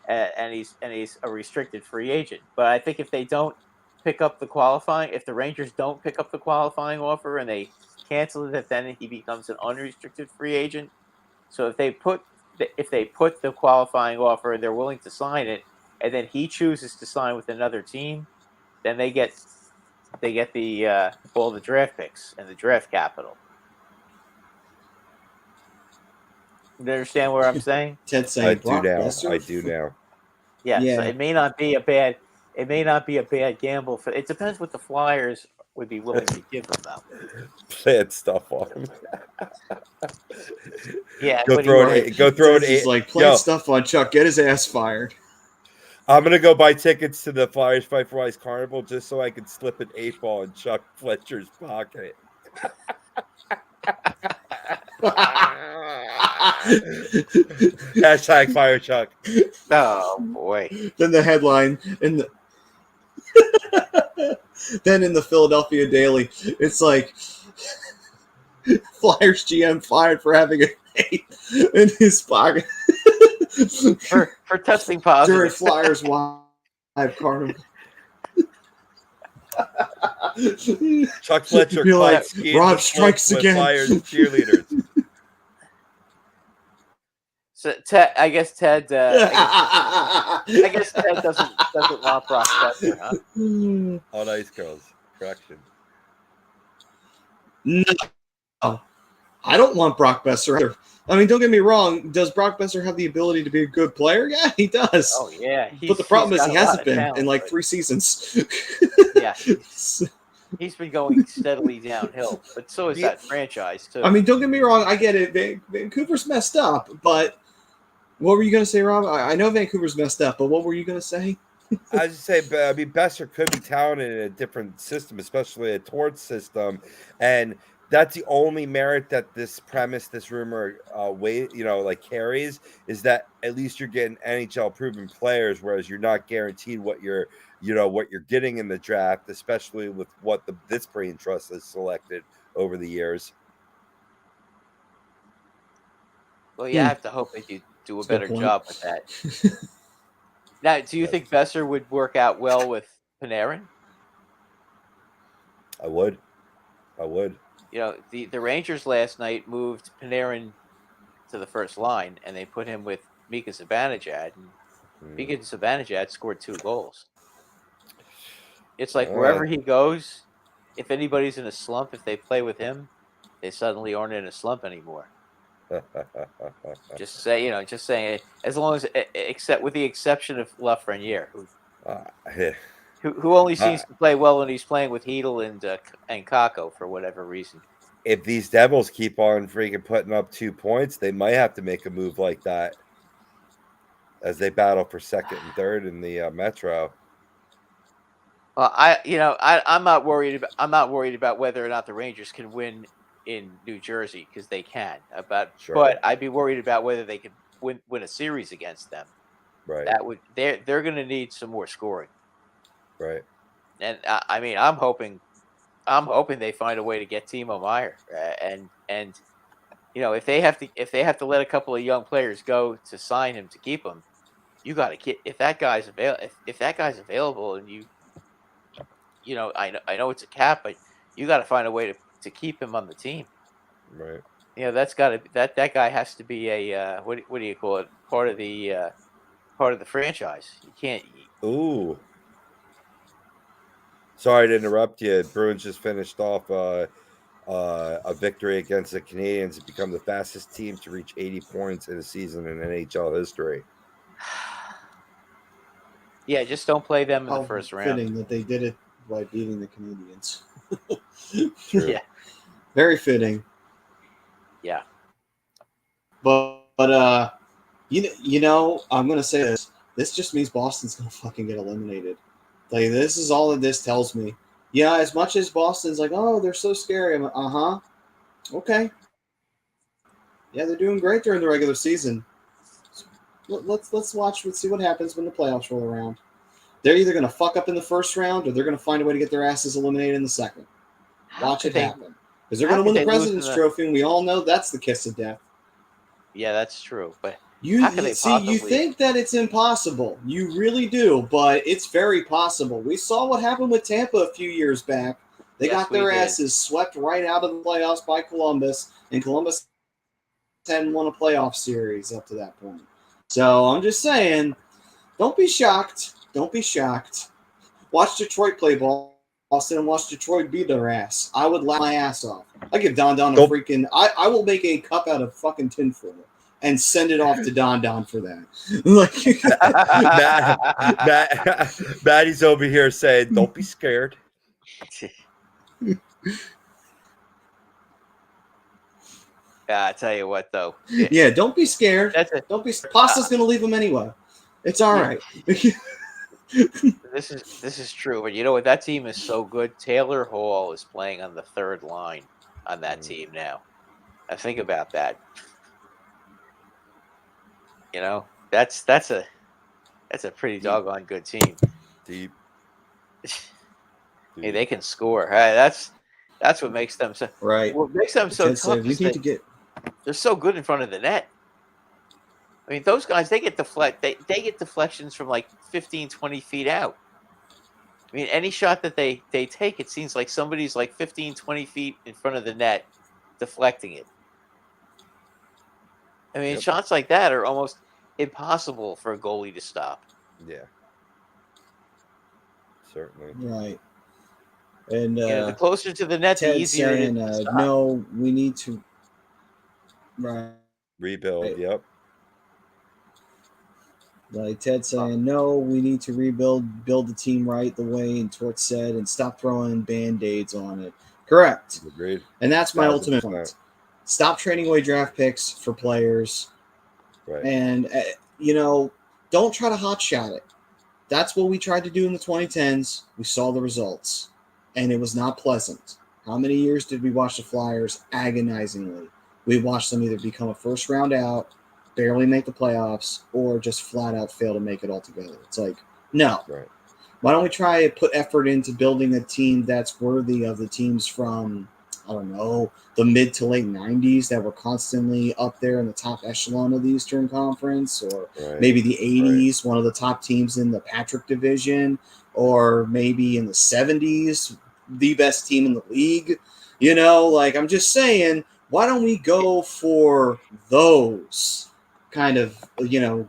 Speaker 1: and he's a restricted free agent. But I think if they don't pick up if the Rangers don't pick up the qualifying offer and they cancel it, then he becomes an unrestricted free agent. So if they put the qualifying offer and they're willing to sign it, and then he chooses to sign with another team, then they get all the draft picks and the draft capital. You understand what I'm saying?
Speaker 2: Ted saying
Speaker 4: I do now.
Speaker 1: Yeah. So it may not be a bad gamble. It depends what the Flyers would be willing to give them, though.
Speaker 4: Plant stuff on him.
Speaker 1: Yeah.
Speaker 4: Go throw it.
Speaker 2: Like, plant stuff on Chuck. Get his ass fired.
Speaker 4: I'm gonna go buy tickets to the Flyers Fight for Ice Carnival just so I can slip an 8-ball in Chuck Fletcher's pocket. Hashtag fire Chuck.
Speaker 1: Oh boy.
Speaker 2: Then the headline then in the Philadelphia Daily, it's like, Flyers GM fired for having an 8 in his pocket.
Speaker 1: for testing positive.
Speaker 2: During Flyers live carnival.
Speaker 4: Chuck Fletcher
Speaker 2: You're
Speaker 4: caught
Speaker 2: like,
Speaker 4: skiing
Speaker 2: Rob
Speaker 4: with
Speaker 2: strikes
Speaker 4: with
Speaker 2: again.
Speaker 4: Flyers cheerleaders.
Speaker 1: So Ted, I guess Ted doesn't want Brock Besser, huh?
Speaker 4: On ice girls. Correction.
Speaker 2: No, I don't want Brock Besser either. I mean, don't get me wrong. Does Brock Besser have the ability to be a good player? Yeah, he does.
Speaker 1: Oh yeah,
Speaker 2: But the problem is
Speaker 1: got
Speaker 2: he
Speaker 1: a lot
Speaker 2: hasn't
Speaker 1: of
Speaker 2: been
Speaker 1: talent,
Speaker 2: in like
Speaker 1: but-
Speaker 2: 3 seasons.
Speaker 1: Yeah, he's been going steadily downhill, but so is
Speaker 4: Yeah.
Speaker 1: that franchise too.
Speaker 2: I mean, don't get me wrong. I get it. Vancouver's messed up, but what were you going to say, Rob? I know Vancouver's messed up, but what were you going to say?
Speaker 4: I just say, I mean, Besser could be talented in a different system, especially a Torts system, and that's the only merit that this premise, this rumor, carries, is that at least you're getting NHL proven players, whereas you're not guaranteed what you're getting in the draft, especially with what this brain trust has selected over the years.
Speaker 1: Well, you have to hope that you do a
Speaker 2: That's a good
Speaker 1: better
Speaker 2: point.
Speaker 1: job with that. Now, do you think Besser would work out well with Panarin?
Speaker 4: I would.
Speaker 1: You know, the Rangers last night moved Panarin to the first line, and they put him with Mika Zibanejad, and Mika Zibanejad scored 2 goals. It's like wherever he goes, if anybody's in a slump, if they play with him, they suddenly aren't in a slump anymore. Just saying, as long as, except with the exception of Lafreniere, who only seems to play well when he's playing with Hedel and Kako for whatever reason.
Speaker 4: If these Devils keep on freaking putting up 2 points, they might have to make a move like that as they battle for second and third in the Metro.
Speaker 1: Well, I'm not worried about whether or not the Rangers can win in New Jersey, because they can. But I'd be worried about whether they can win a series against them.
Speaker 4: Right.
Speaker 1: They're going to need some more scoring.
Speaker 4: Right.
Speaker 1: And I mean, I'm hoping they find a way to get Timo Meier, and if they have to let a couple of young players go to sign him to keep him, you got to get if that guy's available, and I know it's a cap, but you got to find a way to keep him on the team.
Speaker 4: Right.
Speaker 1: That's got to that guy has to be a what do you call it, part of the franchise. You can't.
Speaker 4: Ooh. Sorry to interrupt you. Bruins just finished off a victory against the Canadiens to become the fastest team to reach 80 points in a season in NHL history.
Speaker 1: Yeah, just don't play them in the first round.
Speaker 2: Fitting that they did it by beating the Canadiens.
Speaker 4: True.
Speaker 1: Yeah.
Speaker 2: Very fitting.
Speaker 1: Yeah.
Speaker 2: But I'm gonna say this. This just means Boston's gonna fucking get eliminated. Like, this is all that this tells me. Yeah, as much as Boston's like, oh, they're so scary. I'm like, okay. Yeah, they're doing great during the regular season. Let's watch and see what happens when the playoffs roll around. They're either gonna fuck up in the first round, or they're gonna find a way to get their asses eliminated in the second. Watch it happen. Because they're gonna win the President's Trophy, and we all know that's the kiss of death.
Speaker 1: Yeah, that's true. But
Speaker 2: you think that it's impossible. You really do, but it's very possible. We saw what happened with Tampa a few years back. They got their asses swept right out of the playoffs by Columbus, and Columbus hadn't won a playoff series up to that point. So I'm just saying, don't be shocked. Don't be shocked. Watch Detroit play Boston and watch Detroit beat their ass. I would laugh my ass off. I give Don a freaking... I will make a cup out of fucking tinfoil and send it off to Don for that.
Speaker 4: Maddie's over here saying, don't be scared.
Speaker 1: I tell you what, though.
Speaker 2: Yeah, don't be scared. Don't be. Pasta's gonna leave him anyway. It's all right.
Speaker 1: This is true, but you know what? That team is so good. Taylor Hall is playing on the third line on that team now. Now think about that. That's a pretty doggone good team.
Speaker 4: Deep.
Speaker 1: Hey, they can score. That's what makes them so
Speaker 2: right.
Speaker 1: What makes them so tough is
Speaker 2: they're so good in front of the net.
Speaker 1: I mean, those guys, they get they get deflections from like 15, 20 feet out. I mean, any shot that they take, it seems like somebody's like 15, 20 feet in front of the net deflecting it. I mean,
Speaker 4: Yep.
Speaker 1: shots like that are almost impossible for a goalie to stop.
Speaker 4: Yeah. Certainly.
Speaker 2: Right. And
Speaker 1: The closer to the net, the
Speaker 2: Ted
Speaker 1: easier it is
Speaker 2: saying,
Speaker 1: to stop.
Speaker 2: no, we need to. Right.
Speaker 4: Rebuild. Yep.
Speaker 2: Like Ted saying, no, we need to build the team right the way and Torch said, and stop throwing band-aids on it. Correct.
Speaker 4: Agreed.
Speaker 2: And that's my
Speaker 4: 1000%.
Speaker 2: ultimate point. Stop trading away draft picks for players.
Speaker 4: Right.
Speaker 2: And, don't try to hotshot it. That's what we tried to do in the 2010s. We saw the results. And it was not pleasant. How many years did we watch the Flyers agonizingly? We watched them either become a first round out, barely make the playoffs, or just flat out fail to make it altogether. It's like, no.
Speaker 4: Right.
Speaker 2: Why don't we try to put effort into building a team that's worthy of the teams from, I don't know, the mid to late 90s that were constantly up there in the top echelon of the Eastern Conference, or maybe the 80s, one of the top teams in the Patrick division, or maybe in the 70s, the best team in the league. I'm just saying, why don't we go for those kind of,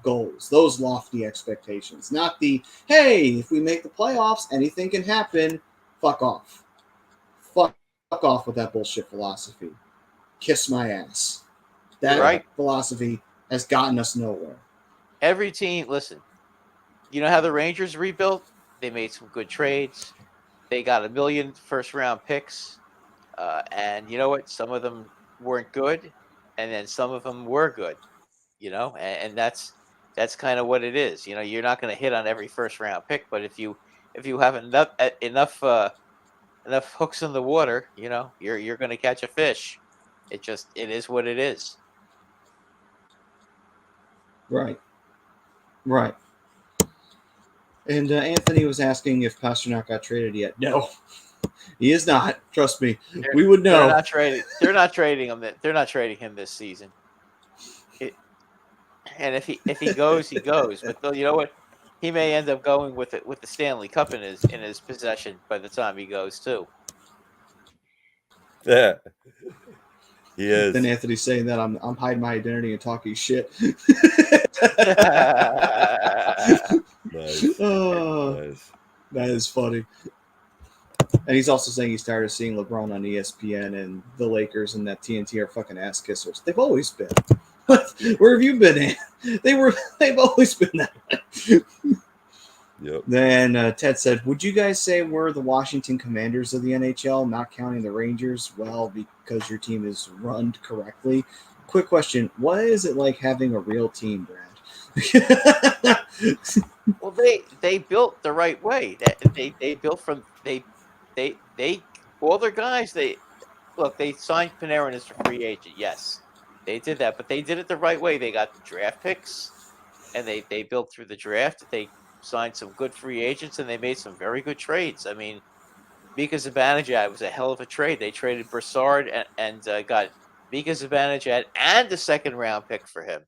Speaker 2: goals, those lofty expectations, not the, hey, if we make the playoffs, anything can happen. Fuck off. Fuck off with that bullshit philosophy. Kiss my ass. That philosophy has gotten us nowhere.
Speaker 1: Every team, listen, you know how the Rangers rebuilt? They made some good trades. They got 1 million first-round picks. And you know what? Some of them weren't good, and then some of them were good. And that's kind of what it is. You're not going to hit on every first-round pick, but if you have enough hooks in the water, you're going to catch a fish. It is what it is.
Speaker 2: Right. And Anthony was asking if Pasternak got traded yet. No, he is not. Trust me, we would know.
Speaker 1: They're not trading. They're not trading him. They're not trading him this season. And if he goes, he goes. But you know what? He may end up going with the Stanley Cup in his possession by the time he goes too.
Speaker 4: Yeah. He is.
Speaker 2: Then Anthony's saying that I'm hiding my identity and talking shit.
Speaker 4: Nice.
Speaker 2: Oh,
Speaker 4: Nice.
Speaker 2: that is funny. And he's also saying he's tired of seeing LeBron on ESPN and the Lakers and that TNT are fucking ass kissers. They've always been. Where have you been at? They've always been that way.
Speaker 4: Yep.
Speaker 2: Then Ted said, would you guys say we're the Washington Commanders of the NHL, not counting the Rangers? Well, because your team is run correctly. Quick question. What is it like having a real team, Brad?
Speaker 1: Well, they built the right way. They built from they all their guys. They signed Panarin as a free agent. Yes, they did that, but they did it the right way. They got the draft picks, and they built through the draft. They signed some good free agents, and they made some very good trades. I mean, Mika Zibanejad was a hell of a trade. They traded Brassard and got Mika Zibanejad and a second-round pick for him.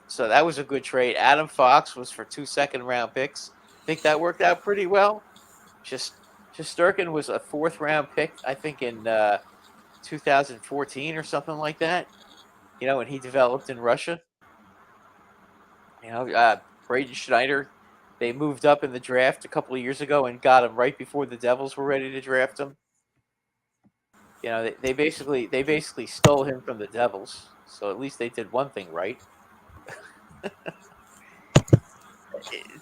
Speaker 1: So that was a good trade. Adam Fox was for 2 second-round picks. I think that worked out pretty well. Shesterkin was a 4th-round pick, I think, in 2014 or something like that. When he developed in Russia. Braden Schneider, they moved up in the draft a couple of years ago and got him right before the Devils were ready to draft him. They basically stole him from the Devils. So at least they did one thing right.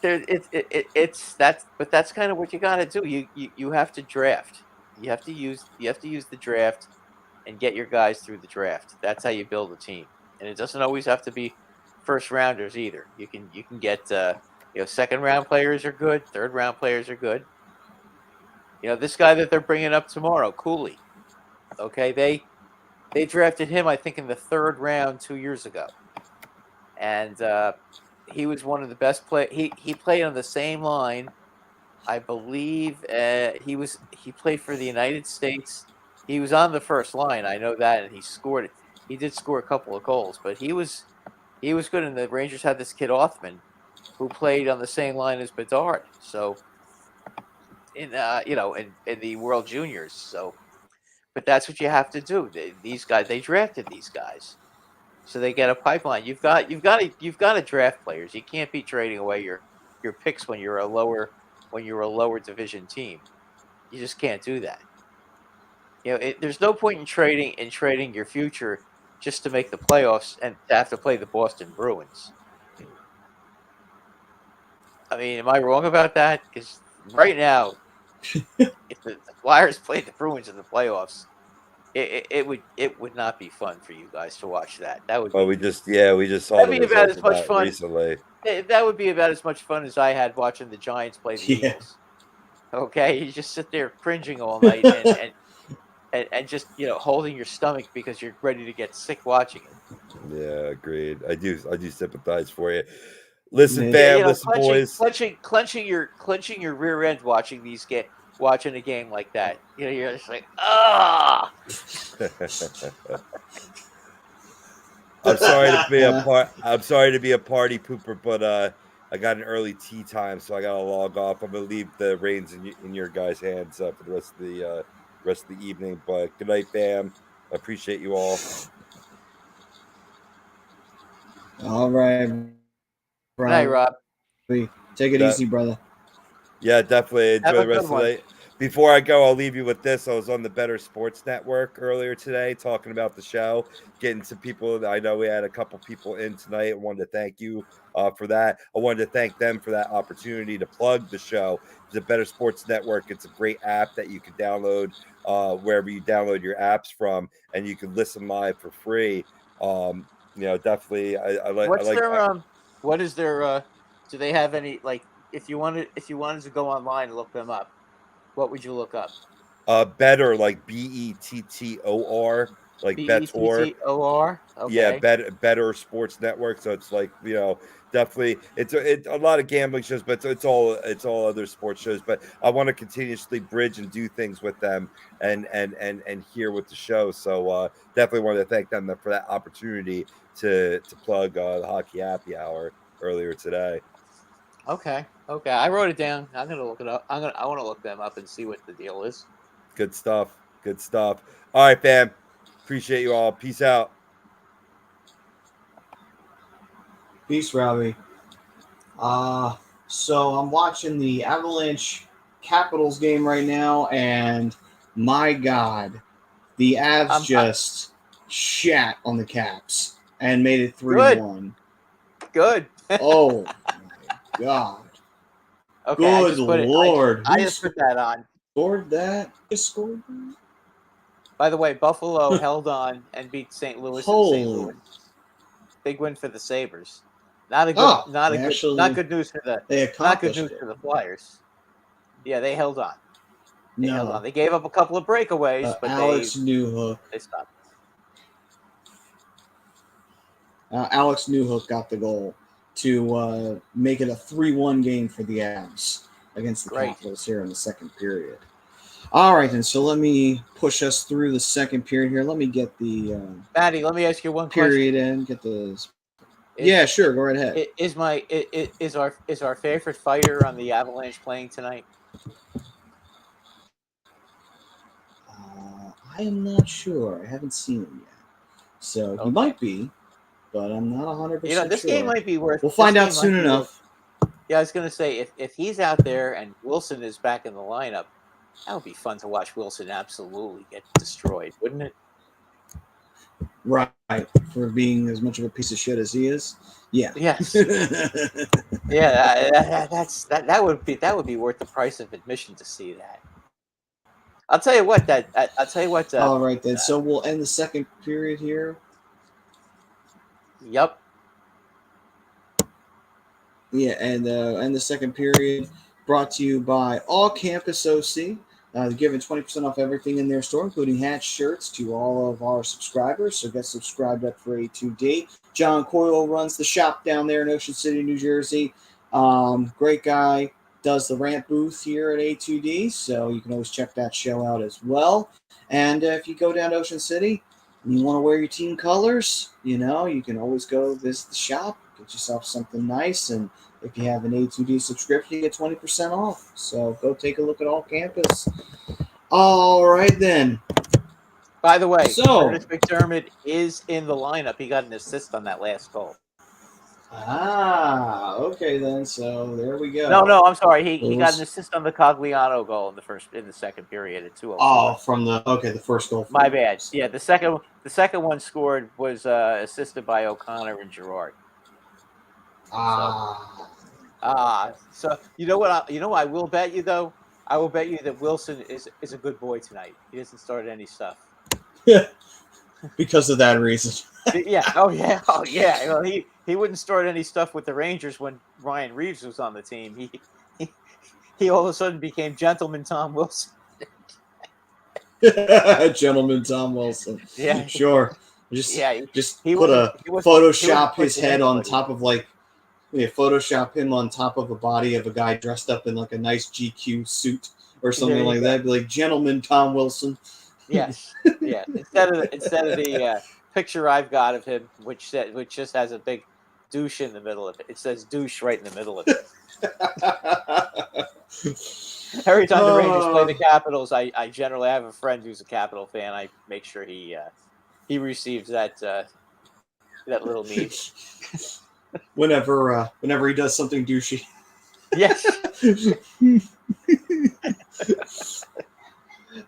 Speaker 1: But that's kind of what you got to do. You have to draft. You have to use the draft and get your guys through the draft. That's how you build a team. And it doesn't always have to be first rounders either. You can get second round players are good, third round players are good. This guy that they're bringing up tomorrow, Cooley. Okay, they drafted him, I think, in the 3rd round 2 years ago, and he was one of the best play. He played on the same line, I believe. He played for the United States. He was on the first line, I know that, and he scored He did score a couple of goals, but he was good. And the Rangers had this kid Othman, who played on the same line as Bedard. So in in the World Juniors. So, but that's what you have to do. These guys, they drafted these guys, so they get a pipeline. You've got to draft players. You can't be trading away your picks when you're a lower division team. You just can't do that. There's no point in trading your future just to make the playoffs and to have to play the Boston Bruins. I mean, am I wrong about that? Because right now, if the Flyers played the Bruins in the playoffs, it would not be fun for you guys to watch that. That would
Speaker 4: Well,
Speaker 1: be
Speaker 4: we just saw the
Speaker 1: that'd be about
Speaker 4: results
Speaker 1: as
Speaker 4: of
Speaker 1: much
Speaker 4: that
Speaker 1: fun.
Speaker 4: recently.
Speaker 1: That would be about as much fun as I had watching the Giants play the
Speaker 2: Yeah.
Speaker 1: Eagles. Okay, you just sit there cringing all night and just holding your stomach because you're ready to get sick watching it.
Speaker 4: Yeah, agreed. I do sympathize for you. Listen,
Speaker 2: Man.
Speaker 4: fam,
Speaker 1: Yeah,
Speaker 4: listen, boys.
Speaker 1: clenching your rear end watching a game like that. You're just like, ah.
Speaker 4: I'm sorry to be a party pooper, but I got an early tea time, so I gotta log off. I'm gonna leave the reins in your guys' hands for the rest of the evening. But good night, fam. I appreciate you all.
Speaker 2: All right,
Speaker 1: Good night, Rob.
Speaker 2: Take it easy, brother.
Speaker 4: Yeah, definitely.
Speaker 1: Have
Speaker 4: Enjoy
Speaker 1: a
Speaker 4: the rest
Speaker 1: good
Speaker 4: of the
Speaker 1: one.
Speaker 4: night. Before I go, I'll leave you with this. I was on the Better Sports Network earlier today talking about the show, getting some people. I know we had a couple people in tonight. I wanted to thank you for that. I wanted to thank them for that opportunity to plug the show. The Better Sports Network, it's a great app that you can download wherever you download your apps from, and you can listen live for free. Definitely. I like.
Speaker 1: What is their? Do they have any if you wanted to go online and look them up, what would you look up?
Speaker 4: Better, like Bettor, like Bettor.
Speaker 1: Bettor.
Speaker 4: Yeah,
Speaker 1: Okay.
Speaker 4: better sports network. So it's like definitely it's a lot of gambling shows, but it's all other sports shows. But I want to continuously bridge and do things with them and here with the show. So definitely want to thank them for that opportunity to plug the Hockey Happy Hour earlier today.
Speaker 1: Okay. I wrote it down. I'm gonna look it up. I want to look them up and see what the deal is.
Speaker 4: Good stuff. Good stuff. All right, fam. Appreciate you all. Peace out.
Speaker 2: Peace, Robbie. So I'm watching the Avalanche Capitals game right now, and my God, the Avs just shat on the Caps and made it 3-1.
Speaker 1: Good.
Speaker 2: Oh my God.
Speaker 1: Okay.
Speaker 2: Good Lord.
Speaker 1: I just put that on.
Speaker 2: Scored that? Who scored that?
Speaker 1: By the way, Buffalo held on and beat St. Louis in St. Louis. Big win for the Sabres. Not good news for the Flyers. Yeah, they held on. Held on. They gave up a couple of breakaways, but
Speaker 2: Alex Newhook.
Speaker 1: They stopped.
Speaker 2: Alex Newhook got the goal to make it a 3-1 game for the Avs against the Capitals here in the second period. All right, then. So let me push us through the second period here. Let me get the
Speaker 1: Maddie, let me ask you one
Speaker 2: period
Speaker 1: question.
Speaker 2: in. Get the yeah, sure. Go right ahead.
Speaker 1: Is our favorite fighter on the Avalanche playing tonight?
Speaker 2: I am not sure. I haven't seen him yet, so he might be, but I'm not 100% sure.
Speaker 1: This game might be worth.
Speaker 2: We'll find out soon enough.
Speaker 1: Yeah, I was going to say if he's out there and Wilson is back in the lineup, that would be fun to watch Wilson absolutely get destroyed, wouldn't it?
Speaker 2: Right, for being as much of a piece of shit as he is. Yeah.
Speaker 1: Yes. Yeah, that would be worth the price of admission to see that. I'll tell you what.
Speaker 2: All right then. So we'll end the second period here.
Speaker 1: Yep.
Speaker 2: Yeah, and the second period brought to you by All Campus OC. They're giving 20% off everything in their store, including hats, shirts, to all of our subscribers. So get subscribed up for A2D. John Coyle runs the shop down there in Ocean City, New Jersey. Great guy. Does the rant booth here at A2D, so you can always check that show out as well. And if you go down to Ocean City, you want to wear your team colors, you can always go visit the shop, get yourself something nice, and if you have an A2D subscription, you get 20% off. So go take a look at All Campus. All right, then.
Speaker 1: By the way,
Speaker 2: So,
Speaker 1: Curtis McDermott is in the lineup. He got an assist on that last goal.
Speaker 2: okay then. So there we go.
Speaker 1: No, I'm sorry. He got an assist on the Cogliano goal in the second period at 2:04.
Speaker 2: Oh, from the first goal.
Speaker 1: My bad. Yeah, the second one scored was assisted by O'Connor and Gerard. So you know what? I will bet you though. I will bet you that Wilson is a good boy tonight. He doesn't start any stuff.
Speaker 2: Because of that reason.
Speaker 1: Yeah. Oh yeah. Well, he wouldn't start any stuff with the Rangers when Ryan Reeves was on the team. He all of a sudden became Gentleman Tom Wilson.
Speaker 2: Gentleman Tom Wilson.
Speaker 1: Yeah.
Speaker 2: Sure. Just Photoshop his head on top of Photoshop him on top of a body of a guy dressed up in like a nice GQ suit or something like that. Be like Gentleman Tom Wilson.
Speaker 1: Yes. Yeah. Instead of the picture I've got of him, which just has a big douche in the middle of it. It says douche right in the middle of it. Every time the Rangers play the Capitals, I generally have a friend who's a Capital fan. I make sure he receives that little meme.
Speaker 2: Whenever he does something douchey.
Speaker 1: Yes.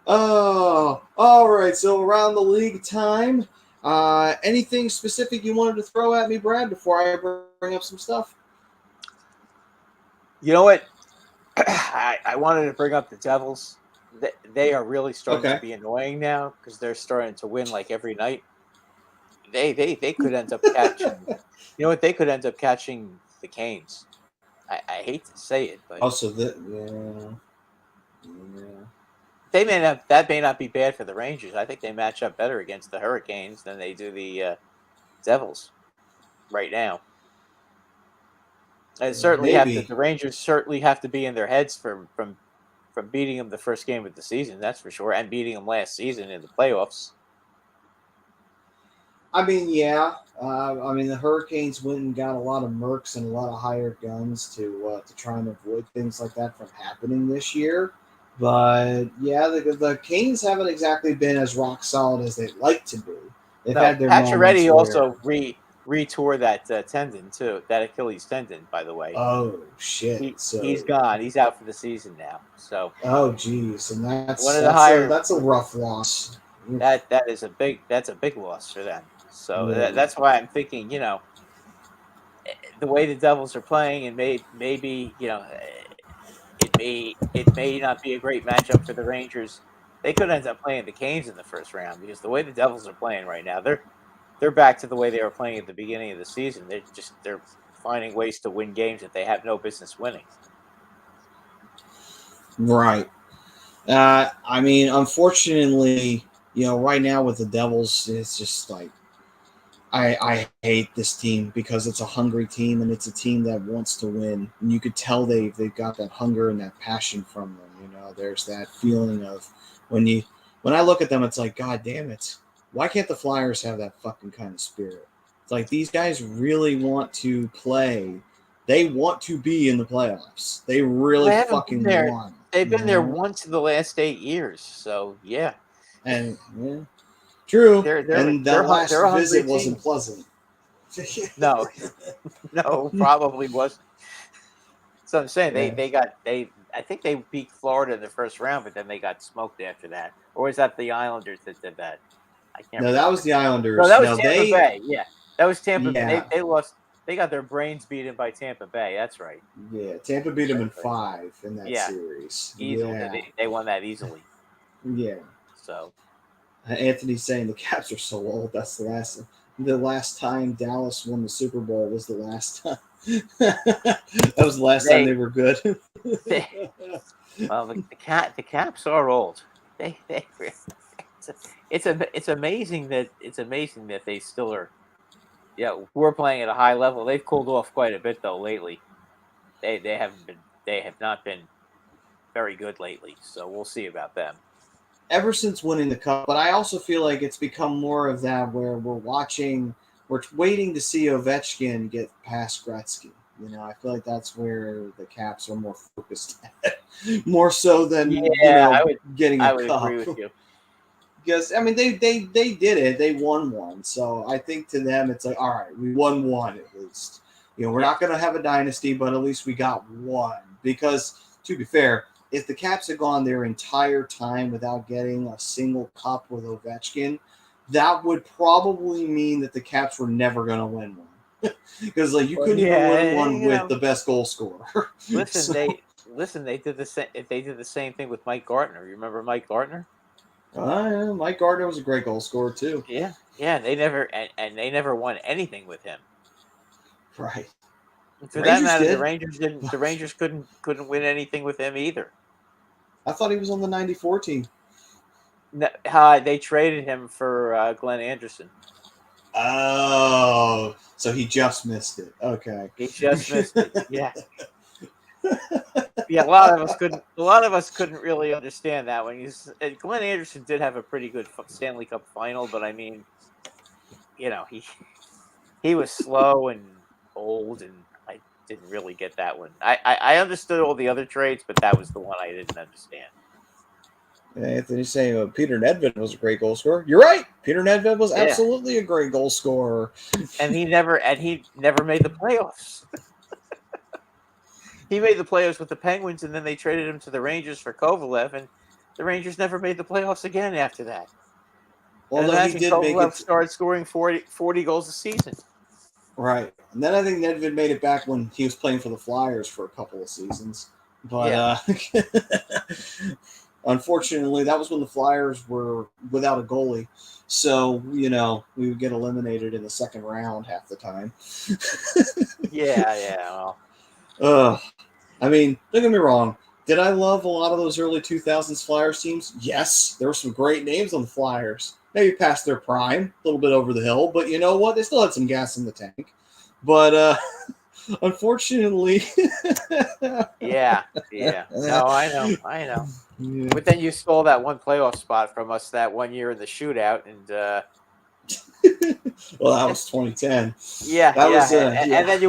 Speaker 2: Oh, all right. So around the league time, anything specific you wanted to throw at me, Brad, before I bring up some stuff?
Speaker 1: You know what? I wanted to bring up the Devils. They are really starting to be annoying now because they're starting to win like every night. They could end up catching. You know what? They could end up catching the Canes. I hate to say it, but that may not be bad for the Rangers. I think they match up better against the Hurricanes than they do the Devils right now. And the Rangers certainly have to be in their heads from beating them the first game of the season, that's for sure, and beating them last season in the playoffs.
Speaker 2: I mean, yeah. The Hurricanes went and got a lot of mercs and a lot of hired guns to try and avoid things like that from happening this year. But yeah, the Canes haven't exactly been as rock solid as they'd like to be. They've had their
Speaker 1: Pacioretty also retore that tendon too, that Achilles tendon, by the way.
Speaker 2: Oh shit!
Speaker 1: He's gone. He's out for the season now. So.
Speaker 2: Oh geez, and that's a rough loss.
Speaker 1: That's a big loss for them. So that's why I'm thinking, the way the Devils are playing, and maybe it may not be a great matchup for the Rangers. They could end up playing the Canes in the first round because the way the Devils are playing right now, they're back to the way they were playing at the beginning of the season. They're finding ways to win games that they have no business winning.
Speaker 2: Right. Unfortunately, right now with the Devils, it's just like I hate this team because it's a hungry team and it's a team that wants to win. And you could tell they've got that hunger and that passion from them. There's that feeling of when I look at them, it's like, God damn it. Why can't the Flyers have that fucking kind of spirit? It's like these guys really want to play. They want to be in the playoffs. They really fucking want.
Speaker 1: They've been there once in the last 8 years. So, yeah.
Speaker 2: And, true. Their last visit wasn't pleasant.
Speaker 1: No, probably wasn't. So I'm saying I think they beat Florida in the first round, but then they got smoked after that. Or was that the Islanders that did that? I can't remember.
Speaker 2: That was the Islanders.
Speaker 1: No, that was Tampa Bay. Yeah, that was Tampa Bay. They lost. They got their brains beaten by Tampa Bay. That's right.
Speaker 2: Yeah, Tampa beat them in 5 in that series.
Speaker 1: Easily. Yeah. They won that easily.
Speaker 2: Yeah.
Speaker 1: So.
Speaker 2: Anthony's saying the Caps are so old. That's the last time Dallas won the Super Bowl was the last time. That was the last time they were good.
Speaker 1: Well, the Caps are old. It's amazing that they still are. Yeah, we're playing at a high level. They've cooled off quite a bit though lately. They have not been very good lately. So we'll see about them.
Speaker 2: ever since winning the cup. But I also feel like it's become more of that where we're waiting to see Ovechkin get past Gretzky. I feel like that's where the Caps are more focused at, more so than
Speaker 1: Yeah,
Speaker 2: getting
Speaker 1: I
Speaker 2: a
Speaker 1: would
Speaker 2: cup.
Speaker 1: agree with you.
Speaker 2: Because I mean they did it. They won one. So I think to them it's like, all right, we won one at least. We're not going to have a dynasty, but at least we got one. Because to be fair, if the Caps had gone their entire time without getting a single cup with Ovechkin, that would probably mean that the Caps were never going to win one. Because you couldn't even win one with the best goal scorer.
Speaker 1: Listen, they did the same. They did the same thing with Mike Gardner. You remember Mike Gardner?
Speaker 2: Mike Gardner was a great goal scorer too.
Speaker 1: Yeah. They never won anything with him.
Speaker 2: Right.
Speaker 1: For that matter, the Rangers didn't. The Rangers couldn't win anything with him either.
Speaker 2: I thought he was on the '94 team.
Speaker 1: No, they traded him for Glenn Anderson.
Speaker 2: Oh, so he just missed it. Okay.
Speaker 1: He just missed it. Yeah. Yeah, a lot of us couldn't really understand that when Glenn Anderson did have a pretty good Stanley Cup final, but I mean, he was slow and old, and I didn't really get that one. I understood all the other trades, but that was the one I didn't understand.
Speaker 2: Anthony's saying Peter Nedved was a great goal scorer. You're right. Peter Nedved was absolutely a great goal scorer,
Speaker 1: and he never made the playoffs. He made the playoffs with the Penguins, and then they traded him to the Rangers for Kovalev, and the Rangers never made the playoffs again after that.
Speaker 2: Although he did make it,
Speaker 1: started scoring 40 goals a season.
Speaker 2: Right, and then I think Nedved made it back when he was playing for the Flyers for a couple of seasons. But unfortunately, that was when the Flyers were without a goalie. So, we would get eliminated in the second round half the time.
Speaker 1: Well.
Speaker 2: I mean, don't get me wrong. Did I love a lot of those early 2000s Flyers teams? Yes. There were some great names on the Flyers. Maybe past their prime, a little bit over the hill. But you know what? They still had some gas in the tank. But unfortunately...
Speaker 1: Yeah. No, I know. Yeah. But then you stole that one playoff spot from us that one year in the shootout, and
Speaker 2: well, that was 2010.
Speaker 1: Yeah, and then you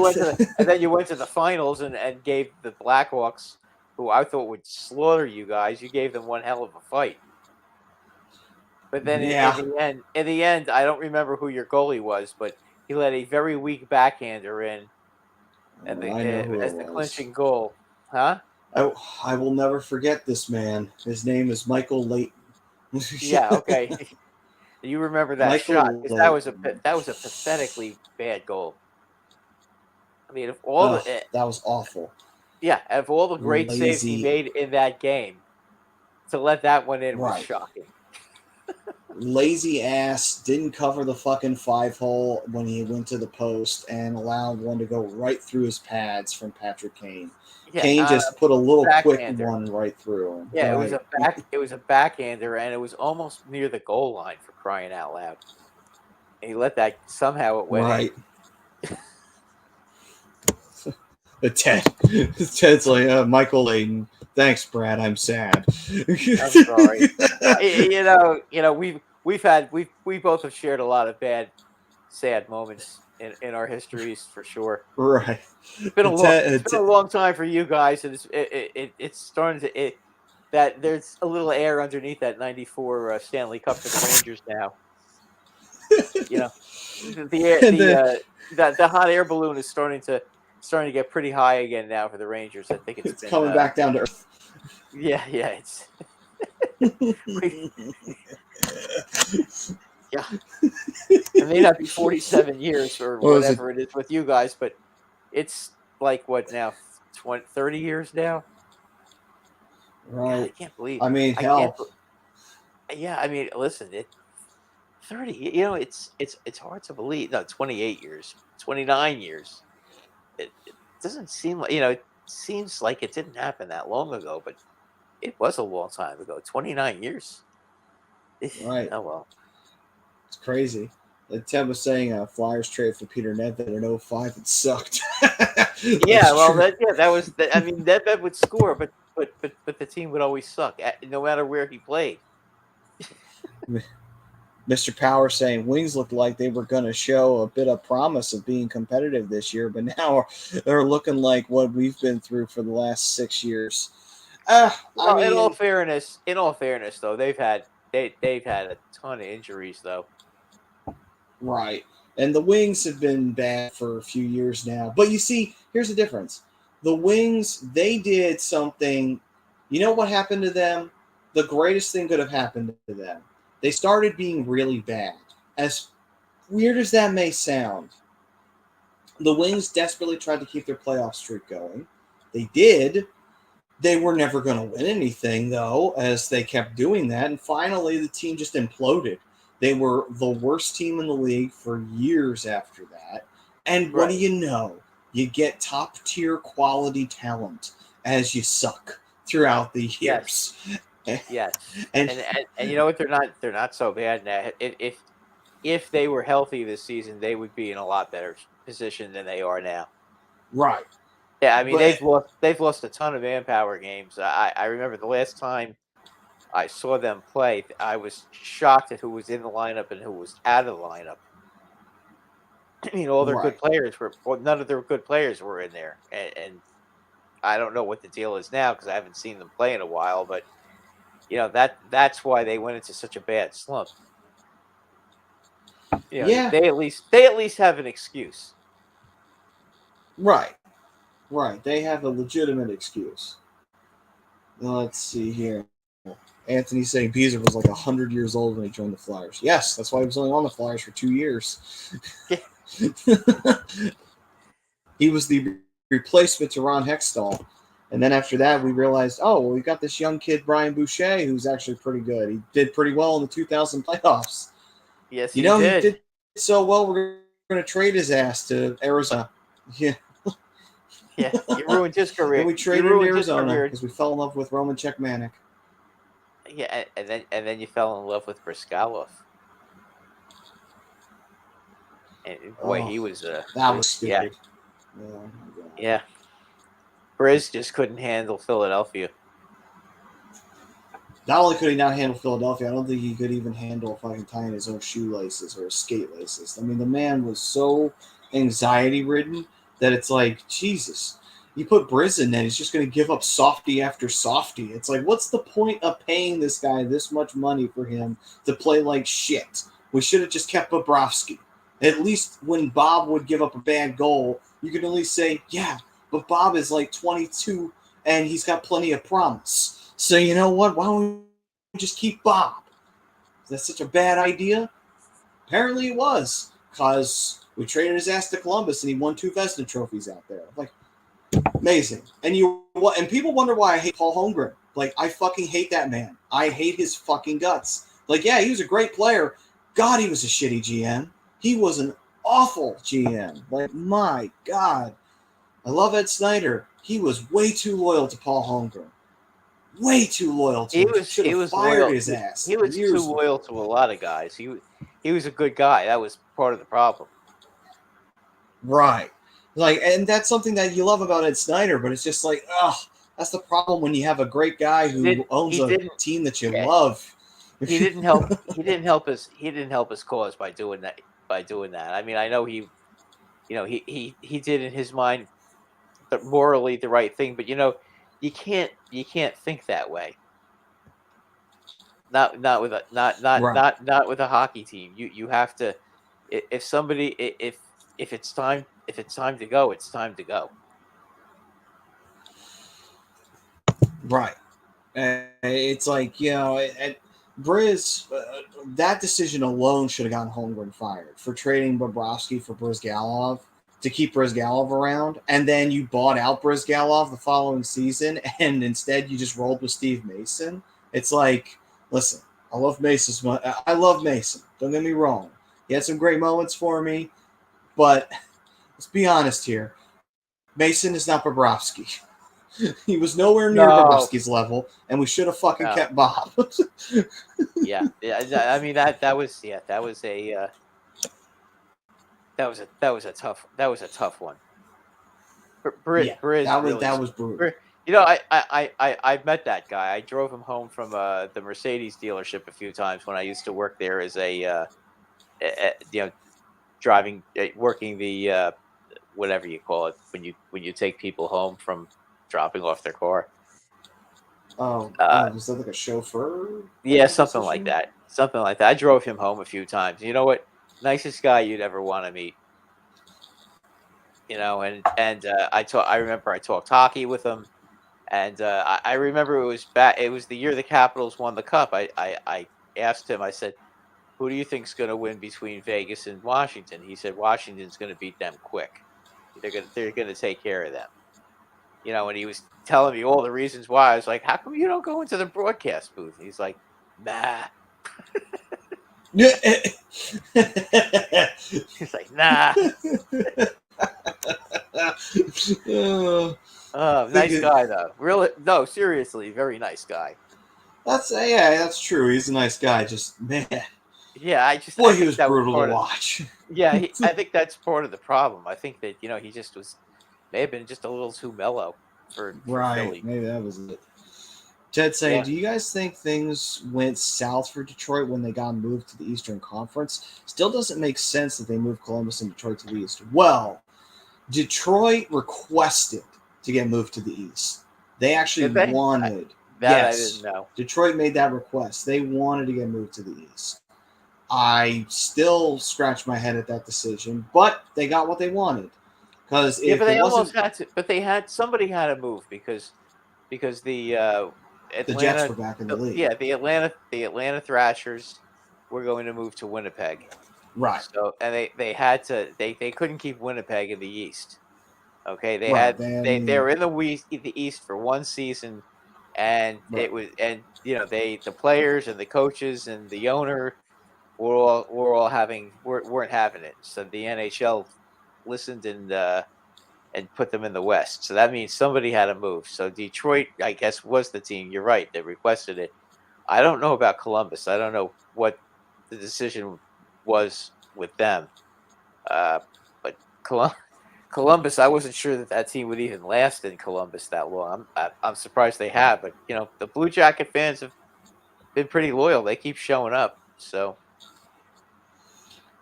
Speaker 1: went to the finals and gave the Blackhawks, who I thought would slaughter you guys. You gave them one hell of a fight. But then in the end, I don't remember who your goalie was, but he let a very weak backhander in, as the clinching goal, huh?
Speaker 2: I will never forget this man. His name is Michael Layton.
Speaker 1: Yeah, okay. You remember that shot? Because that was a pathetically bad goal. I mean, that
Speaker 2: was awful.
Speaker 1: Yeah, of all the great saves he made in that game, to let that one in was shocking.
Speaker 2: Lazy ass didn't cover the fucking 5-hole when he went to the post and allowed one to go right through his pads from Patrick Kane. Yeah, Kane just put a little quick one right through him.
Speaker 1: Yeah, it was a backhander, and it was almost near the goal line, for crying out loud. And he let that somehow it went in.
Speaker 2: Ted's like Michael Layton. Thanks, Brad. I'm sad.
Speaker 1: I'm sorry. We both have shared a lot of bad, sad moments in our histories for sure.
Speaker 2: Right.
Speaker 1: It's been a long time for you guys, and it's starting to that there's a little air underneath that '94 Stanley Cup for the Rangers now. The hot air balloon is starting to get pretty high again now for the Rangers. I think it's been,
Speaker 2: coming back down to earth.
Speaker 1: Yeah, it's. Yeah, it may not be 47 years or whatever it is with you guys, but it's like what now, 30 years now.
Speaker 2: Right.
Speaker 1: I can't believe.
Speaker 2: I mean, hell.
Speaker 1: Yeah, I mean, listen, 30. It's hard to believe. No, 28 years, 29 years. It doesn't seem like it seems like it didn't happen that long ago, but it was a long time ago. 29 years.
Speaker 2: Right.
Speaker 1: Oh well.
Speaker 2: It's crazy. Ted was saying Flyers trade for Peter Nedved in 2005. It sucked.
Speaker 1: Yeah, well, that was. I mean, Nedved would score, but the team would always suck, no matter where he played.
Speaker 2: Mr. Power saying Wings looked like they were going to show a bit of promise of being competitive this year, but now they're looking like what we've been through for the last 6 years. I
Speaker 1: Well,
Speaker 2: mean,
Speaker 1: in all fairness, though, they've had a ton of injuries, though.
Speaker 2: right. And the Wings have been bad for a few years now. But you see, here's the difference. The Wings, they did something. You know what happened to them? The greatest thing could have happened to them. They started being really bad. As weird as that may sound, the Wings desperately tried to keep their playoff streak going. They did. They were never going to win anything, though, as they kept doing that. And finally, the team just imploded. They were the worst team in the league for years after that. And what do you know? You get top-tier quality talent as you suck throughout the years.
Speaker 1: Yes. And you know what? They're not so bad now. If they were healthy this season, they would be in a lot better position than they are now.
Speaker 2: Right.
Speaker 1: Yeah, I mean they've lost a ton of manpower games. I remember the last time I saw them play, I was shocked at who was in the lineup and who was out of the lineup. I mean, all their good players none of their good players were in there, and I don't know what the deal is now because I haven't seen them play in a while. But that's why they went into such a bad slump. They at least have an excuse.
Speaker 2: Right. They have a legitimate excuse. Let's see here. Anthony saying Beezer was like 100 years old when he joined the Flyers. Yes, that's why he was only on the Flyers for 2 years. He was the replacement to Ron Hextall. And then after that, we realized, we got this young kid, Brian Boucher, who's actually pretty good. He did pretty well in the 2000 playoffs.
Speaker 1: Yes,
Speaker 2: he did so well, we're going to trade his ass to Arizona. Yeah.
Speaker 1: Yeah, you ruined his career.
Speaker 2: And we traded to Arizona because we fell in love with Roman Czechmanic.
Speaker 1: Yeah, and then you fell in love with Briskalov. And boy, he was
Speaker 2: that was stupid.
Speaker 1: Yeah. Briz just couldn't handle Philadelphia.
Speaker 2: Not only could he not handle Philadelphia, I don't think he could even handle fucking tying his own shoelaces or his skate laces. I mean, the man was so anxiety-ridden that it's like, Jesus, you put Briz in there, he's just going to give up softy after softy. It's like, what's the point of paying this guy this much money for him to play like shit? We should have just kept Bobrovsky. At least when Bob would give up a bad goal, you could at least say, yeah, but Bob is like 22 and he's got plenty of promise. So you know what? Why don't we just keep Bob? Is that such a bad idea? Apparently it was, because we traded his ass to Columbus and he won 2 Vezina trophies out there. Like, amazing. And people wonder why I hate Paul Holmgren. Like, I fucking hate that man. I hate his fucking guts. Like, yeah, he was a great player. God, he was a shitty GM. He was an awful GM. Like, my God. I love Ed Snyder. He was way too loyal to Paul Holmgren. Way too loyal to him. He was fired loyal. His ass.
Speaker 1: He was too loyal to a lot of guys. He was a good guy. That was part of the problem.
Speaker 2: Right. Like, and that's something that you love about Ed Snyder, but it's just like, that's the problem when you have a great guy who owns a team that you love.
Speaker 1: He didn't help. He didn't help his cause by doing that. I mean, I know he did in his mind morally the right thing, but you can't think that way. Not with a hockey team. You have to, if it's time to go, it's time to go.
Speaker 2: Right. It's like, Briz, that decision alone should have gotten Holmgren fired for trading Bobrovsky for Brizgalov to keep Brizgalov around, and then you bought out Brizgalov the following season, and instead you just rolled with Steve Mason. It's like, listen, I love Mason. Don't get me wrong. He had some great moments for me, but let's be honest here. Mason is not Bobrovsky. He was nowhere near Bobrovsky's level, and we should have fucking kept Bob.
Speaker 1: Yeah. I mean that was a tough one. Briz
Speaker 2: that was brutal.
Speaker 1: I met that guy. I drove him home from the Mercedes dealership a few times when I used to work there as driving, working the whatever you call it when you take people home from dropping off their car.
Speaker 2: Was that like a chauffeur?
Speaker 1: Yeah, something like
Speaker 2: position?
Speaker 1: that. Something like that. I drove him home a few times. You know what? Nicest guy you'd ever want to meet. I remember I talked hockey with him, and I remember it was the year the Capitals won the cup. I asked him. I said, "Who do you think's going to win between Vegas and Washington?" He said, "Washington's going to beat them quick. They're gonna take care of them." And he was telling me all the reasons why. I was like, "How come you don't go into the broadcast booth?" And he's like, "Nah." He's like, "Nah." Nice guy though. Really, no, seriously, very nice guy.
Speaker 2: That's true. He's a nice guy. Just man,
Speaker 1: Yeah, I
Speaker 2: boy, he
Speaker 1: think
Speaker 2: was
Speaker 1: that was
Speaker 2: brutal
Speaker 1: part
Speaker 2: to
Speaker 1: of.
Speaker 2: watch.
Speaker 1: Yeah, I think that's part of the problem. I think that he just may have been just a little too mellow for
Speaker 2: Right,
Speaker 1: Philly.
Speaker 2: maybe that was it. Ted saying,
Speaker 1: Yeah.
Speaker 2: do you guys think things went south for Detroit when they got moved to the Eastern Conference? Still doesn't make sense that they moved Columbus and Detroit to the East. Well, Detroit requested to get moved to the East. They actually
Speaker 1: Did they?
Speaker 2: wanted.
Speaker 1: That I
Speaker 2: Yes,
Speaker 1: didn't know.
Speaker 2: Detroit made that request. They wanted to get moved to the East. I still scratch my head at that decision, but they got what they wanted. Because
Speaker 1: Yeah,
Speaker 2: if
Speaker 1: but
Speaker 2: it
Speaker 1: they almost
Speaker 2: wasn't,
Speaker 1: had to. But somebody had to move because the
Speaker 2: the Jets
Speaker 1: Atlanta,
Speaker 2: were back in the league.
Speaker 1: the Atlanta Thrashers were going to move to Winnipeg.
Speaker 2: Right,
Speaker 1: So and they had to they couldn't keep Winnipeg in the East. Okay,
Speaker 2: right.
Speaker 1: they were in the East for one season, and
Speaker 2: Right.
Speaker 1: the players and the coaches and the owner weren't having it. So the NHL listened and put them in the West. So that means somebody had to move. So Detroit, I guess, was the team. You're right. That requested it. I don't know about Columbus. I don't know what the decision was with them. But Columbus, I wasn't sure that team would even last in Columbus that long. I'm surprised they have. But the Blue Jacket fans have been pretty loyal. They keep showing up. So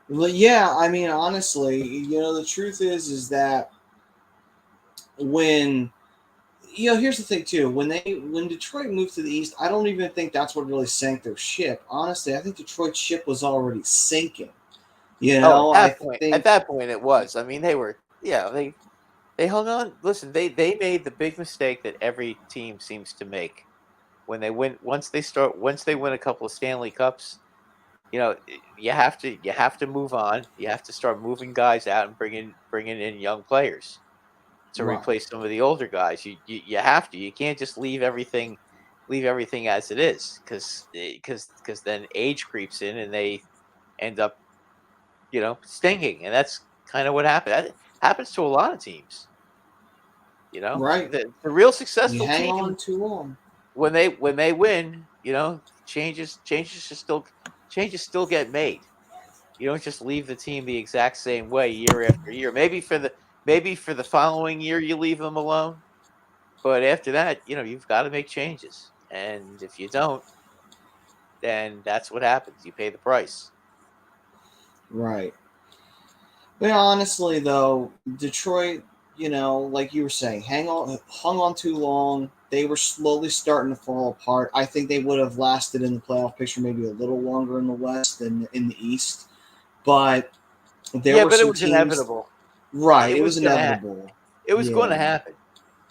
Speaker 2: Well, yeah, I mean, honestly, the truth is that when here's the thing too. When Detroit moved to the East, I don't even think that's what really sank their ship. Honestly, I think Detroit's ship was already sinking. I
Speaker 1: at
Speaker 2: think
Speaker 1: that point it was. I mean, they hung on. Listen, they made the big mistake that every team seems to make when they win. Once they win a couple of Stanley Cups, you have to move on. You have to start moving guys out and bringing in young players to
Speaker 2: right,
Speaker 1: replace some of the older guys. You have to. You can't just leave everything as it is because then age creeps in and they end up stinking, and that's kind of what happened. That happens to a lot of teams.
Speaker 2: right.
Speaker 1: The real
Speaker 2: You
Speaker 1: successful
Speaker 2: hang
Speaker 1: team
Speaker 2: on too long.
Speaker 1: when they win, changes still get made. You don't just leave the team the exact same way year after year. Maybe for the following year you leave them alone, but after that, you've got to make changes. And if you don't, then that's what happens. You pay the price.
Speaker 2: Right. But honestly, though, Detroit, like you were saying, hung on too long. They were slowly starting to fall apart. I think they would have lasted in the playoff picture maybe a little longer in the West than in the East. But there
Speaker 1: Yeah,
Speaker 2: were
Speaker 1: but it
Speaker 2: some
Speaker 1: was
Speaker 2: teams.
Speaker 1: inevitable.
Speaker 2: Right,
Speaker 1: It
Speaker 2: it
Speaker 1: was
Speaker 2: was
Speaker 1: gonna
Speaker 2: inevitable.
Speaker 1: it was going to
Speaker 2: Yeah,
Speaker 1: happen.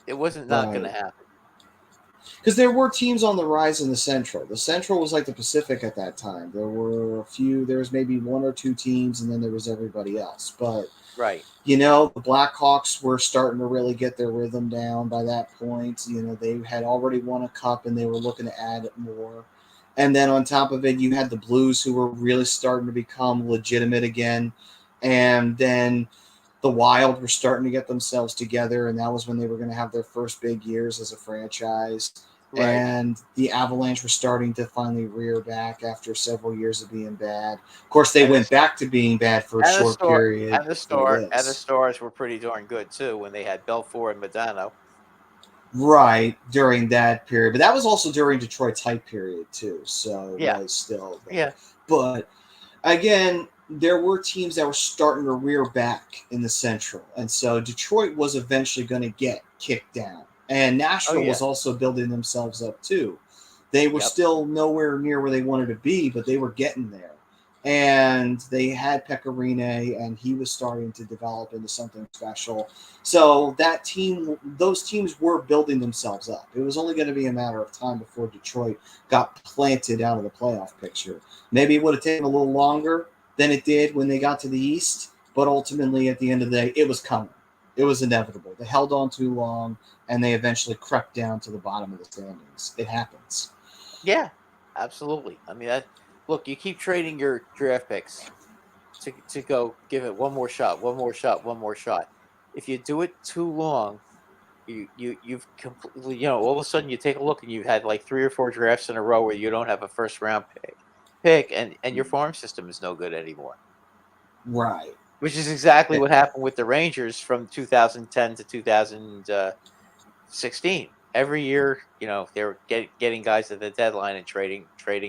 Speaker 1: It wasn't not going to
Speaker 2: right.
Speaker 1: happen.
Speaker 2: Because there were teams on the rise in the Central. The Central was like the Pacific at that time. There were a few. There was maybe one or two teams, and then there was everybody else. But
Speaker 1: Right.
Speaker 2: the Blackhawks were starting to really get their rhythm down by that point. They had already won a cup and they were looking to add more. And then on top of it, you had the Blues who were really starting to become legitimate again. And then the Wild were starting to get themselves together. And that was when they were going to have their first big years as a franchise.
Speaker 1: Right.
Speaker 2: And the Avalanche were starting to finally rear back after several years of being bad. Of course, they
Speaker 1: And
Speaker 2: went back to being bad for a short period before
Speaker 1: the
Speaker 2: this.
Speaker 1: Stars were pretty darn good too when they had Belfour and Medano.
Speaker 2: Right, during that period. But that was also during Detroit's hype period, too. So it
Speaker 1: Yeah.
Speaker 2: was still there.
Speaker 1: Yeah.
Speaker 2: But again, there were teams that were starting to rear back in the Central. And so Detroit was eventually going to get kicked down. And Nashville
Speaker 1: yeah.
Speaker 2: was also building themselves up, too. They were
Speaker 1: Yep.
Speaker 2: still nowhere near where they wanted to be, but they were getting there. And they had Pecorine, and he was starting to develop into something special. So that team, those teams were building themselves up. It was only going to be a matter of time before Detroit got planted out of the playoff picture. Maybe it would have taken a little longer than it did when they got to the East, but ultimately, at the end of the day, it was coming. It was inevitable. They held on too long, and they eventually crept down to the bottom of the standings. It happens.
Speaker 1: Yeah, absolutely. I mean, look, you keep trading your draft picks to go give it one more shot, one more shot, one more shot. If you do it too long, you've completely, all of a sudden you take a look and you've had like 3 or 4 drafts in a row where you don't have a first round pick, and your farm system is no good anymore.
Speaker 2: Right.
Speaker 1: Which is exactly what happened with the Rangers from 2010 to 2016. Every year, they were getting guys at the deadline and trading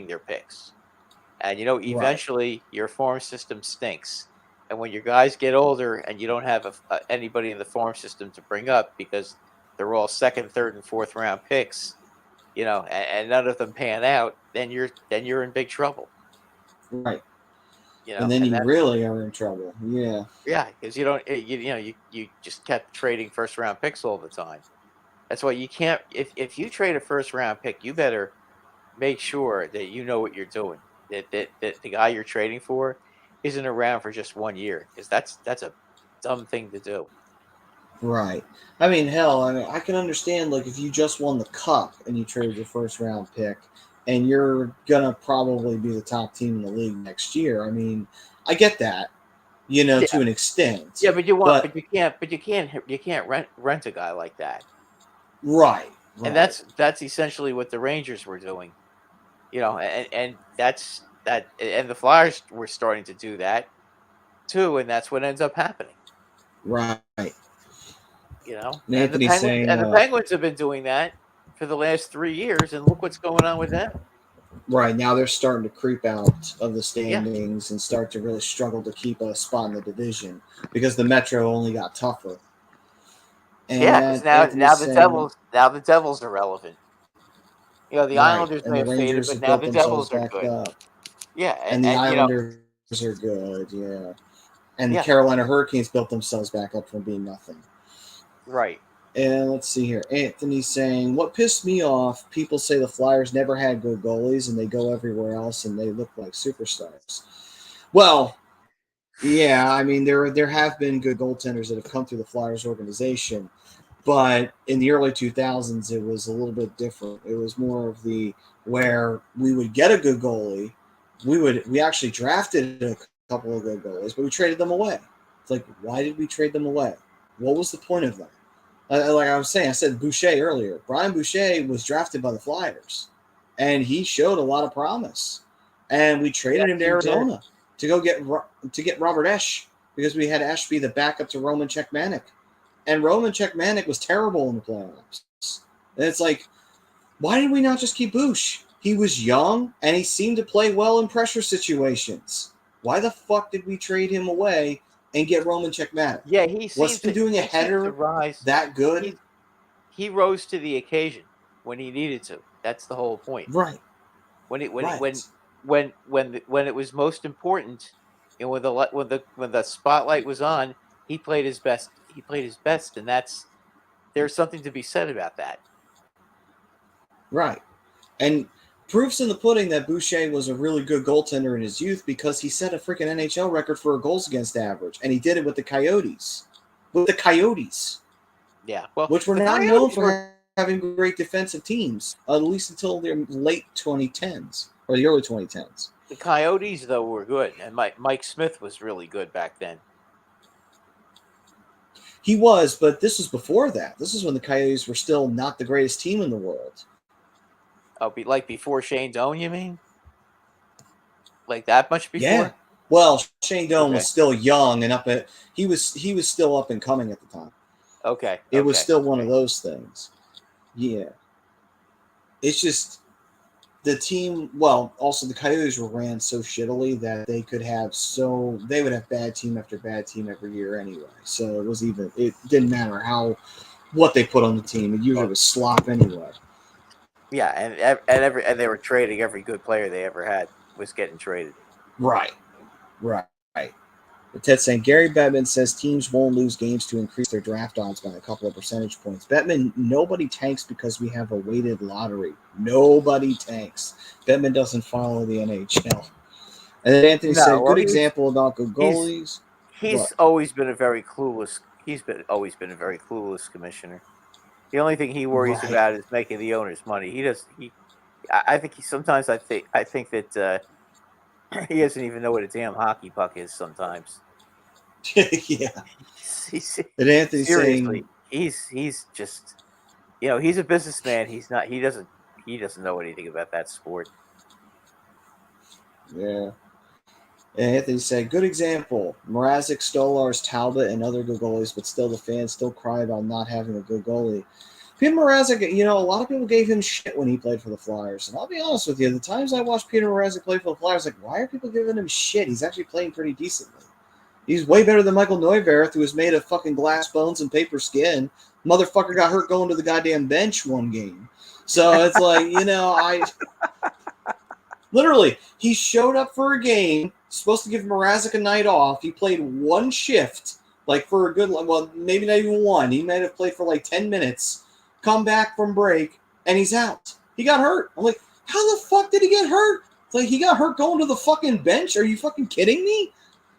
Speaker 1: their picks. And eventually your farm system stinks. And when your guys get older and you don't have anybody in the farm system to bring up because they're all second, third, and fourth round picks, and none of them pan out, then you're in big trouble.
Speaker 2: Right. And then you really are in trouble. Yeah.
Speaker 1: Yeah, because you just kept trading first round picks all the time. That's why you can't. If you trade a first round pick, you better make sure that you know what you're doing. That the guy you're trading for isn't around for just 1 year, because that's a dumb thing to do.
Speaker 2: Right. I mean, hell, I can understand, like, if you just won the cup and you traded your first round pick and you're gonna probably be the top team in the league next year. I mean, I get that, to an extent.
Speaker 1: Yeah, but you can't rent a guy like that.
Speaker 2: Right.
Speaker 1: And that's essentially what the Rangers were doing. And that's that, and the Flyers were starting to do that too, and that's what ends up happening.
Speaker 2: Right.
Speaker 1: And the Penguins have been doing that for the last 3 years, and look what's going on with them.
Speaker 2: Right, now they're starting to creep out of the standings and start to really struggle to keep a spot in the division because the Metro only got tougher.
Speaker 1: And now the Devils are relevant. The Islanders may have faded, but now the Devils are good.
Speaker 2: Up.
Speaker 1: Yeah,
Speaker 2: and the Islanders are good. Yeah, and the Carolina Hurricanes built themselves back up from being nothing.
Speaker 1: Right.
Speaker 2: And let's see here. Anthony's saying, what pissed me off, people say the Flyers never had good goalies and they go everywhere else and they look like superstars. Well, yeah, I mean, there have been good goaltenders that have come through the Flyers organization, but in the early 2000s, it was a little bit different. It was more of where we would get a good goalie. We actually drafted a couple of good goalies, but we traded them away. It's like, why did we trade them away? What was the point of that? Like I was saying, I said Boucher earlier. Brian Boucher was drafted by the Flyers, and he showed a lot of promise. And we traded him to Arizona to go get Robert Esch because we had Esch be the backup to Roman Cechmanek. And Roman Cechmanek was terrible in the playoffs. And it's like, why did we not just keep Boucher? He was young, and he seemed to play well in pressure situations. Why the fuck did we trade him away and get Roman Cechmanek?
Speaker 1: Yeah, he
Speaker 2: was he doing a header
Speaker 1: rise
Speaker 2: that good?
Speaker 1: He rose to the occasion when he needed to. That's the whole point.
Speaker 2: Right.
Speaker 1: When it was most important, and when the spotlight was on, he played his best. And there's something to be said about that.
Speaker 2: Right. And proof's in the pudding that Boucher was a really good goaltender in his youth because he set a freaking NHL record for a goals against average, and he did it with the Coyotes.
Speaker 1: Yeah, well,
Speaker 2: which were not known for having great defensive teams, at least until the late 2010s or the early 2010s.
Speaker 1: The Coyotes, though, were good, and Mike Smith was really good back then.
Speaker 2: He was, but this was before that. This is when the Coyotes were still not the greatest team in the world.
Speaker 1: Oh, before Shane Doan, you mean? Like that much before?
Speaker 2: Yeah. Well, Shane Doan was still young and he was still up and coming at the time.
Speaker 1: Okay.
Speaker 2: It was still one of those things. Yeah. It's just the team. Well, also the Coyotes were ran so shittily that they would have bad team after bad team every year anyway. So it didn't matter what they put on the team. It usually was slop anyway.
Speaker 1: Yeah, and they were trading every good player they ever had was getting traded.
Speaker 2: Right. Ted saying Gary Bettman says teams won't lose games to increase their draft odds by a couple of percentage points. Bettman, nobody tanks because we have a weighted lottery. Nobody tanks. Bettman doesn't follow the NHL. And then Anthony said, good example about good goalies.
Speaker 1: He's always been a very clueless. Always been a very clueless commissioner. The only thing he worries about is making the owners money. He does. I think sometimes I think that he doesn't even know what a damn hockey puck is sometimes.
Speaker 2: Yeah.
Speaker 1: And Anthony's seriously, he's just, he's a businessman. He's not. He doesn't know anything about that sport.
Speaker 2: Yeah. And Anthony said, good example. Mrazek, Stolarz, Talbot, and other good goalies, but still the fans still cry about not having a good goalie. Peter Mrazek, a lot of people gave him shit when he played for the Flyers. And I'll be honest with you, the times I watched Peter Mrazek play for the Flyers, why are people giving him shit? He's actually playing pretty decently. He's way better than Michael Neuwirth, who was made of fucking glass bones and paper skin. Motherfucker got hurt going to the goddamn bench one game. So it's literally, he showed up for a game, supposed to give Mrazek a night off. He played one shift, for a good, maybe not even one. He might have played for 10 minutes, come back from break, and he's out. He got hurt. I'm like, how the fuck did he get hurt? It's he got hurt going to the fucking bench? Are you fucking kidding me?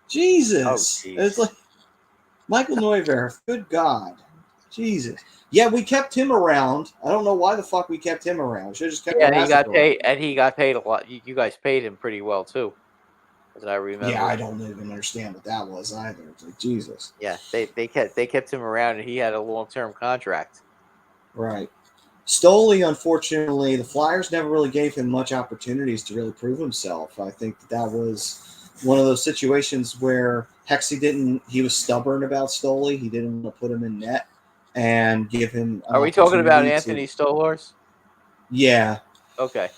Speaker 2: Jesus. Oh, it's Michael Neuwirth. Good God. Jesus. Yeah, we kept him around. I don't know why the fuck we kept him around. Should have just kept him around.
Speaker 1: He got paid a lot. You guys paid him pretty well too, as I remember.
Speaker 2: Yeah, I don't even understand what that was either. It's Jesus.
Speaker 1: Yeah, they kept him around, and he had a long-term contract.
Speaker 2: Right. Stoley, unfortunately, the Flyers never really gave him much opportunities to really prove himself. I think that was one of those situations where he was stubborn about Stoley. He didn't want to put him in net and give him.
Speaker 1: Are we talking about Anthony Stolarz?
Speaker 2: Yeah.
Speaker 1: Okay.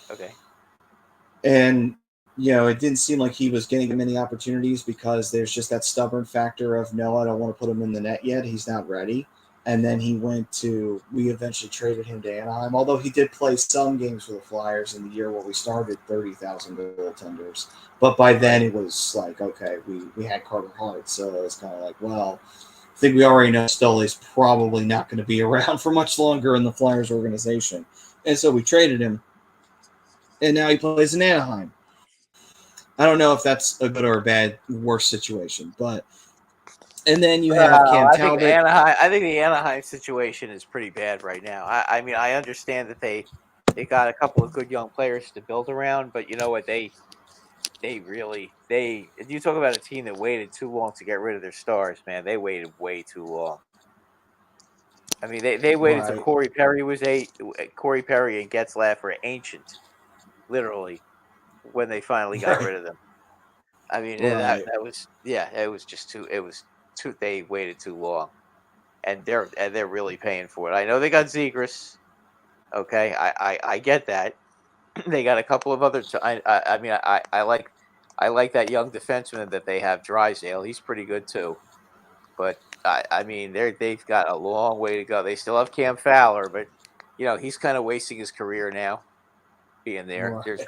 Speaker 2: And, it didn't seem like he was getting many opportunities because there's just that stubborn factor of, no, I don't want to put him in the net yet. He's not ready. And then we eventually traded him to Anaheim, although he did play some games for the Flyers in the year where we started 30,000 goaltenders. But by then it was okay, we had Carter Hart. So it was kind of well, I think we already know Stoley's probably not going to be around for much longer in the Flyers organization. And so we traded him. And now he plays in Anaheim. I don't know if that's a good or a bad, worse situation, but. And then you have Cam Talbot.
Speaker 1: I think the Anaheim situation is pretty bad right now. I mean, I understand that they got a couple of good young players to build around, but you know what? If you talk about a team that waited too long to get rid of their stars, man, they waited way too long. I mean, they waited till Corey Perry and Getzlaff were ancient, literally, when they finally got rid of them. I mean, that was it was just too. It was. They waited too long, and they're really paying for it. I know they got Zegras. Okay, I get that. They got a couple of other. I like that young defenseman that they have, Drysdale. He's pretty good too. But they've got a long way to go. They still have Cam Fowler, but he's kind of wasting his career now, being there. Right. There's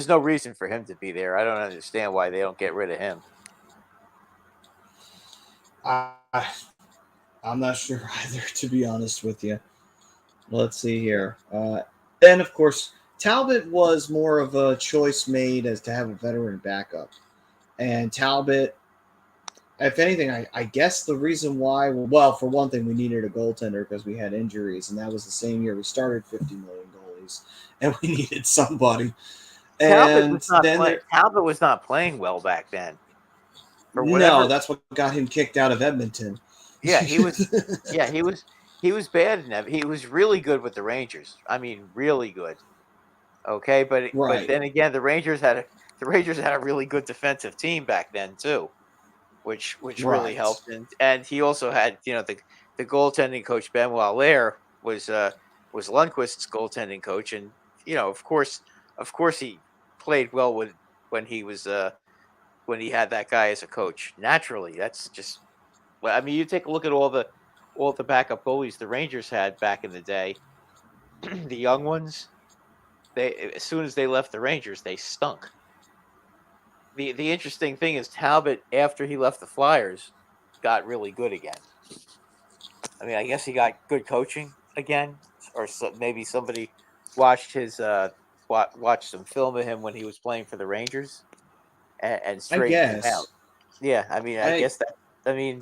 Speaker 1: no reason for him to be there. I don't understand why they don't get rid of him.
Speaker 2: I'm not sure either, to be honest with you. Let's see here. Then, of course, Talbot was more of a choice made as to have a veteran backup. And Talbot, if anything, I guess the reason why, well, for one thing, we needed a goaltender because we had injuries, and that was the same year we started 50 million goalies, and we needed somebody.
Speaker 1: Talbot was not playing well back then.
Speaker 2: No, that's what got him kicked out of Edmonton.
Speaker 1: Yeah, he was. He was bad in that. He was really good with the Rangers. I mean, really good. Okay, but then again, the Rangers had a really good defensive team back then too, which really helped. And he also had the goaltending coach Benoit Lair was was Lundqvist's goaltending coach, and of course, he played well when he was when he had that guy as a coach. Naturally, that's just. Well, I mean, you take a look at all the backup goalies the Rangers had back in the day. The young ones, they as soon as they left the Rangers, they stunk. The interesting thing is Talbot, after he left the Flyers, got really good again. I mean, I guess he got good coaching again, or maybe somebody watched watched some film of him when he was playing for the Rangers and
Speaker 2: I
Speaker 1: straightened him out.
Speaker 2: guess.
Speaker 1: Yeah, I mean, I
Speaker 2: I,
Speaker 1: guess that. I mean,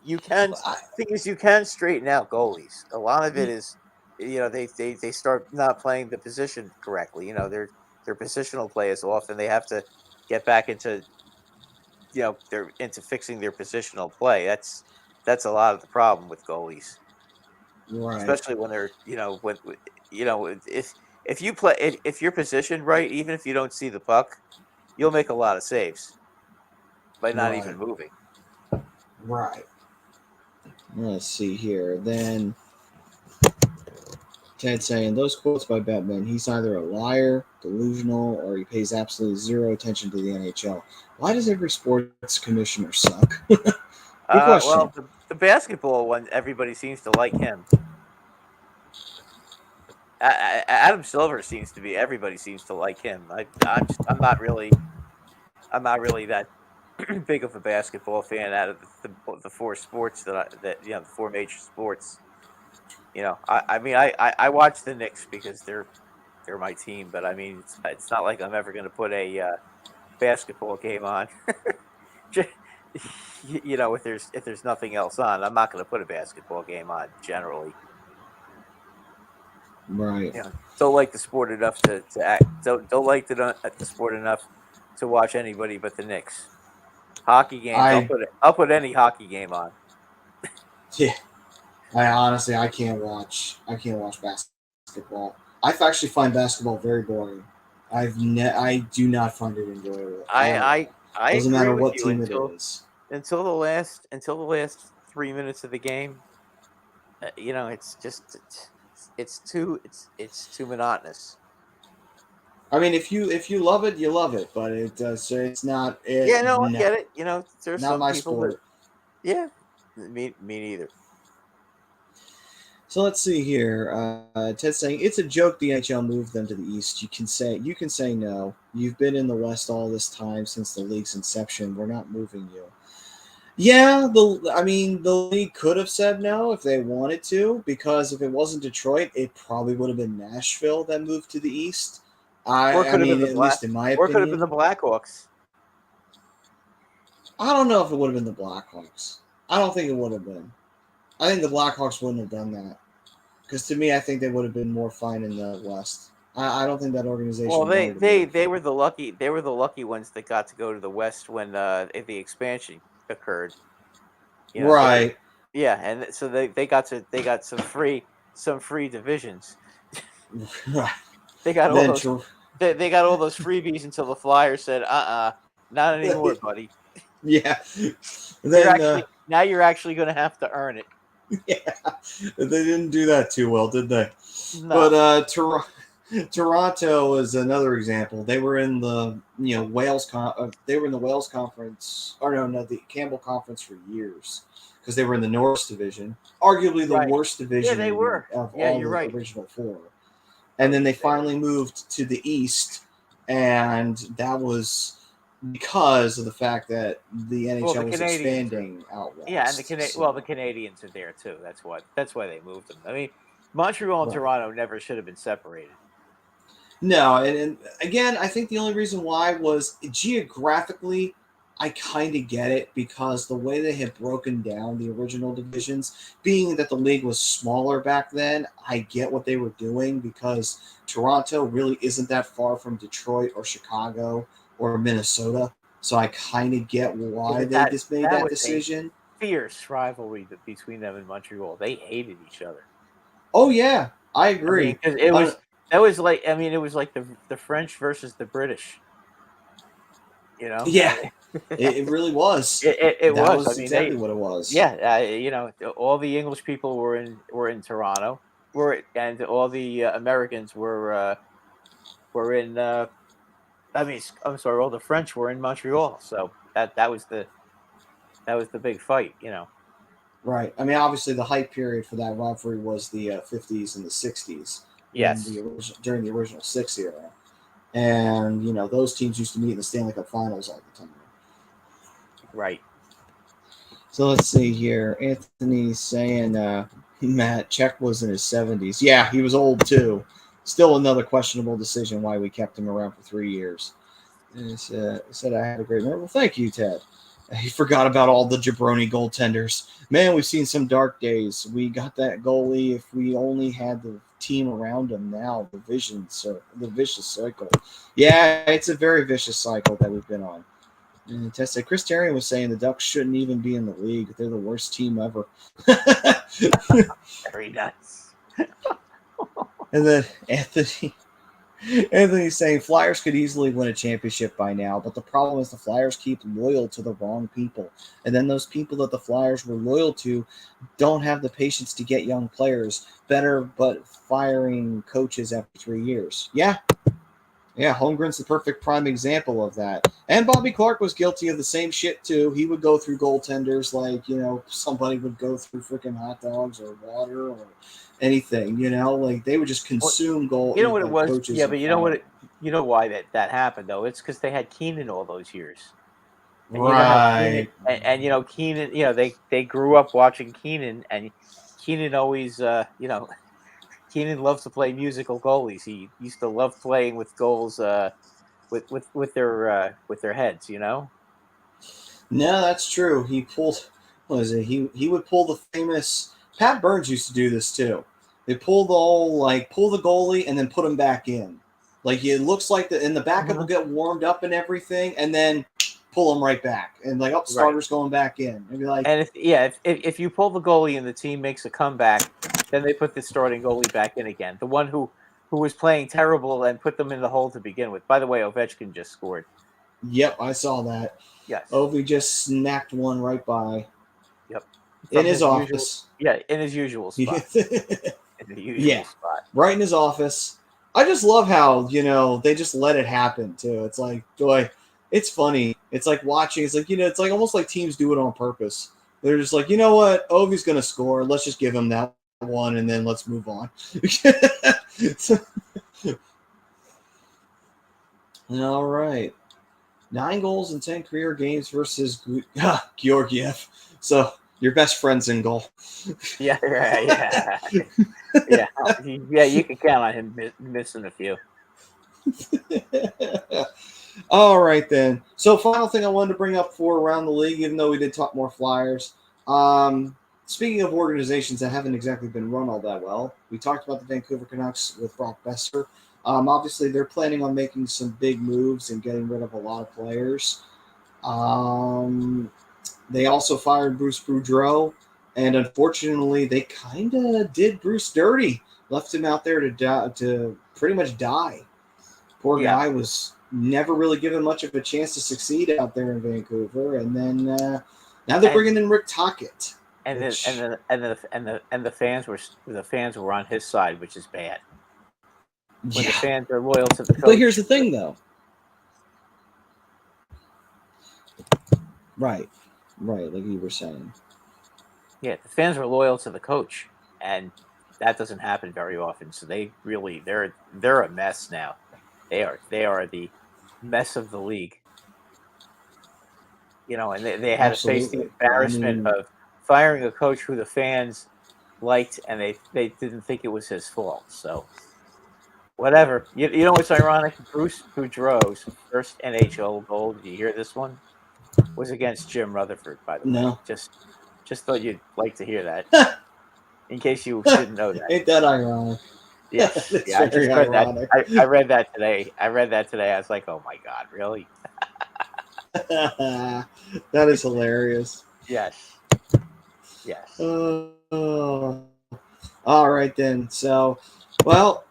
Speaker 1: you can.
Speaker 2: I
Speaker 1: Thing is, you can straighten out goalies. A lot of it is, they start not playing the position correctly. Their positional play is off, and they have to get back into they're into fixing their positional play. That's a lot of the problem with goalies,
Speaker 2: right.
Speaker 1: especially when they're when if you play if you're positioned right, even if you don't see the puck, you'll make a lot of saves by not even
Speaker 2: Right.
Speaker 1: moving.
Speaker 2: Right. Let's see here. Then Ted saying those quotes by Batman, he's either a liar, delusional, or he pays absolutely zero attention to the NHL. Why does every sports commissioner suck? Good question.
Speaker 1: Well, the basketball one, everybody seems to like him. Adam Silver seems to be. Everybody seems to like him. I'm not really that big of a basketball fan out of the four sports the four major sports. I mean, I watch the Knicks because they're my team, but I mean, it's not like I'm ever going to put a basketball game on. If there's nothing else on, I'm not going to put a basketball game on generally.
Speaker 2: Right.
Speaker 1: Don't like the sport enough to act. Don't like the sport enough to watch anybody but the Knicks. Hockey games, I'll put any hockey game on.
Speaker 2: Yeah. I honestly I can't watch basketball. I actually find basketball very boring. I do not find it enjoyable.
Speaker 1: I
Speaker 2: Doesn't
Speaker 1: agree
Speaker 2: matter
Speaker 1: with
Speaker 2: what
Speaker 1: you
Speaker 2: team it is.
Speaker 1: until the last 3 minutes of the game. It's just it's too monotonous.
Speaker 2: I mean, if you love it, you love it, but it's not.
Speaker 1: Yeah, no, I
Speaker 2: No,
Speaker 1: get it. There's
Speaker 2: not
Speaker 1: some
Speaker 2: my
Speaker 1: people that.
Speaker 2: sport.
Speaker 1: Yeah, me neither.
Speaker 2: So let's see here. Ted's saying it's a joke the NHL moved them to the East. You can say no. You've been in the West all this time since the league's inception. We're not moving you. Yeah, the league could have said no if they wanted to, because if it wasn't Detroit, it probably would have been Nashville that moved to the East.
Speaker 1: Or it
Speaker 2: I
Speaker 1: could have been
Speaker 2: mean,
Speaker 1: the
Speaker 2: at least in my
Speaker 1: or it could have been
Speaker 2: opinion,
Speaker 1: the Blackhawks.
Speaker 2: I don't know if it would have been the Blackhawks. I don't think it would have been. I think the Blackhawks wouldn't have done that, because to me, I think they would have been more fine in the West. I don't think that organization.
Speaker 1: Well,
Speaker 2: wanted to
Speaker 1: they were the lucky ones that got to go to the West when the expansion occurred.
Speaker 2: right.
Speaker 1: And so they got some free divisions.
Speaker 2: Right.
Speaker 1: They got all
Speaker 2: Then
Speaker 1: those they got all those freebies until the Flyers said, not anymore, buddy.
Speaker 2: yeah. Then
Speaker 1: now you're actually going to have to earn it.
Speaker 2: yeah, they didn't do that too well, did they?
Speaker 1: No.
Speaker 2: But Toronto is another example. They were in the Wales they were in the Wales Conference, or no, the Campbell Conference for years, because they were in the Norris Division, arguably the worst division
Speaker 1: they were.
Speaker 2: of
Speaker 1: Yeah,
Speaker 2: all
Speaker 1: you're
Speaker 2: the
Speaker 1: right.
Speaker 2: original four. And then they finally moved to the East, and that was because of the fact that the NHL was expanding out west.
Speaker 1: Yeah, and the Canadians are there too. That's why they moved them. I mean, Montreal and Toronto never should have been separated.
Speaker 2: No, and again, I think the only reason why was geographically, I kind of get it, because the way they had broken down the original divisions, being that the league was smaller back then, I get what they were doing, because Toronto really isn't that far from Detroit or Chicago or Minnesota. So I kind of get why they just made that decision.
Speaker 1: Fierce rivalry between them and Montreal. They hated each other.
Speaker 2: Oh yeah, I agree.
Speaker 1: Because it was like the French versus the British.
Speaker 2: Yeah, it really was.
Speaker 1: It was.
Speaker 2: Exactly what it was.
Speaker 1: Yeah, all the English people were in Toronto. and all the Americans were in. I'm sorry, all the French were in Montreal. So that was the big fight.
Speaker 2: Right. I mean, obviously, the hype period for that rivalry was the 50s and the 60s
Speaker 1: Yes.
Speaker 2: during the original Six era. And, those teams used to meet in the Stanley Cup Finals all the time.
Speaker 1: Right.
Speaker 2: So let's see here. Anthony's saying Matt Czech was in his 70s. Yeah, he was old too. Still another questionable decision why we kept him around for 3 years. And he said I had a great memory. Well, thank you, Ted. He forgot about all the jabroni goaltenders. Man, we've seen some dark days. We got that goalie. If we only had the team around him now, the vicious cycle. Yeah, it's a very vicious cycle that we've been on. And Ted said Chris Therien was saying the Ducks shouldn't even be in the league. They're the worst team ever.
Speaker 1: Very nuts.
Speaker 2: And then Anthony's saying Flyers could easily win a championship by now, but the problem is the Flyers keep loyal to the wrong people. And then those people that the Flyers were loyal to don't have the patience to get young players better, but firing coaches after 3 years. Yeah, Holmgren's the perfect prime example of that. And Bobby Clark was guilty of the same shit, too. He would go through goaltenders like, somebody would go through freaking hot dogs or water or anything, like they would just consume goal.
Speaker 1: You know what it was?
Speaker 2: Coaches
Speaker 1: Yeah, but you know what? You know why that happened, though? It's because they had Keenan all those years. And
Speaker 2: right.
Speaker 1: Keenan, they grew up watching Keenan, and Keenan always, Keenan loves to play musical goalies. He used to love playing with goals with their heads,
Speaker 2: No, that's true. He pulled, what is it? He would pull the famous, Pat Burns used to do this too. They pull pull the goalie and then put him back in. Like it looks like the backup will get warmed up and everything, and then pull him right back. And starter's going back in. And be like,
Speaker 1: and if you pull the goalie and the team makes a comeback, then they put the starting goalie back in again. The one who was playing terrible and put them in the hole to begin with. By the way, Ovechkin just scored.
Speaker 2: Yep, I saw that.
Speaker 1: Yes.
Speaker 2: Ovi just snapped one right by.
Speaker 1: Yep.
Speaker 2: In his office.
Speaker 1: In his usual spot. Spot.
Speaker 2: Right in his office. I just love how, they just let it happen, too. It's like, boy, it's funny. It's like watching. It's like, it's like almost like teams do it on purpose. They're just like, you know what? Ovi's going to score. Let's just give him that one, and then let's move on. All right. 9 goals in 10 career games versus Georgiev. So your best friend's in goal.
Speaker 1: Yeah. You can count on him missing a few.
Speaker 2: All right, then. So final thing I wanted to bring up for around the league, even though we did talk more Flyers. Speaking of organizations that haven't exactly been run all that well, we talked about the Vancouver Canucks with Brock Besser. Obviously, they're planning on making some big moves and getting rid of a lot of players. They also fired Bruce Boudreau, and unfortunately, they kind of did Bruce dirty. Left him out there to pretty much die. Poor guy was never really given much of a chance to succeed out there in Vancouver, and then now they're bringing in Rick Tocchet.
Speaker 1: And the fans were on his side, which is bad. When the fans are loyal to the coach.
Speaker 2: But here's the thing, though. Right, like you were saying.
Speaker 1: Yeah, the fans were loyal to the coach, and that doesn't happen very often. So they're a mess now. They are the mess of the league. And they had to face the embarrassment of firing a coach who the fans liked, and they didn't think it was his fault. So whatever. You know what's ironic? Bruce Boudreau's first NHL goal. Did you hear this one? Was against Jim Rutherford, by the way.
Speaker 2: No.
Speaker 1: Just thought you'd like to hear that. In case you didn't know that.
Speaker 2: Ain't that ironic?
Speaker 1: Yeah, I just read that. I read that today. I was like, oh my God, really?
Speaker 2: That is hilarious.
Speaker 1: Yes.
Speaker 2: All right, then. So,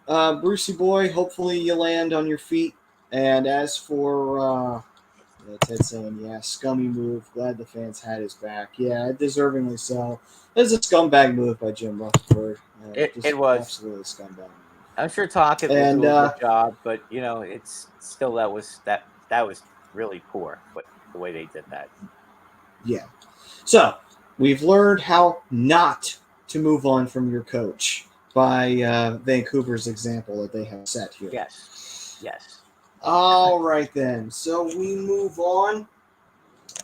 Speaker 2: Brucey boy, hopefully you land on your feet. And as for Ted saying, yeah, scummy move. Glad the fans had his back. Yeah, deservingly so. It was a scumbag move by Jim Rutherford.
Speaker 1: It was.
Speaker 2: Absolutely a scumbag move.
Speaker 1: I'm sure Tockett will
Speaker 2: And
Speaker 1: do a good job, but it's still that was really poor. But the way they did that.
Speaker 2: yeah. So we've learned how not to move on from your coach by Vancouver's example that they have set here.
Speaker 1: Yes.
Speaker 2: All right, then. So we move on.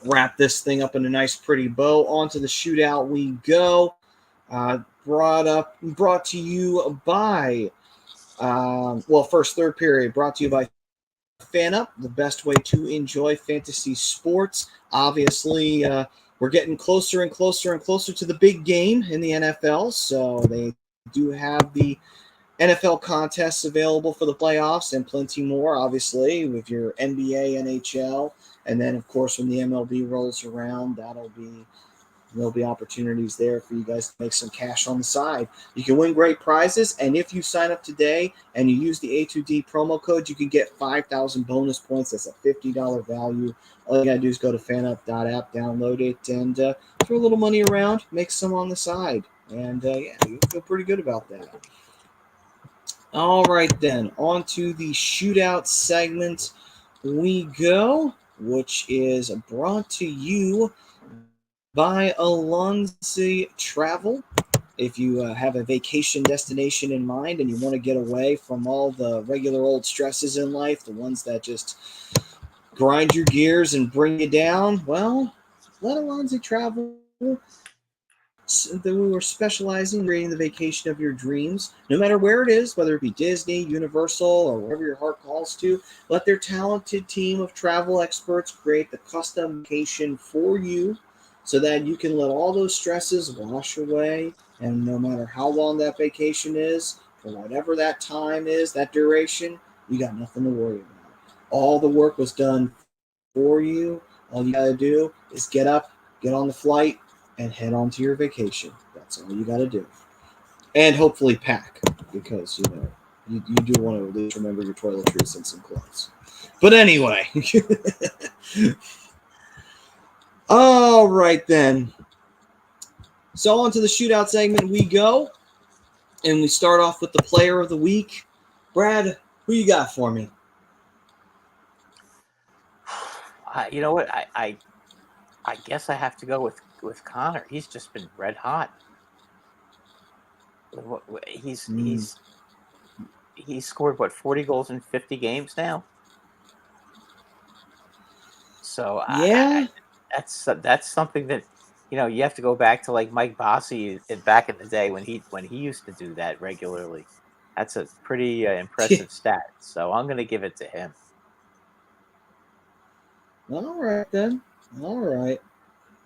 Speaker 2: Wrap this thing up in a nice, pretty bow. On to the shootout we go. Brought to you by, first third period, brought to you by FanUp, the best way to enjoy fantasy sports. Obviously, we're getting closer and closer and closer to the big game in the NFL, so they do have the NFL contests available for the playoffs and plenty more, obviously, with your NBA, NHL, and then, of course, when the MLB rolls around, there'll be opportunities there for you guys to make some cash on the side. You can win great prizes, and if you sign up today and you use the A2D promo code, you can get 5,000 bonus points. That's a $50 value. All you got to do is go to fanup.app, download it, and throw a little money around, make some on the side. And, you feel pretty good about that. All right, then. On to the shootout segment we go, which is brought to you by Alonzi Travel. If you have a vacation destination in mind and you want to get away from all the regular old stresses in life, the ones that just grind your gears and bring you down, well, let Alonzi Travel. We were specializing in creating the vacation of your dreams, no matter where it is, whether it be Disney, Universal, or wherever your heart calls to. Let their talented team of travel experts create the custom vacation for you so that you can let all those stresses wash away. And no matter how long that vacation is, for whatever that time is, that duration, you got nothing to worry about. All the work was done for you. All you got to do is get up, get on the flight, and head on to your vacation. That's all you got to do. And hopefully pack, because, you do want to at least remember your toiletries and some clothes. But anyway. All right, then. So on to the shootout segment we go. And we start off with the player of the week. Brad, who you got for me?
Speaker 1: You know what? I guess I have to go with Connor. He's just been red hot. He's scored 40 goals in 50 games now. So
Speaker 2: Yeah,
Speaker 1: that's something that you have to go back to like Mike Bossy back in the day when he used to do that regularly. That's a pretty impressive stat. So I'm going to give it to him.
Speaker 2: all right then. All right.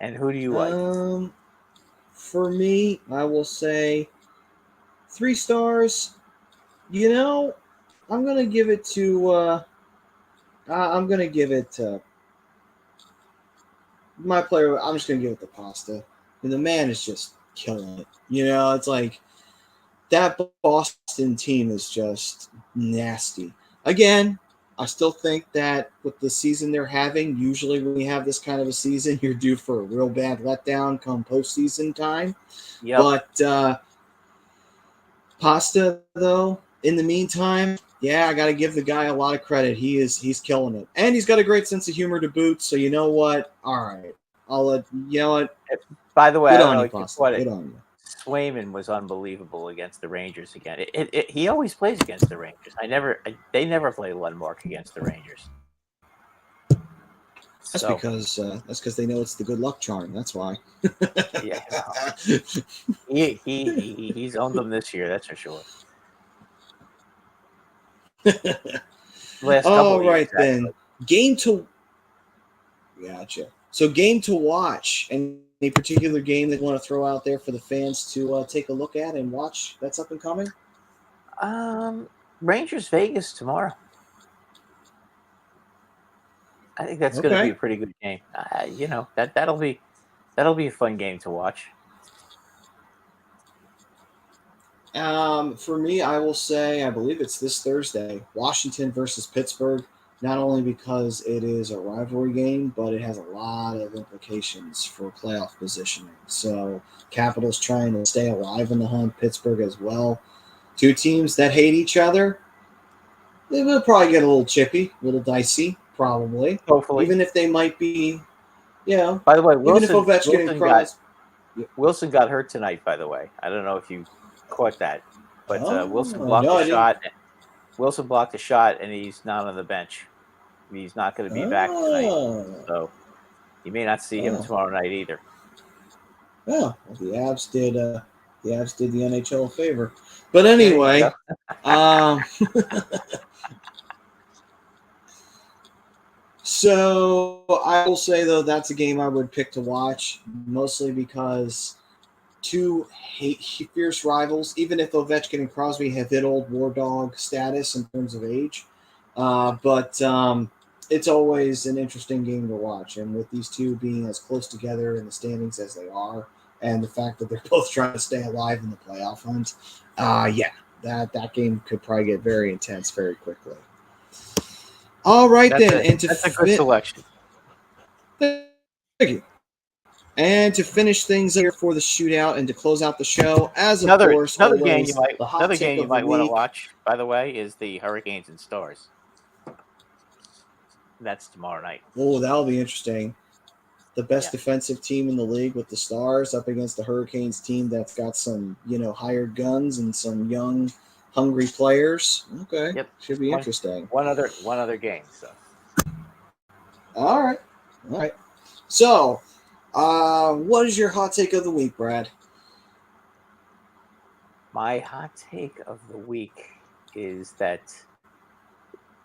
Speaker 1: And who do you like?
Speaker 2: For me, I will say 3 stars. I'm gonna give it to. I'm gonna give it to my player. I'm just gonna give it to Pasta. And the man is just killing it. It's like that Boston team is just nasty. Again, I still think that with the season they're having, usually when you have this kind of a season, you're due for a real bad letdown come postseason time.
Speaker 1: Yep.
Speaker 2: But Pasta, though, in the meantime, yeah, I got to give the guy a lot of credit. He's killing it. And he's got a great sense of humor to boot, so you know what? All right. You know what?
Speaker 1: By the way,
Speaker 2: Good
Speaker 1: I don't
Speaker 2: on
Speaker 1: know
Speaker 2: you, Pasta. Good on you.
Speaker 1: Swayman was unbelievable against the Rangers again. He always plays against the Rangers. They never play Lundmark against the Rangers.
Speaker 2: That's because they know it's the good luck charm. That's why.
Speaker 1: Yeah, he's owned them this year. That's for sure. Last
Speaker 2: All
Speaker 1: couple
Speaker 2: right,
Speaker 1: years,
Speaker 2: then. Gotcha. So game to watch. Any particular game that you want to throw out there for the fans to take a look at and watch that's up and coming?
Speaker 1: Rangers Vegas tomorrow. I think that's going to be a pretty good game. That'll be a fun game to watch.
Speaker 2: For me, I will say I believe it's this Thursday. Washington versus Pittsburgh. not only because it is a rivalry game, but it has a lot of implications for playoff positioning. So Capitals trying to stay alive in the hunt, Pittsburgh as well. Two teams that hate each other. They will probably get a little chippy, a little dicey, probably.
Speaker 1: Hopefully.
Speaker 2: Even if they might be,
Speaker 1: By the way,
Speaker 2: even if Ovechkin and Crosby.
Speaker 1: Wilson got hurt tonight, by the way. I don't know if you caught that. But Wilson blocked
Speaker 2: no,
Speaker 1: a shot. Wilson blocked a shot, and he's not on the bench. He's not going to be back tonight. So you may not see him tomorrow night either.
Speaker 2: Yeah, well, the Avs did the NHL a favor. But anyway, so I will say, though, that's a game I would pick to watch, mostly because two fierce rivals, even if Ovechkin and Crosby have hit old war dog status in terms of age. But it's always an interesting game to watch. And with these two being as close together in the standings as they are, and the fact that they're both trying to stay alive in the playoff hunt, that game could probably get very intense very quickly. All right,
Speaker 1: that's a good selection.
Speaker 2: Thank you. And to finish things here for the shootout and to close out the show, another game you might
Speaker 1: want to watch, by the way, is the Hurricanes and Stars. That's tomorrow night.
Speaker 2: Oh, that'll be interesting. The best defensive team in the league with the Stars up against the Hurricanes team that's got some, hired guns and some young, hungry players. Okay, should be interesting.
Speaker 1: One other game. So,
Speaker 2: all right. So, what is your hot take of the week, Brad?
Speaker 1: My hot take of the week is that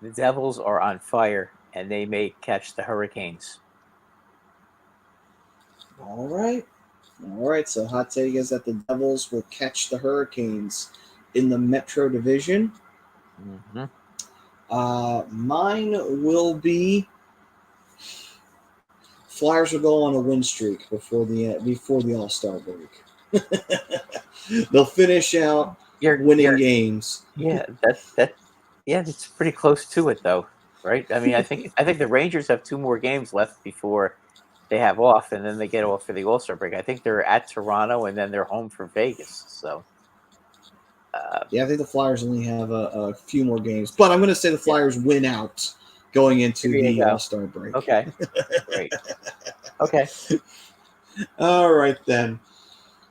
Speaker 1: the Devils are on fire and they may catch the Hurricanes.
Speaker 2: All right. So, hot take is that the Devils will catch the Hurricanes in the Metro Division.
Speaker 1: Mm-hmm.
Speaker 2: Mine will be Flyers will go on a win streak before the All-Star break. They'll finish out winning games.
Speaker 1: Yeah, it's pretty close to it though, right? I mean, I think the Rangers have 2 more games left before they have off, and then they get off for the All-Star break. I think they're at Toronto, and then they're home for Vegas. So,
Speaker 2: I think the Flyers only have a few more games, but I'm going to say the Flyers win out going into the All-Star break.
Speaker 1: Okay, great. Okay.
Speaker 2: All right, then.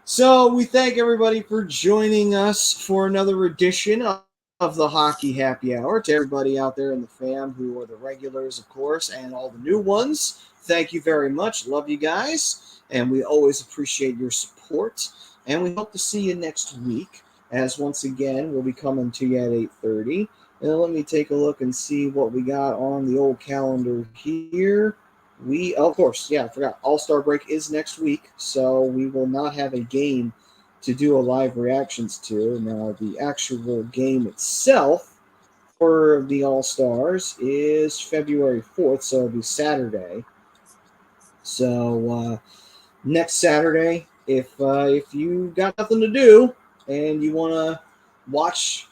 Speaker 2: So we thank everybody for joining us for another edition of the Hockey Happy Hour. To everybody out there in the fam who are the regulars, of course, and all the new ones, thank you very much. Love you guys, and we always appreciate your support. And we hope to see you next week, as once again, we'll be coming to you at 8:30. And let me take a look and see what we got on the old calendar here. Of course, I forgot. All-Star break is next week, so we will not have a game to do a live reactions to. Now, the actual game itself for the All-Stars is February 4th, so it'll be Saturday. So, next Saturday, if you got nothing to do and you want to watch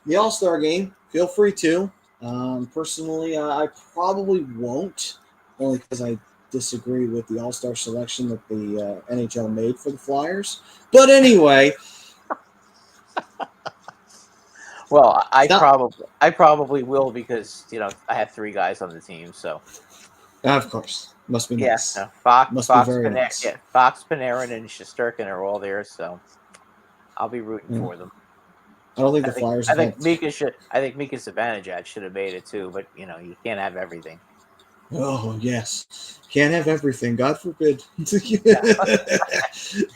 Speaker 2: the All-Star game, feel free to. Personally, I probably won't, only because I disagree with the All-Star selection that the NHL made for the Flyers. But anyway,
Speaker 1: well, I probably will because I have 3 guys on the team. So,
Speaker 2: of course, must be nice.
Speaker 1: Yeah, Fox,
Speaker 2: Panarin, nice.
Speaker 1: Fox, Panarin, and Shesterkin are all there, so I'll be rooting for them.
Speaker 2: I don't think the Flyers.
Speaker 1: I think Mika Zibanejad should have made it too, but you can't have everything.
Speaker 2: Oh yes, can't have everything. God forbid.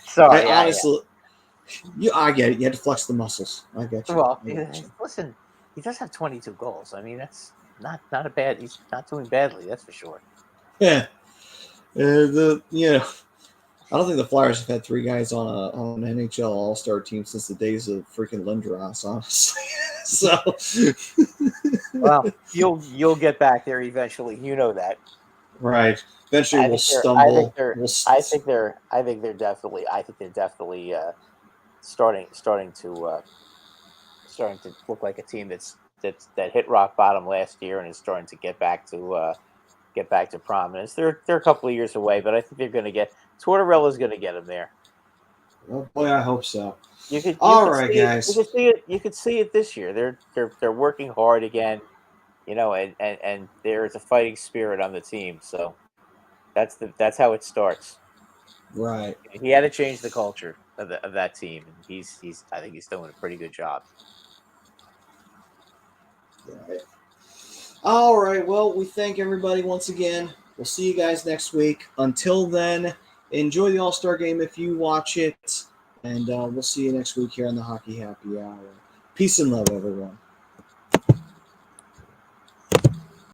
Speaker 1: Sorry,
Speaker 2: honestly, I get it. You had to flex the muscles. I get you.
Speaker 1: Well, listen, he does have 22 goals. I mean, that's not a bad. He's not doing badly. That's for sure.
Speaker 2: Yeah. I don't think the Flyers have had 3 guys on an NHL All-Star team since the days of freaking Lindros, honestly. So,
Speaker 1: well, you'll get back there eventually. You know that,
Speaker 2: right? Eventually, we'll stumble.
Speaker 1: I think they're definitely starting to look like a team that's that hit rock bottom last year and is starting to get back to prominence. They're a couple of years away, but I think they're going to get Tortorella's going to get them there.
Speaker 2: Oh boy, I hope so.
Speaker 1: You could
Speaker 2: All right,
Speaker 1: see it.
Speaker 2: guys.
Speaker 1: You could see it this year. They're working hard again, and there's a fighting spirit on the team. So that's how it starts.
Speaker 2: Right.
Speaker 1: He had to change the culture of that team, and I think he's doing a pretty good job.
Speaker 2: Right. All right. Well, we thank everybody once again. We'll see you guys next week. Until then, enjoy the All-Star game if you watch it, and we'll see you next week here on the Hockey Happy Hour. Peace and love, everyone.